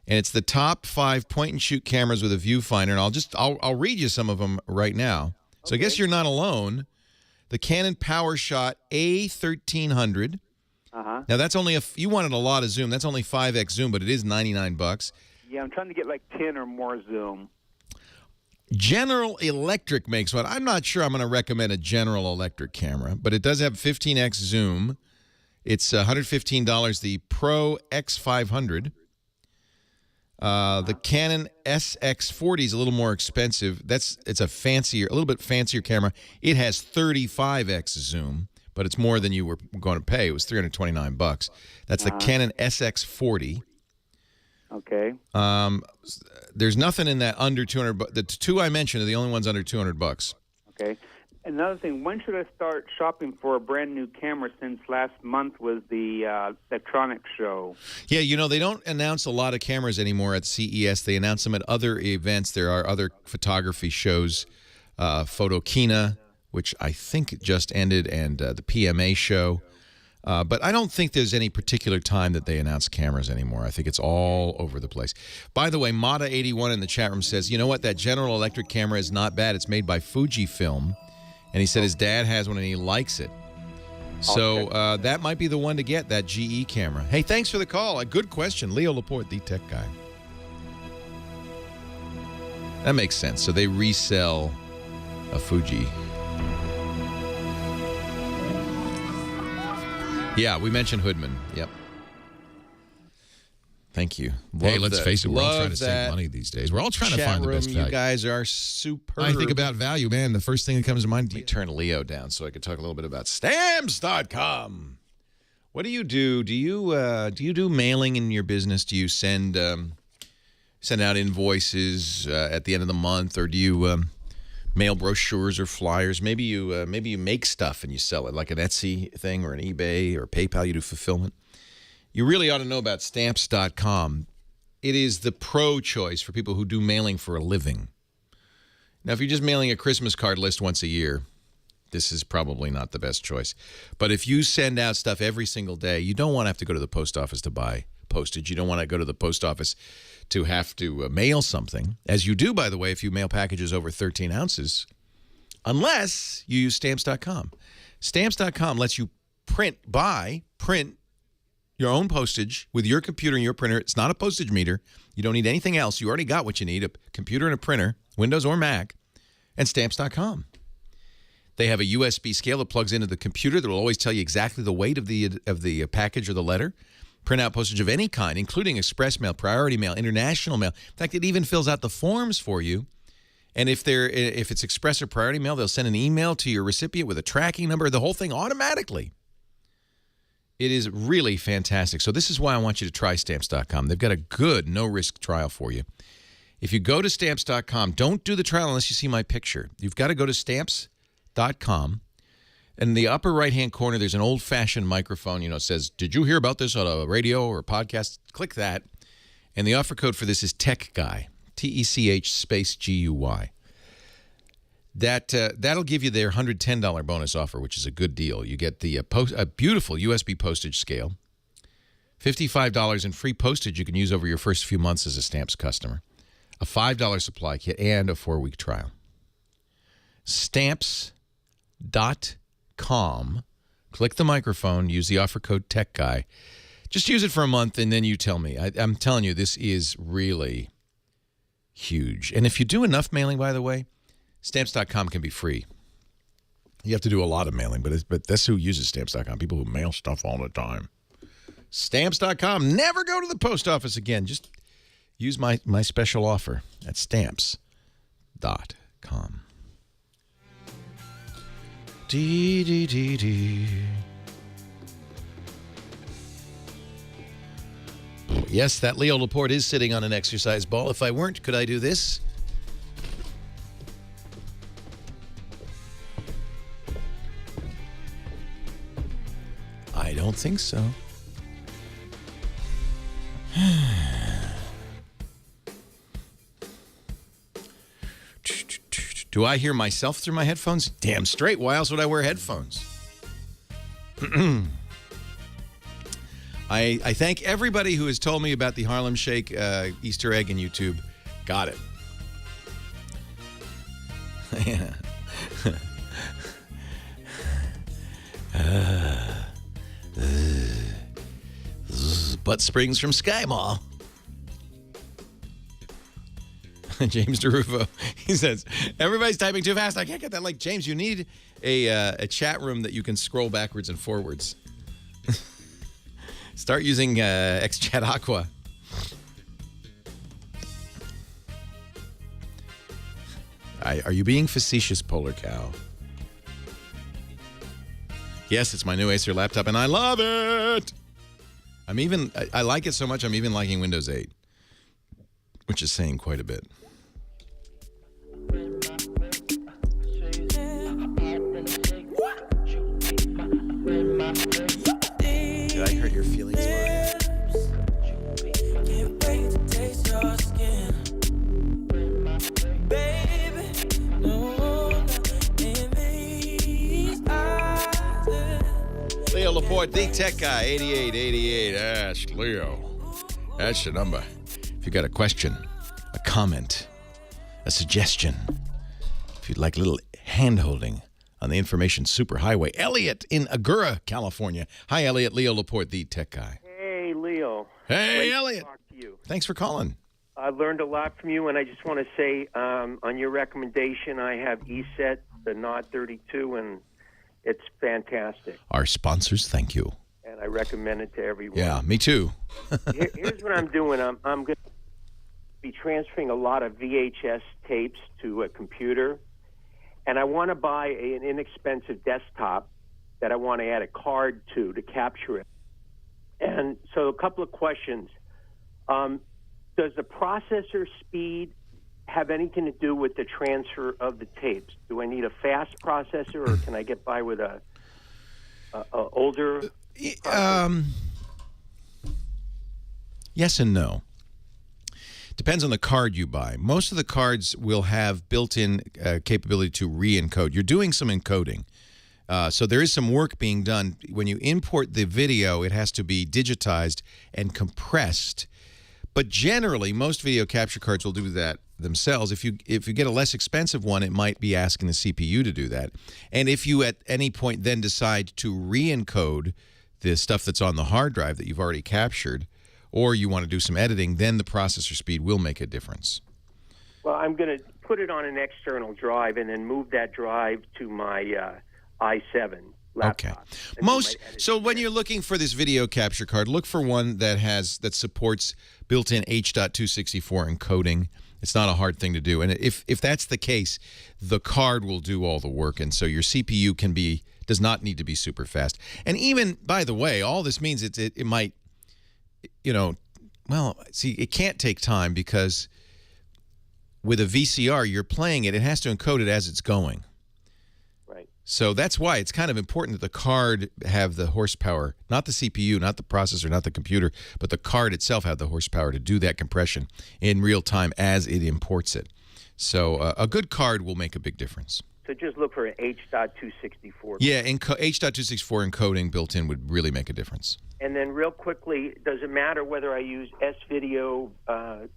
And it's the top 5 point-and-shoot cameras with a viewfinder. And I'll read you some of them right now. So I guess you're not alone. The Canon PowerShot A1300. Uh-huh. Now that's only you wanted a lot of zoom. That's only 5x zoom, but it is $99. Yeah, I'm trying to get like 10 or more zoom. General Electric makes one. I'm not sure I'm going to recommend a General Electric camera, but it does have 15x zoom. It's $115. The Pro X500. The Canon SX40 is a little more expensive. It's a little bit fancier camera. It has 35x zoom, but it's more than you were going to pay. It was $329. That's the Canon SX40. Okay. There's nothing in that under $200. The two I mentioned are the only ones under $200. Okay. Another thing, when should I start shopping for a brand new camera, since last month was the electronics show? Yeah, they don't announce a lot of cameras anymore at CES. They announce them at other events. There are other photography shows, Photokina, which I think just ended, and the PMA show. But I don't think there's any particular time that they announce cameras anymore. I think it's all over the place. By the way, Mata81 in the chat room says, you know what, that General Electric camera is not bad. It's made by Fujifilm. And he said his dad has one and he likes it. So that might be the one to get, that GE camera. Hey, thanks for the call. A good question. Leo Laporte, the tech guy. That makes sense. So they resell a Fuji. Yeah, we mentioned Hoodman. Yep. Thank you. Hey, let's face it, we're all trying to save money these days. We're all trying to find the best value. You guys are superb. I think about value, man. The first thing that comes to mind. Let me turn Leo down so I could talk a little bit about Stamps.com. What do you do? Do you do mailing in your business? Do you send out invoices at the end of the month, or do you mail brochures or flyers? Maybe you make stuff and you sell it, like an Etsy thing or an eBay or PayPal. You do fulfillment. You really ought to know about Stamps.com. It is the pro choice for people who do mailing for a living. Now, if you're just mailing a Christmas card list once a year, this is probably not the best choice. But if you send out stuff every single day, you don't want to have to go to the post office to buy postage. You don't want to go to the post office to have to mail something, as you do, by the way, if you mail packages over 13 ounces, unless you use Stamps.com. Stamps.com lets you print your own postage with your computer and your printer. It's not a postage meter. You don't need anything else. You already got what you need, a computer and a printer, Windows or Mac, and Stamps.com. They have a USB scale that plugs into the computer that will always tell you exactly the weight of the package or the letter. Print out postage of any kind, including express mail, priority mail, international mail. In fact, it even fills out the forms for you. And if it's express or priority mail, they'll send an email to your recipient with a tracking number, the whole thing automatically. It is really fantastic. So this is why I want you to try Stamps.com. They've got a good no-risk trial for you. If you go to Stamps.com, don't do the trial unless you see my picture. You've got to go to Stamps.com. In the upper right-hand corner, there's an old-fashioned microphone. It says, did you hear about this on a radio or a podcast? Click that. And the offer code for this is Tech Guy. TECH space GUY. That'll give you their $110 bonus offer, which is a good deal. You get a beautiful USB postage scale, $55 in free postage you can use over your first few months as a Stamps customer, a $5 supply kit, and a 4-week trial. Stamps.com. Click the microphone, use the offer code TechGuy. Just use it for a month, and then you tell me. I'm telling you, this is really huge. And if you do enough mailing, by the way, Stamps.com can be free. You have to do a lot of mailing, but that's who uses Stamps.com, people who mail stuff all the time. Stamps.com. Never go to the post office again. Just use my special offer at Stamps.com. Yes, that Leo Laporte is sitting on an exercise ball. If I weren't, could I do this? I don't think so. Do I hear myself through my headphones? Damn straight. Why else would I wear headphones? I thank everybody who has told me about the Harlem Shake Easter egg in YouTube. Got it. Yeah. Butt springs from Sky Mall. James DeRufo, he says, everybody's typing too fast. I can't get that. Like, James, you need a chat room that you can scroll backwards and forwards. Start using XChat Aqua. Are you being facetious, Polar Cow? Yes, it's my new Acer laptop, and I love it. I like it so much, I'm even liking Windows 8, which is saying quite a bit. Did I hurt your feelings, Mario? Leo Laporte, the tech guy, 8888. Ask Leo. That's the number. If you got a question, a comment, a suggestion, if you'd like a little hand-holding on the information superhighway. Elliot in Agoura, California. Hi, Elliot. Leo Laporte, the tech guy. Hey, Leo. Hey, Great Elliot. To talk to you. Thanks for calling. I learned a lot from you, and I just want to say, on your recommendation, I have ESET, the Nod 32, and it's fantastic. Our sponsors, thank you. And I recommend it to everyone. Yeah, me too. Here's what I'm doing. I'm going to be transferring a lot of VHS tapes to a computer, and I want to buy an inexpensive desktop that I want to add a card to capture it. And so a couple of questions. Does the processor speed have anything to do with the transfer of the tapes? Do I need a fast processor, or can I get by with a older? Yes and no. Depends on the card you buy. Most of the cards will have built-in capability to re-encode. You're doing some encoding. So there is some work being done. When you import the video, it has to be digitized and compressed. But generally, most video capture cards will do that themselves. If you get a less expensive one, it might be asking the CPU to do that. And if you at any point then decide to re-encode the stuff that's on the hard drive that you've already captured, or you want to do some editing, then the processor speed will make a difference. Well, I'm going to put it on an external drive and then move that drive to my i7 laptop. Okay. So when you're looking for this video capture card, look for one that supports built-in H.264 encoding. It's not a hard thing to do. And if that's the case, the card will do all the work, and so your CPU does not need to be super fast. And even, by the way, all this means it might, it can't take time, because with a VCR, you're playing it. It has to encode it as it's going. Right. So that's why it's kind of important that the card have the horsepower, not the CPU, not the processor, not the computer, but the card itself have the horsepower to do that compression in real time as it imports it. So a good card will make a big difference. So just look for an H.264. Yeah, H.264 encoding built in would really make a difference. And then real quickly, does it matter whether I use S-Video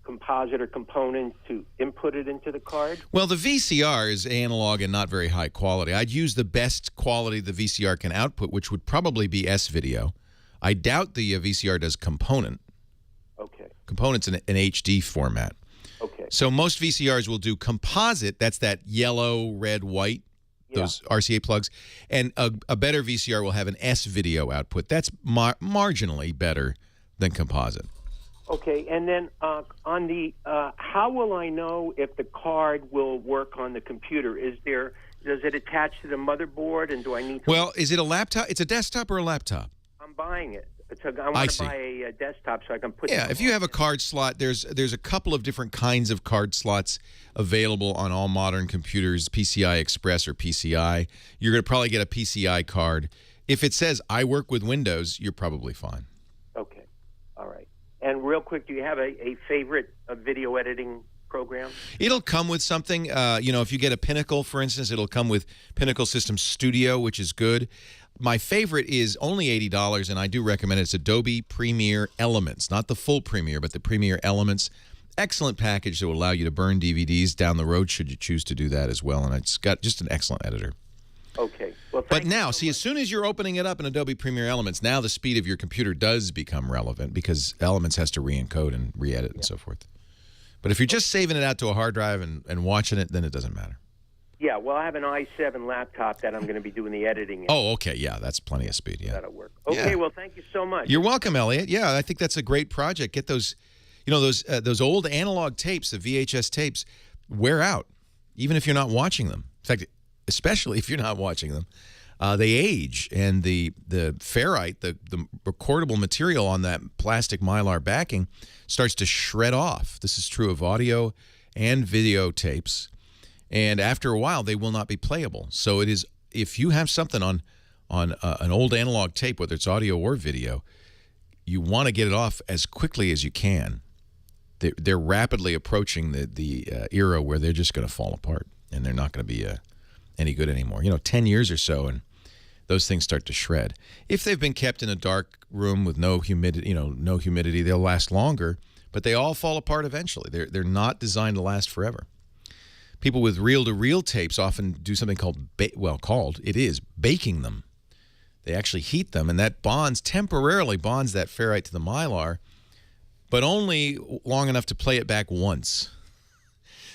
composite or component to input it into the card? Well, the VCR is analog and not very high quality. I'd use the best quality the VCR can output, which would probably be S-Video. I doubt the VCR does component. Okay. Component's in an HD format. Okay. So most VCRs will do composite. That's that yellow, red, white, those RCA plugs. And a better VCR will have an S-Video output. That's marginally better than composite. Okay. And then on the how will I know if the card will work on the computer? Does it attach to the motherboard, and do I need to... Well, is it a laptop? It's a desktop or a laptop? I'm buying it. I want to buy a desktop so I can put. Yeah, if you have a card slot, there's a couple of different kinds of card slots available on all modern computers, PCI Express or PCI. You're going to probably get a PCI card. If it says I work with Windows, you're probably fine. Okay, all right. And real quick, do you have a favorite video editing program? It'll come with something. If you get a Pinnacle, for instance, it'll come with Pinnacle System Studio, which is good. My favorite is only $80, and I do recommend it. It's Adobe Premiere Elements, not the full Premiere, but the Premiere Elements. Excellent package that will allow you to burn DVDs down the road should you choose to do that as well, and it's got just an excellent editor. Okay. Well, but now, see, as soon as you're opening it up in Adobe Premiere Elements, now the speed of your computer does become relevant because Elements has to re-encode and re-edit and so forth. But if you're just saving it out to a hard drive and watching it, then it doesn't matter. Yeah, well, I have an i7 laptop that I'm going to be doing the editing in. Oh, okay, yeah, that's plenty of speed, yeah. That'll work. Okay, well, thank you so much. You're welcome, Elliot. Yeah, I think that's a great project. Get those, those old analog tapes, the VHS tapes, wear out, even if you're not watching them. In fact, especially if you're not watching them. They age, and the ferrite, the recordable material on that plastic Mylar backing starts to shred off. This is true of audio and video tapes. And after a while, they will not be playable. So it is, if you have something on an old analog tape, whether it's audio or video, you want to get it off as quickly as you can. They're rapidly approaching the era where they're just going to fall apart, and they're not going to be any good anymore. 10 years or so, and those things start to shred. If they've been kept in a dark room with no humidity, they'll last longer, but they all fall apart eventually. They're not designed to last forever. People with reel-to-reel tapes often do something called baking them. They actually heat them, and that temporarily bonds that ferrite to the Mylar, but only long enough to play it back once.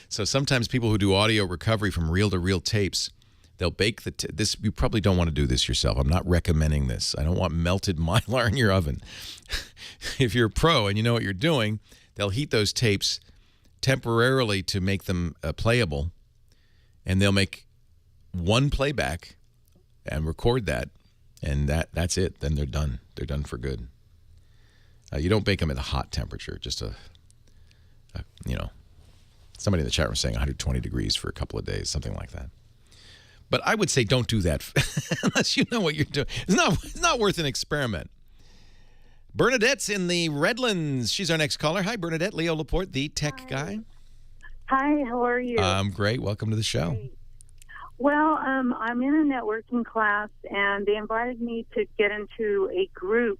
So sometimes people who do audio recovery from reel-to-reel tapes, they'll bake this. You probably don't want to do this yourself. I'm not recommending this. I don't want melted Mylar in your oven. If you're a pro and you know what you're doing, they'll heat those tapes temporarily to make them playable, and they'll make one playback and record that, and that's it. Then they're done. They're done for good. You don't bake them at a hot temperature. Just somebody in the chat room saying 120 degrees for a couple of days, something like that. But I would say don't do that unless you know what you're doing. It's not worth an experiment. Bernadette's in the Redlands. She's our next caller. Hi, Bernadette. Leo Laporte, the tech guy. Hi, how are you? I'm great. Welcome to the show. Great. Well, I'm in a networking class, and they invited me to get into a group.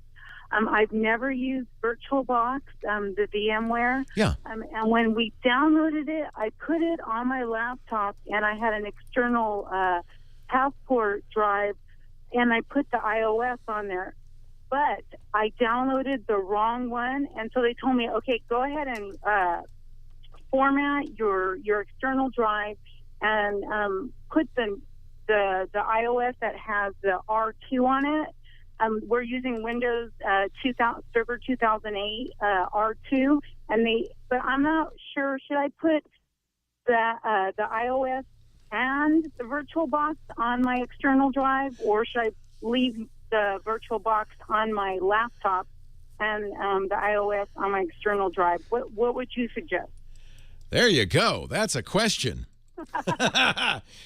I've never used VirtualBox, the VMware. Yeah. And when we downloaded it, I put it on my laptop, and I had an external passport drive, and I put the iOS on there. But I downloaded the wrong one, and so they told me, okay, go ahead and format your external drive and put the iOS that has the R2 on it. We're using Windows 2000, Server 2008 R2, but I'm not sure. Should I put the iOS and the VirtualBox on my external drive, or should I leave the VirtualBox on my laptop and the iOS on my external drive? What would you suggest? There you go. That's a question.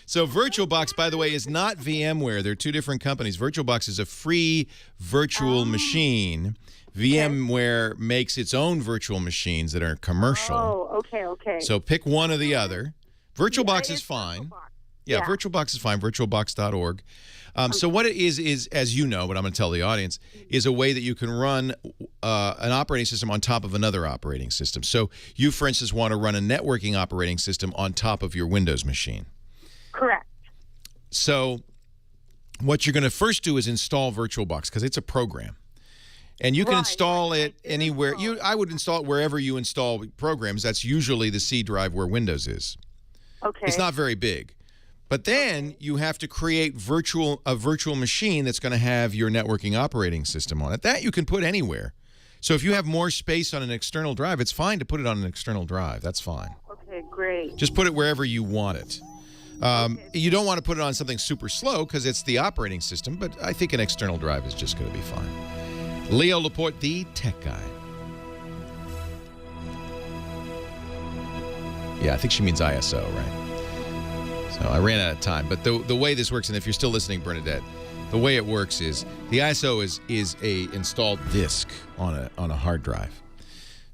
So VirtualBox, by the way, is not VMware. They're two different companies. VirtualBox is a free virtual machine. VMware makes its own virtual machines that are commercial. Oh, okay. So pick one or the other. VirtualBox is fine. Yeah, VirtualBox is fine, virtualbox.org. So what it is, as you know, but I'm going to tell the audience, is a way that you can run an operating system on top of another operating system. So you, for instance, want to run a networking operating system on top of your Windows machine. Correct. So what you're going to first do is install VirtualBox because it's a program. And you can install it anywhere. I would install it wherever you install programs. That's usually the C drive where Windows is. Okay. It's not very big. But then you have to create a virtual machine that's going to have your networking operating system on it. That you can put anywhere. So if you have more space on an external drive, it's fine to put it on an external drive. That's fine. Okay, great. Just put it wherever you want it. You don't want to put it on something super slow because it's the operating system, but I think an external drive is just going to be fine. Leo Laporte, the tech guy. Yeah, I think she means ISO, right? So I ran out of time. But the way this works, and if you're still listening, Bernadette, the way it works is the ISO is a installed disk on a hard drive.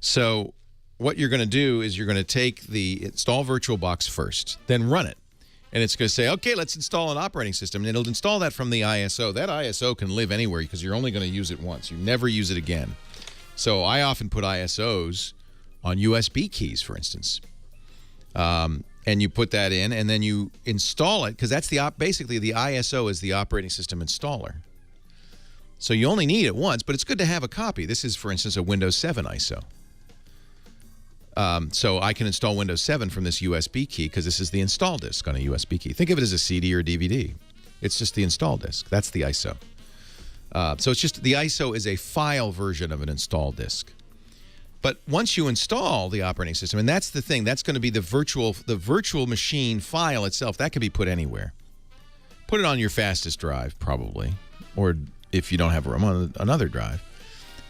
So what you're going to do is you're going to take the install VirtualBox first, then run it. And it's going to say, okay, let's install an operating system. And it'll install that from the ISO. That ISO can live anywhere because you're only going to use it once. You never use it again. So I often put ISOs on USB keys, for instance. And you put that in, and then you install it, because that's basically the ISO is the operating system installer. So you only need it once, but it's good to have a copy. This is, for instance, a Windows 7 ISO. So I can install Windows 7 from this USB key because this is the install disk on a USB key. Think of it as a CD or DVD. It's just the install disk. That's the ISO. So it's just the ISO is a file version of an install disk. But once you install the operating system, and that's the thing, that's going to be the virtual machine file itself. That can be put anywhere. Put it on your fastest drive, probably, or if you don't have room, on another drive.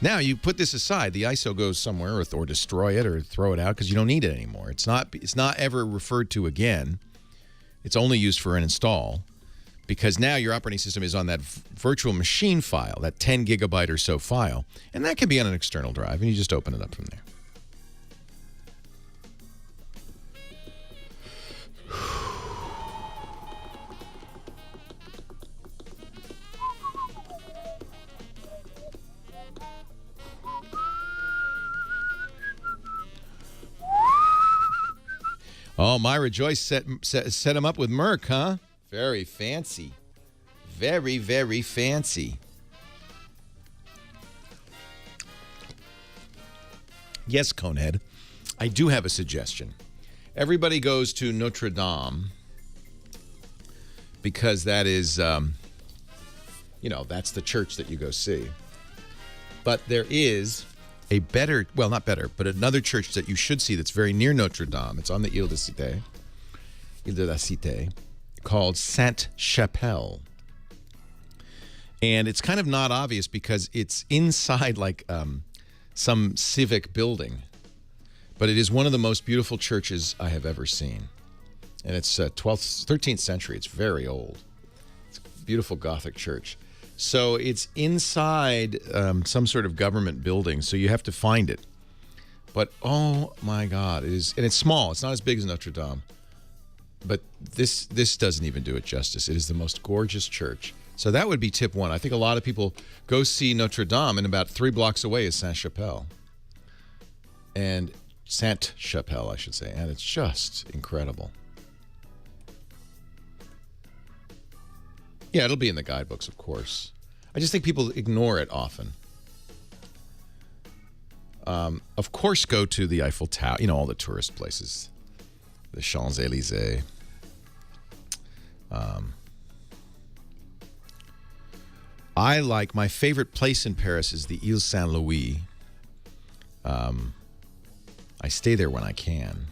Now you put this aside. The ISO goes somewhere, or destroy it, or throw it out because you don't need it anymore. It's not ever referred to again. It's only used for an install, because now your operating system is on that virtual machine file, that 10 gigabyte or so file, and that can be on an external drive, and you just open it up from there. Oh, Myra Joyce set him up with Merck, huh? Very fancy. Very, very fancy. Yes, Conehead. I do have a suggestion. Everybody goes to Notre Dame because that is, that's the church that you go see. But there is a better, well, not better, but another church that you should see that's very near Notre Dame. It's on the Ile de la Cité, called Sainte-Chapelle. And it's kind of not obvious because it's inside like some civic building. But it is one of the most beautiful churches I have ever seen. And it's 13th century. It's very old. It's a beautiful Gothic church. So it's inside some sort of government building, so you have to find it. But oh my God, it is, and it's small. It's not as big as Notre Dame, but this doesn't even do it justice. It is the most gorgeous church. So that would be tip one. I think a lot of people go see Notre Dame, and about 3 blocks away is Sainte-Chapelle, I should say, and it's just incredible. Yeah, it'll be in the guidebooks, of course. I just think people ignore it often. Of course, go to the Eiffel Tower, all the tourist places, the Champs-Élysées. I like, my favorite place in Paris is the Ile Saint-Louis. I stay there when I can.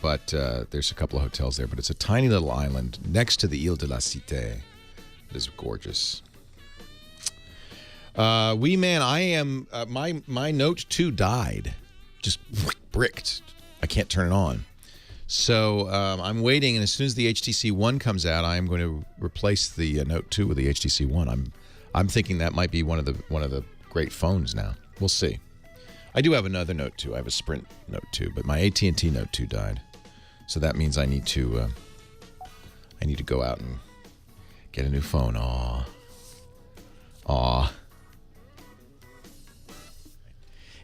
But there's a couple of hotels there, but it's a tiny little island next to the Ile de la Cité. It is gorgeous. Wee Man, I am, my Note 2 died. Just bricked. I can't turn it on. So I'm waiting, and as soon as the HTC One comes out, I am going to replace the Note 2 with the HTC One. I'm thinking that might be one of the great phones now. We'll see. I do have another Note 2. I have a Sprint Note 2, but my AT&T Note 2 died, so that means I need to go out and get a new phone. Aw.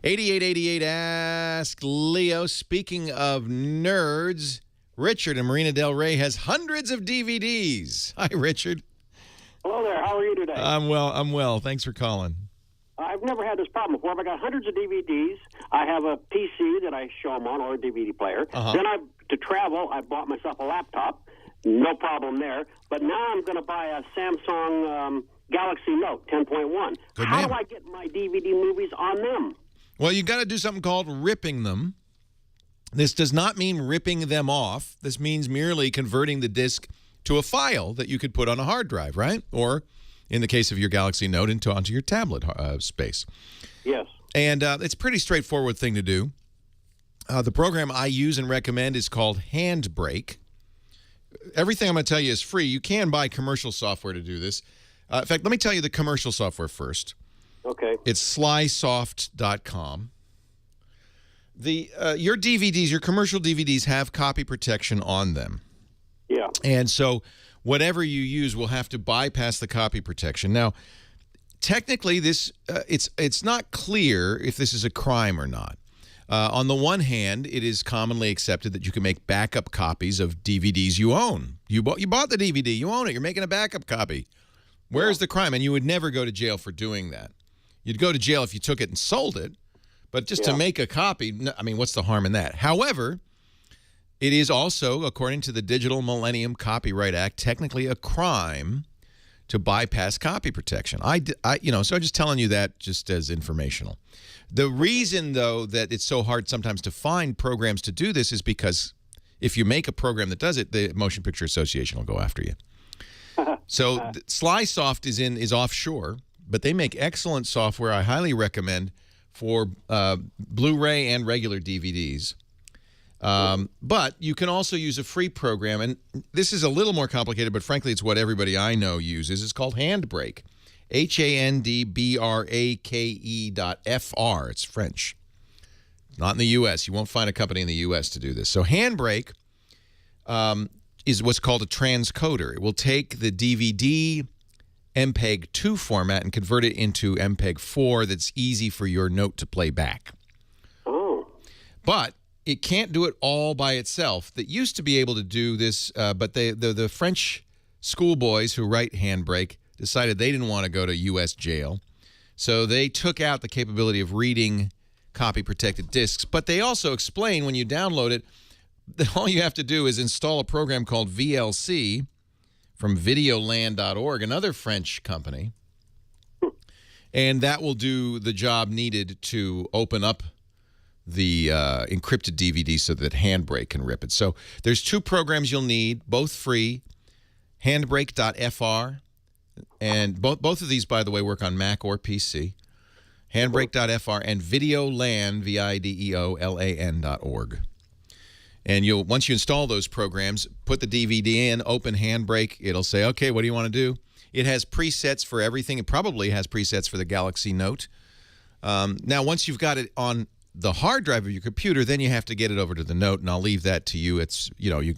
8888 Ask Leo. Speaking of nerds, Richard in Marina Del Rey has hundreds of DVDs. Hi, Richard. Hello there. How are you today? I'm well. Thanks for calling. I've never had this problem before. I got hundreds of DVDs. I have a PC that I show them on, or a DVD player. Then to travel, I bought myself a laptop. No problem there. But now I'm going to buy a Samsung Galaxy Note 10.1. How do I get my DVD movies on them? Well, you got to do something called ripping them. This does not mean ripping them off. This means merely converting the disc to a file that you could put on a hard drive, right? Or, in the case of your Galaxy Note, onto your tablet space. Yes. And it's a pretty straightforward thing to do. The program I use and recommend is called Handbrake. Everything I'm going to tell you is free. You can buy commercial software to do this. In fact, let me tell you the commercial software first. Okay. It's slysoft.com. Your DVDs, your commercial DVDs, have copy protection on them. Yeah. And so whatever you use will have to bypass the copy protection. Now, technically, this it's not clear if this is a crime or not. On the one hand, it is commonly accepted that you can make backup copies of DVDs you own. You bought the DVD, you own it, you're making a backup copy. Where's the crime? And you would never go to jail for doing that. You'd go to jail if you took it and sold it, but just to make a copy, I mean, what's the harm in that? However, it is also, according to the Digital Millennium Copyright Act, technically a crime to bypass copy protection. So I'm just telling you that just as informational. The reason, though, that it's so hard sometimes to find programs to do this is because if you make a program that does it, the Motion Picture Association will go after you. So Slysoft is offshore, but they make excellent software. I highly recommend for Blu-ray and regular DVDs. But you can also use a free program, and this is a little more complicated, but frankly, it's what everybody I know uses. It's called Handbrake, HANDBRAKE.FR. It's French. Not in the U.S. You won't find a company in the U.S. to do this. So Handbrake is what's called a transcoder. It will take the DVD MPEG 2 format and convert it into MPEG 4 that's easy for your Note to play back. Oh. But it can't do it all by itself. That used to be able to do this, but the French schoolboys who write Handbrake decided they didn't want to go to U.S. jail. So they took out the capability of reading copy-protected discs. But they also explain when you download it, that all you have to do is install a program called VLC from videoland.org, another French company, and that will do the job needed to open up the encrypted DVD so that Handbrake can rip it. So there's two programs you'll need, both free, Handbrake.fr, and both of these, by the way, work on Mac or PC, Handbrake.fr, and Videoland, Videolan.org. And once you install those programs, put the DVD in, open Handbrake. It'll say, okay, what do you want to do? It has presets for everything. It probably has presets for the Galaxy Note. Now, once you've got it on the hard drive of your computer, then you have to get it over to the Note, and I'll leave that to you. It's, you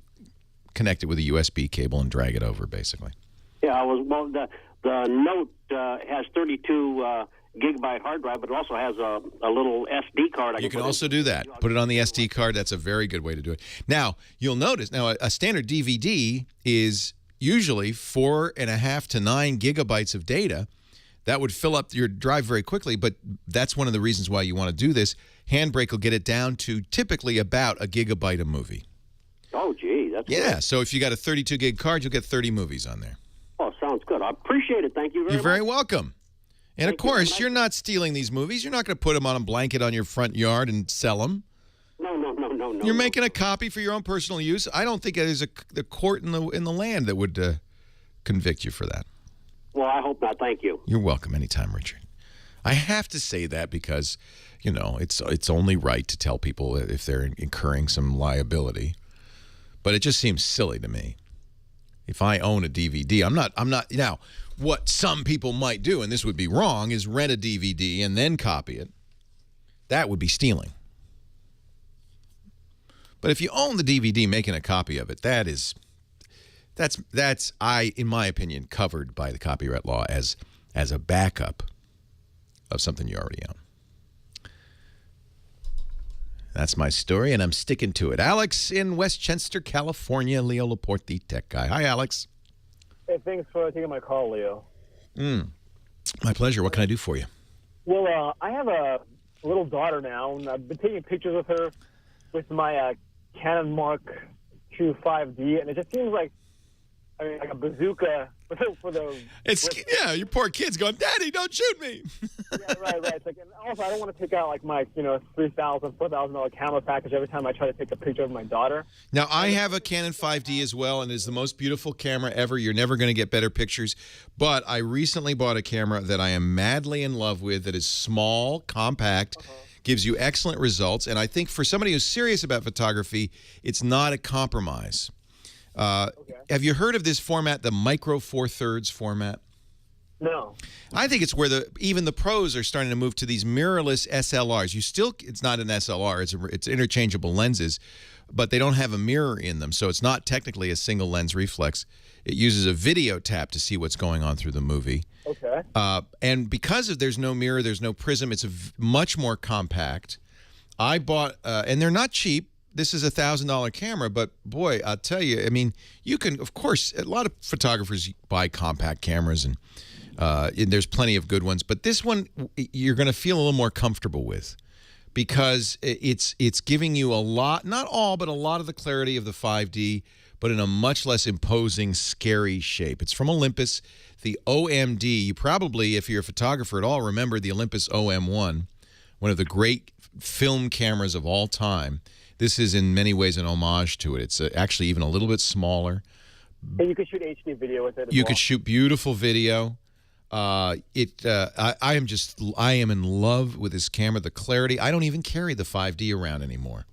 connect it with a USB cable and drag it over, basically. Yeah, the Note has 32 gigabyte hard drive, but it also has a little SD card. You can also do that. Put it on the SD card. That's a very good way to do it. Now, you'll notice, a standard DVD is usually 4.5 to 9 gigabytes of data. That would fill up your drive very quickly, but that's one of the reasons why you want to do this. Handbrake will get it down to typically about a gigabyte a movie. Oh, gee, that's great. So if you got a 32 gig card, you'll get 30 movies on there. Oh, sounds good. I appreciate it. Thank you very much. You're very welcome. And, of course, you're not stealing these movies. You're not going to put them on a blanket on your front yard and sell them. No. You're making a copy for your own personal use. I don't think there's a court in the land that would convict you for that. Well, I hope not. Thank you. You're welcome anytime, Richard. I have to say that because, it's only right to tell people if they're incurring some liability. But it just seems silly to me. If I own a DVD, I'm not now, what some people might do, and this would be wrong, is rent a DVD and then copy it. That would be stealing. But if you own the DVD, making a copy of it, that's in my opinion, covered by the copyright law as a backup of something you already own. That's my story, and I'm sticking to it. Alex in Westchester, California. Leo Laporte, the tech guy. Hi, Alex. Hey, thanks for taking my call, Leo. My pleasure. What can I do for you? Well, I have a little daughter now, and I've been taking pictures with her with my Canon Mark II 5D, and it just seems like, like a bazooka for the... Yeah, your poor kid's going, Daddy, don't shoot me. Yeah, right. It's like, and also, I don't want to take out, like, my, $3,000, $4,000 camera package every time I try to take a picture of my daughter. Now, I have a Canon 5D as well, and it's the most beautiful camera ever. You're never going to get better pictures. But I recently bought a camera that I am madly in love with that is small, compact, gives you excellent results. And I think for somebody who's serious about photography, it's not a compromise. Have you heard of this format, the Micro Four Thirds format? No. I think it's where even the pros are starting to move to these mirrorless SLRs. It's not an SLR, it's interchangeable lenses, but they don't have a mirror in them, so it's not technically a single lens reflex. It uses a video tap to see what's going on through the movie. Okay. And because there's no mirror, there's no prism, it's much more compact. I bought, and they're not cheap. This is a $1,000 camera, but boy, I'll tell you, I mean, you can, of course, a lot of photographers buy compact cameras, and there's plenty of good ones, but this one you're going to feel a little more comfortable with because it's giving you a lot, not all, but a lot of the clarity of the 5D, but in a much less imposing, scary shape. It's from Olympus, the OMD. You probably, if you're a photographer at all, remember the Olympus OM1, one of the great film cameras of all time. This is in many ways an homage to it. It's actually even a little bit smaller. And you could shoot HD video with it as You well. could shoot beautiful video. I am in love with this camera. The clarity. I don't even carry the 5D around anymore.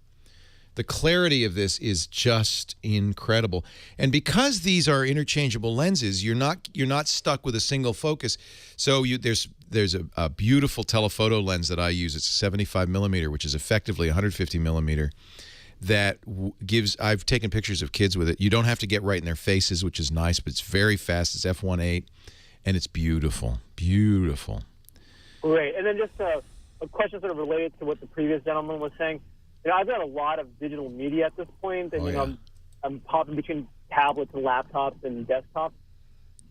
The clarity of this is just incredible. And because these are interchangeable lenses, you're not stuck with a single focus. So there's a beautiful telephoto lens that I use. It's a 75 millimeter, which is effectively 150 millimeter. That gives. I've taken pictures of kids with it. You don't have to get right in their faces, which is nice, but it's very fast. It's f1.8, and it's beautiful, beautiful. Great. And then just a question sort of related to what the previous gentleman was saying. I've got a lot of digital media at this point, and I'm popping between tablets and laptops and desktops.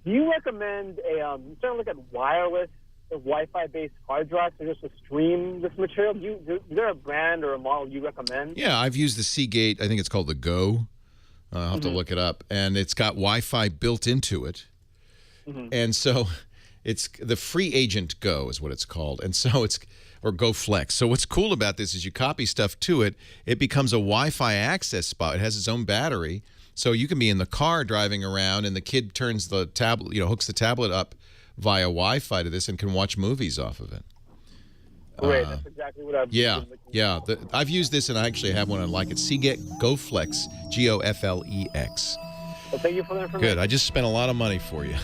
Do you recommend starting to look at wireless or Wi-Fi based hard drives to just to stream this material? Is there a brand or a model you recommend? Yeah, I've used the Seagate. I think it's called the Go. I'll have to look it up, and it's got Wi-Fi built into it, and so it's the Free Agent Go is what it's called, and so it's. Or Go Flex. So what's cool about this is you copy stuff to it, it becomes a Wi-Fi access spot. It has its own battery, so you can be in the car driving around, and the kid turns the tablet, hooks the tablet up via Wi-Fi to this and can watch movies off of it. Great, that's exactly what I've been looking for. I've used this, and I actually have one I like it. Seagate Go Flex, GoFlex. Well, thank you for the information. Good. I just spent a lot of money for you.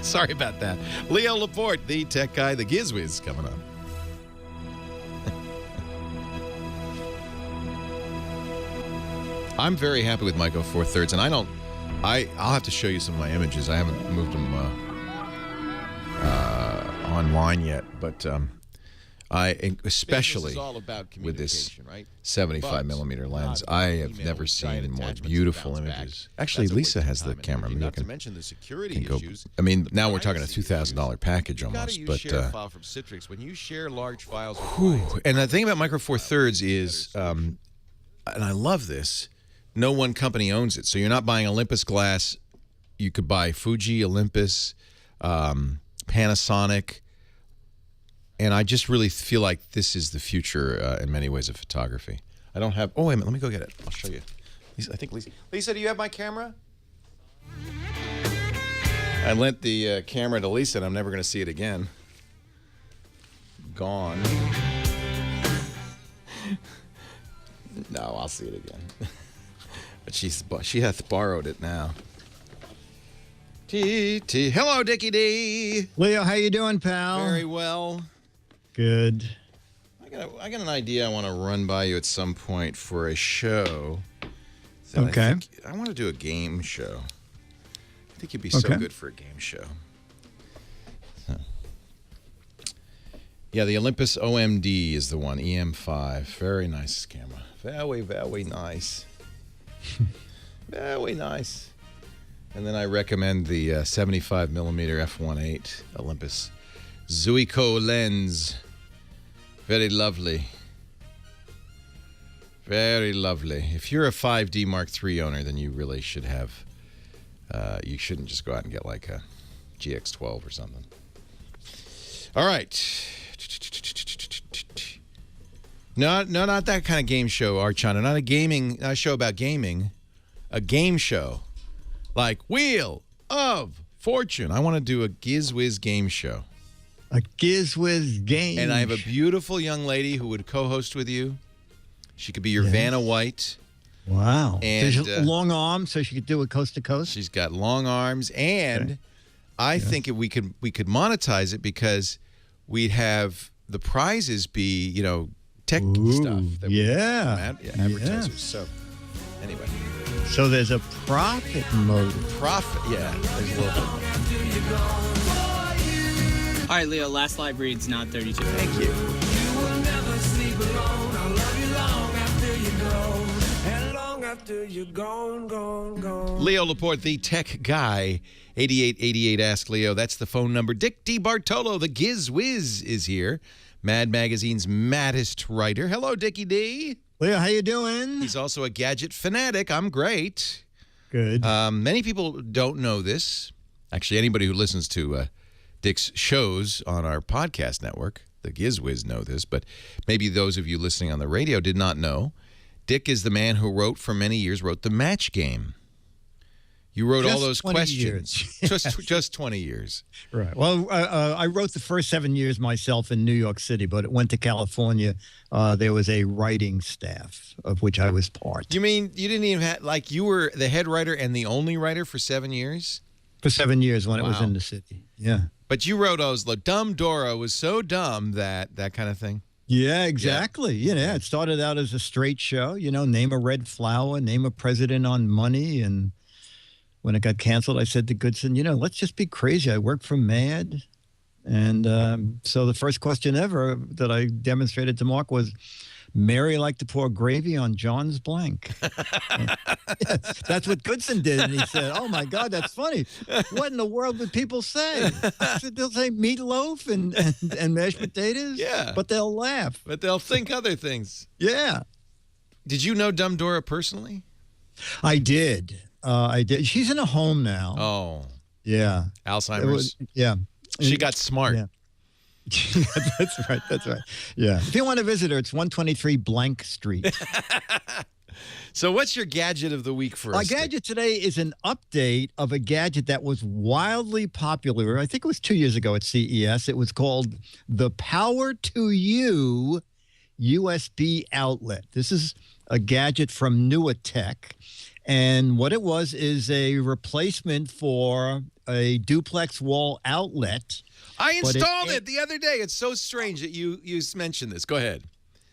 Sorry about that. Leo Laporte, the tech guy, the Gizwiz, coming up. I'm very happy with Micro Four Thirds, and I'll have to show you some of my images. I haven't moved them online yet, but especially with this right? 75 millimeter lens, I have never seen more beautiful images. Actually, Lisa has the camera. Not to mention the security issues. I mean, now we're talking a $2,000 package almost, use but share file from Citrix when you share large files. And the thing about Micro Four Thirds is, and I love this. No one company owns it, so you're not buying Olympus glass. You could buy Fuji, Olympus, Panasonic, and I just really feel like this is the future in many ways of photography. I don't have. Oh wait a minute, let me go get it. I'll show you. I think Lisa, do you have my camera? I lent the camera to Lisa, and I'm never going to see it again. Gone. No, I'll see it again. But she hath borrowed it now. Hello, Dickie D. Leo, how you doing, pal? Very well. Good. I got an idea I want to run by you at some point for a show. Okay. I want to do a game show. I think you'd be so good for a game show. Yeah, the Olympus OMD is the one, EM5. Very nice camera. Very, very nice. Very nice. And then I recommend the 75 millimeter f1.8 Olympus Zuiko lens. Very lovely. Very lovely. If you're a 5D Mark III owner, then you really should have, you shouldn't just go out and get like a GX12 or something. All right. No, not that kind of game show, Archana. Not a show about gaming. A game show. Like Wheel of Fortune. I want to do a Giz-Wiz game show. A Giz-Wiz game. And I have a beautiful young lady who would co-host with you. She could be your Vanna White. Wow. And There's long arms, so she could do it coast to coast. She's got long arms, and I think we could monetize it because we'd have the prizes be tech stuff. Advertisers. So anyway. So there's a profit motive. Profit, yeah. There's a little bit. All right, Leo, last live read's not 32. Thank you. Leo Laporte, the tech guy, 8888 Ask Leo. That's the phone number. Dick DeBartolo, the Giz-Wiz, is here. Mad Magazine's maddest writer. Hello, Dickie D. Leo, how you doing? He's also a gadget fanatic. I'm great. Good. Many people don't know this. Actually, anybody who listens to Dick's shows on our podcast network, the Giz-Wiz, know this, but maybe those of you listening on the radio did not know. Dick is the man who wrote The Match Game. You wrote all those questions. Just 20 years. Right. Well, I wrote the first 7 years myself in New York City, but it went to California. There was a writing staff of which I was part. You mean you didn't even have, you were the head writer and the only writer for 7 years? For 7 years when it was in the city. Yeah. But you wrote those, Dumb Dora was so dumb that kind of thing? Yeah, exactly. Yeah. It started out as a straight show, name a red flower, name a president on money. And when it got canceled, I said to Goodson, let's just be crazy. I work for Mad. And so the first question ever that I demonstrated to Mark was, Mary liked to pour gravy on John's blank. Yes, that's what Goodson did. And he said, oh, my God, that's funny. What in the world would people say? I said, they'll say meatloaf and mashed potatoes. Yeah. But they'll laugh. But they'll think other things. Yeah. Did you know Dumb Dora personally? I did. I did. She's in a home now. Oh. Yeah. Alzheimer's? Yeah. She got smart. Yeah. That's right. Yeah. If you want to visit her, it's 123 Blank Street. So what's your gadget of the week for us? Our gadget today is an update of a gadget that was wildly popular. I think it was 2 years ago at CES. It was called the Power to You USB outlet. This is a gadget from Nuatech. And what it was is a replacement for a duplex wall outlet. I installed it the other day. It's so strange that you mentioned this. Go ahead.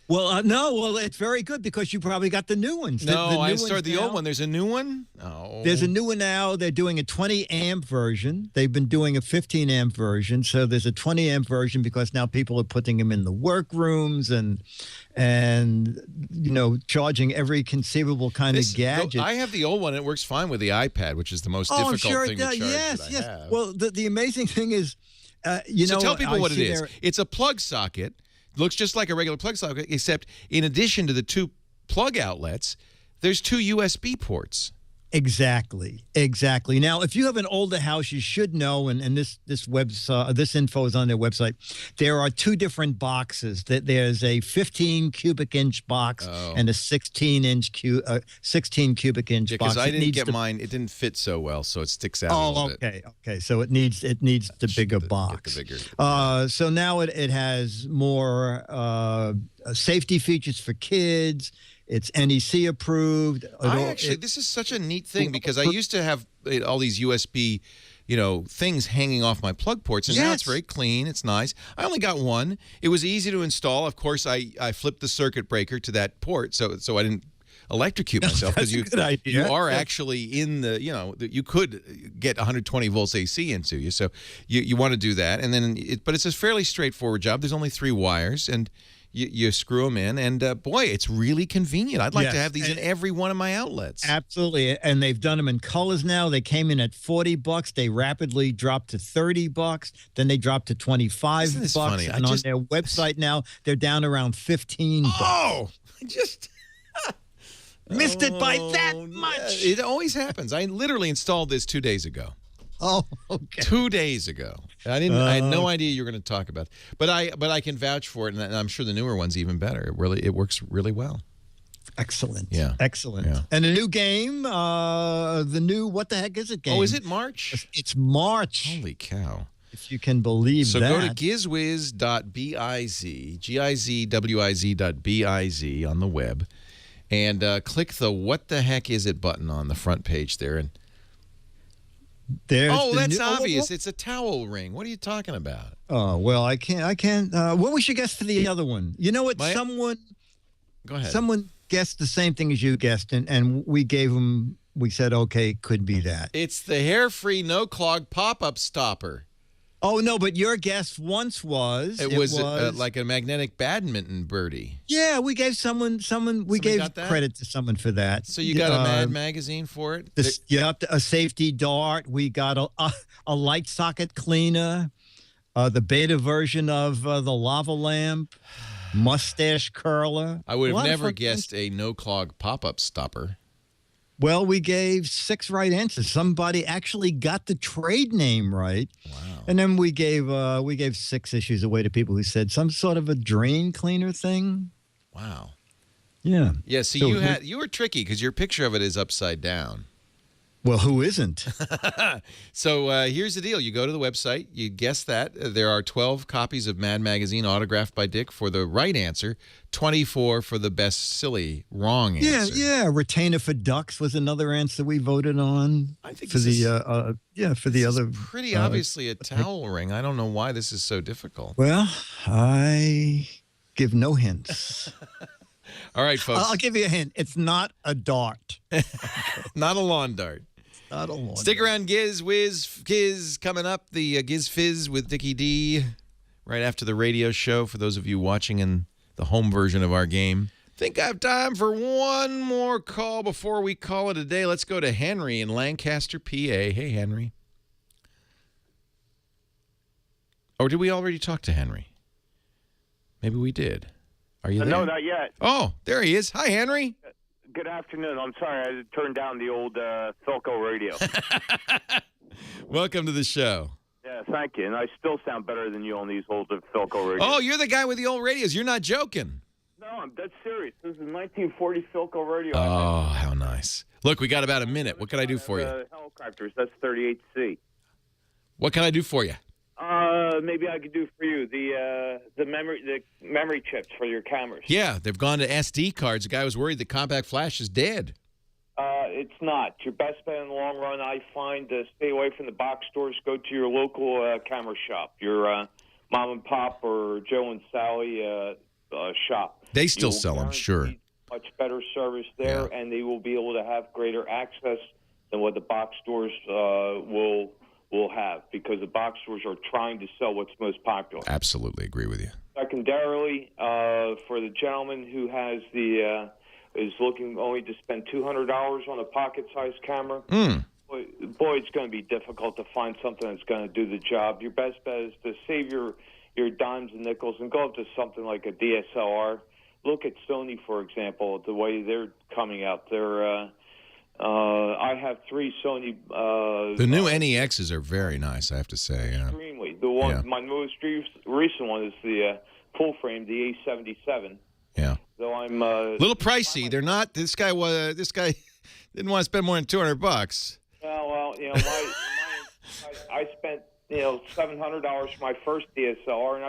Well, no. Well, it's very good because you probably got the new ones. I installed the old one. There's a new one? Oh. There's a new one now. They're doing a 20-amp version. They've been doing a 15-amp version. So there's a 20-amp version because now people are putting them in the workrooms and charging every conceivable kind of gadget. I have the old one. It works fine with the iPad, which is the most difficult thing to charge. Yes. Have. Well, the amazing thing is, so tell people what it is. It's a plug socket. Looks just like a regular plug socket, except in addition to the two plug outlets, there's two USB ports. Exactly. Now, if you have an older house, you should know, and this info is on their website. There are two different boxes. There's a 15 cubic inch box and a 16 cubic inch box. Because I didn't get mine. It didn't fit so well, so it sticks out a little bit. Okay. So it needs the bigger box. The bigger. So now it has more safety features for kids. It's NEC approved. This is such a neat thing because I used to have all these USB, things hanging off my plug ports, and now it's very clean. It's nice. I only got one. It was easy to install. Of course, I flipped the circuit breaker to that port, so I didn't electrocute myself because you are actually in the you could get 120 volts AC into you, so you want to do that, and then but it's a fairly straightforward job. There's only 3 wires, and you screw them in, and boy, it's really convenient. I'd like to have these in every one of my outlets. Absolutely, and they've done them in colors now. They came in at $40. They rapidly dropped to $30. Then they dropped to $25. Funny? And on their website now, they're down around $15. Oh, I just missed it by that much. It always happens. I literally installed this 2 days ago. Oh, okay. 2 days ago. I had no idea you were going to talk about it. But I can vouch for it, and I'm sure the newer one's even better. It works really well. Excellent. Yeah. Excellent. Yeah. And a new game, the new what the heck is it game? Oh, is it March? It's March. Holy cow. If you can believe that. So go to gizwiz.biz, gizwiz.biz on the web, and click the what the heck is it button on the front page there, and that's obvious. It's a towel ring. What are you talking about? Oh, well, I can't. Well, we should guess for the other one. You know what? Go ahead. Someone guessed the same thing as you guessed, and we gave them, we said, okay, could be that. It's the hair-free, no-clog pop-up stopper. Oh, no, but your guess once was... It was like a magnetic badminton birdie. Yeah, we gave we gave credit to someone for that. So you got a Mad magazine for it? A safety dart. We got a light socket cleaner, the beta version of the lava lamp, mustache curler. I would have never guessed a no-clog pop-up stopper. Well, we gave 6 right answers. Somebody actually got the trade name right. Wow. And then we gave 6 issues away to people who said some sort of a drain cleaner thing. Wow. Yeah. Yeah, see, you were tricky because your picture of it is upside down. Well, who isn't? So here's the deal. You go to the website, you guess that. There are 12 copies of Mad Magazine autographed by Dick for the right answer, 24 for the best silly wrong answer. Yeah. Retainer for ducks was another answer we voted on. I think for the other. Pretty obviously a towel ring. I don't know why this is so difficult. Well, I give no hints. All right, folks. I'll give you a hint. It's not a dart. Not a lawn dart. Not a lawn Stick around, Giz Wiz Giz, coming up, the Giz Fizz with Dickie D, right after the radio show, for those of you watching in the home version of our game. Think I have time for one more call before we call it a day. Let's go to Henry in Lancaster, PA. Hey, Henry. Or did we already talk to Henry? Maybe we did. Are you there? No, not yet. Oh, there he is. Hi, Henry. Good afternoon. I'm sorry, I turned down the old Philco radio. Welcome to the show. Yeah, thank you. And I still sound better than you on these old Philco radios. Oh, you're the guy with the old radios. You're not joking. No, I'm dead serious. This is a 1940 Philco radio. Oh, how nice. Look, we got about a minute. What can I do for you? Helicopters. That's 38C. What can I do for you? Maybe I could do for you the memory chips for your cameras. Yeah, they've gone to SD cards. The guy was worried the compact flash is dead. It's not. Your best bet in the long run, I find, to stay away from the box stores. Go to your local camera shop, your mom and pop or Joe and Sally shop. They still sell them, sure. Much better service there, and they will be able to have greater access than what the box stores will have, because the box stores are trying to sell what's most popular. Absolutely agree with you. Secondarily, for the gentleman who has is looking only to spend $200 on a pocket-sized camera, boy, it's going to be difficult to find something that's going to do the job. Your best bet is to save your dimes and nickels and go up to something like a DSLR. Look at Sony, for example, the way they're coming out. I have 3 Sony. The new NEXs are very nice, I have to say. Yeah. Extremely. The one, my most recent one is the full frame, the A77. Yeah. So I'm little pricey. They're not. This guy didn't want to spend more than $200. Well, I spent $700 for my first DSLR, and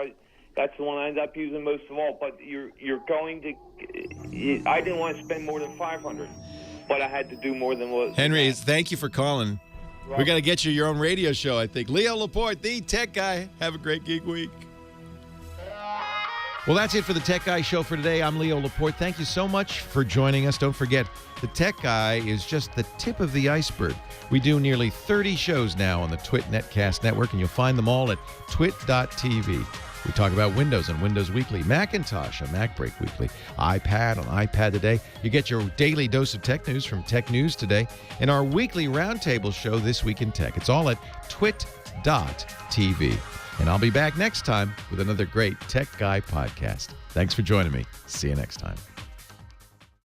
That's the one I end up using most of all. But you're going to. I didn't want to spend more than $500, but I had to do more than what. Henry, thank you for calling. We got to get you your own radio show, I think. Leo Laporte, the Tech Guy. Have a great Geek Week. Well, that's it for the Tech Guy show for today. I'm Leo Laporte. Thank you so much for joining us. Don't forget, the Tech Guy is just the tip of the iceberg. We do nearly 30 shows now on the Twit Netcast network, and you'll find them all at twit.tv. We talk about Windows on Windows Weekly, Macintosh on MacBreak Weekly, iPad on iPad Today. You get your daily dose of tech news from Tech News Today, and our weekly roundtable show, This Week in Tech. It's all at twit.tv. And I'll be back next time with another great Tech Guy podcast. Thanks for joining me. See you next time.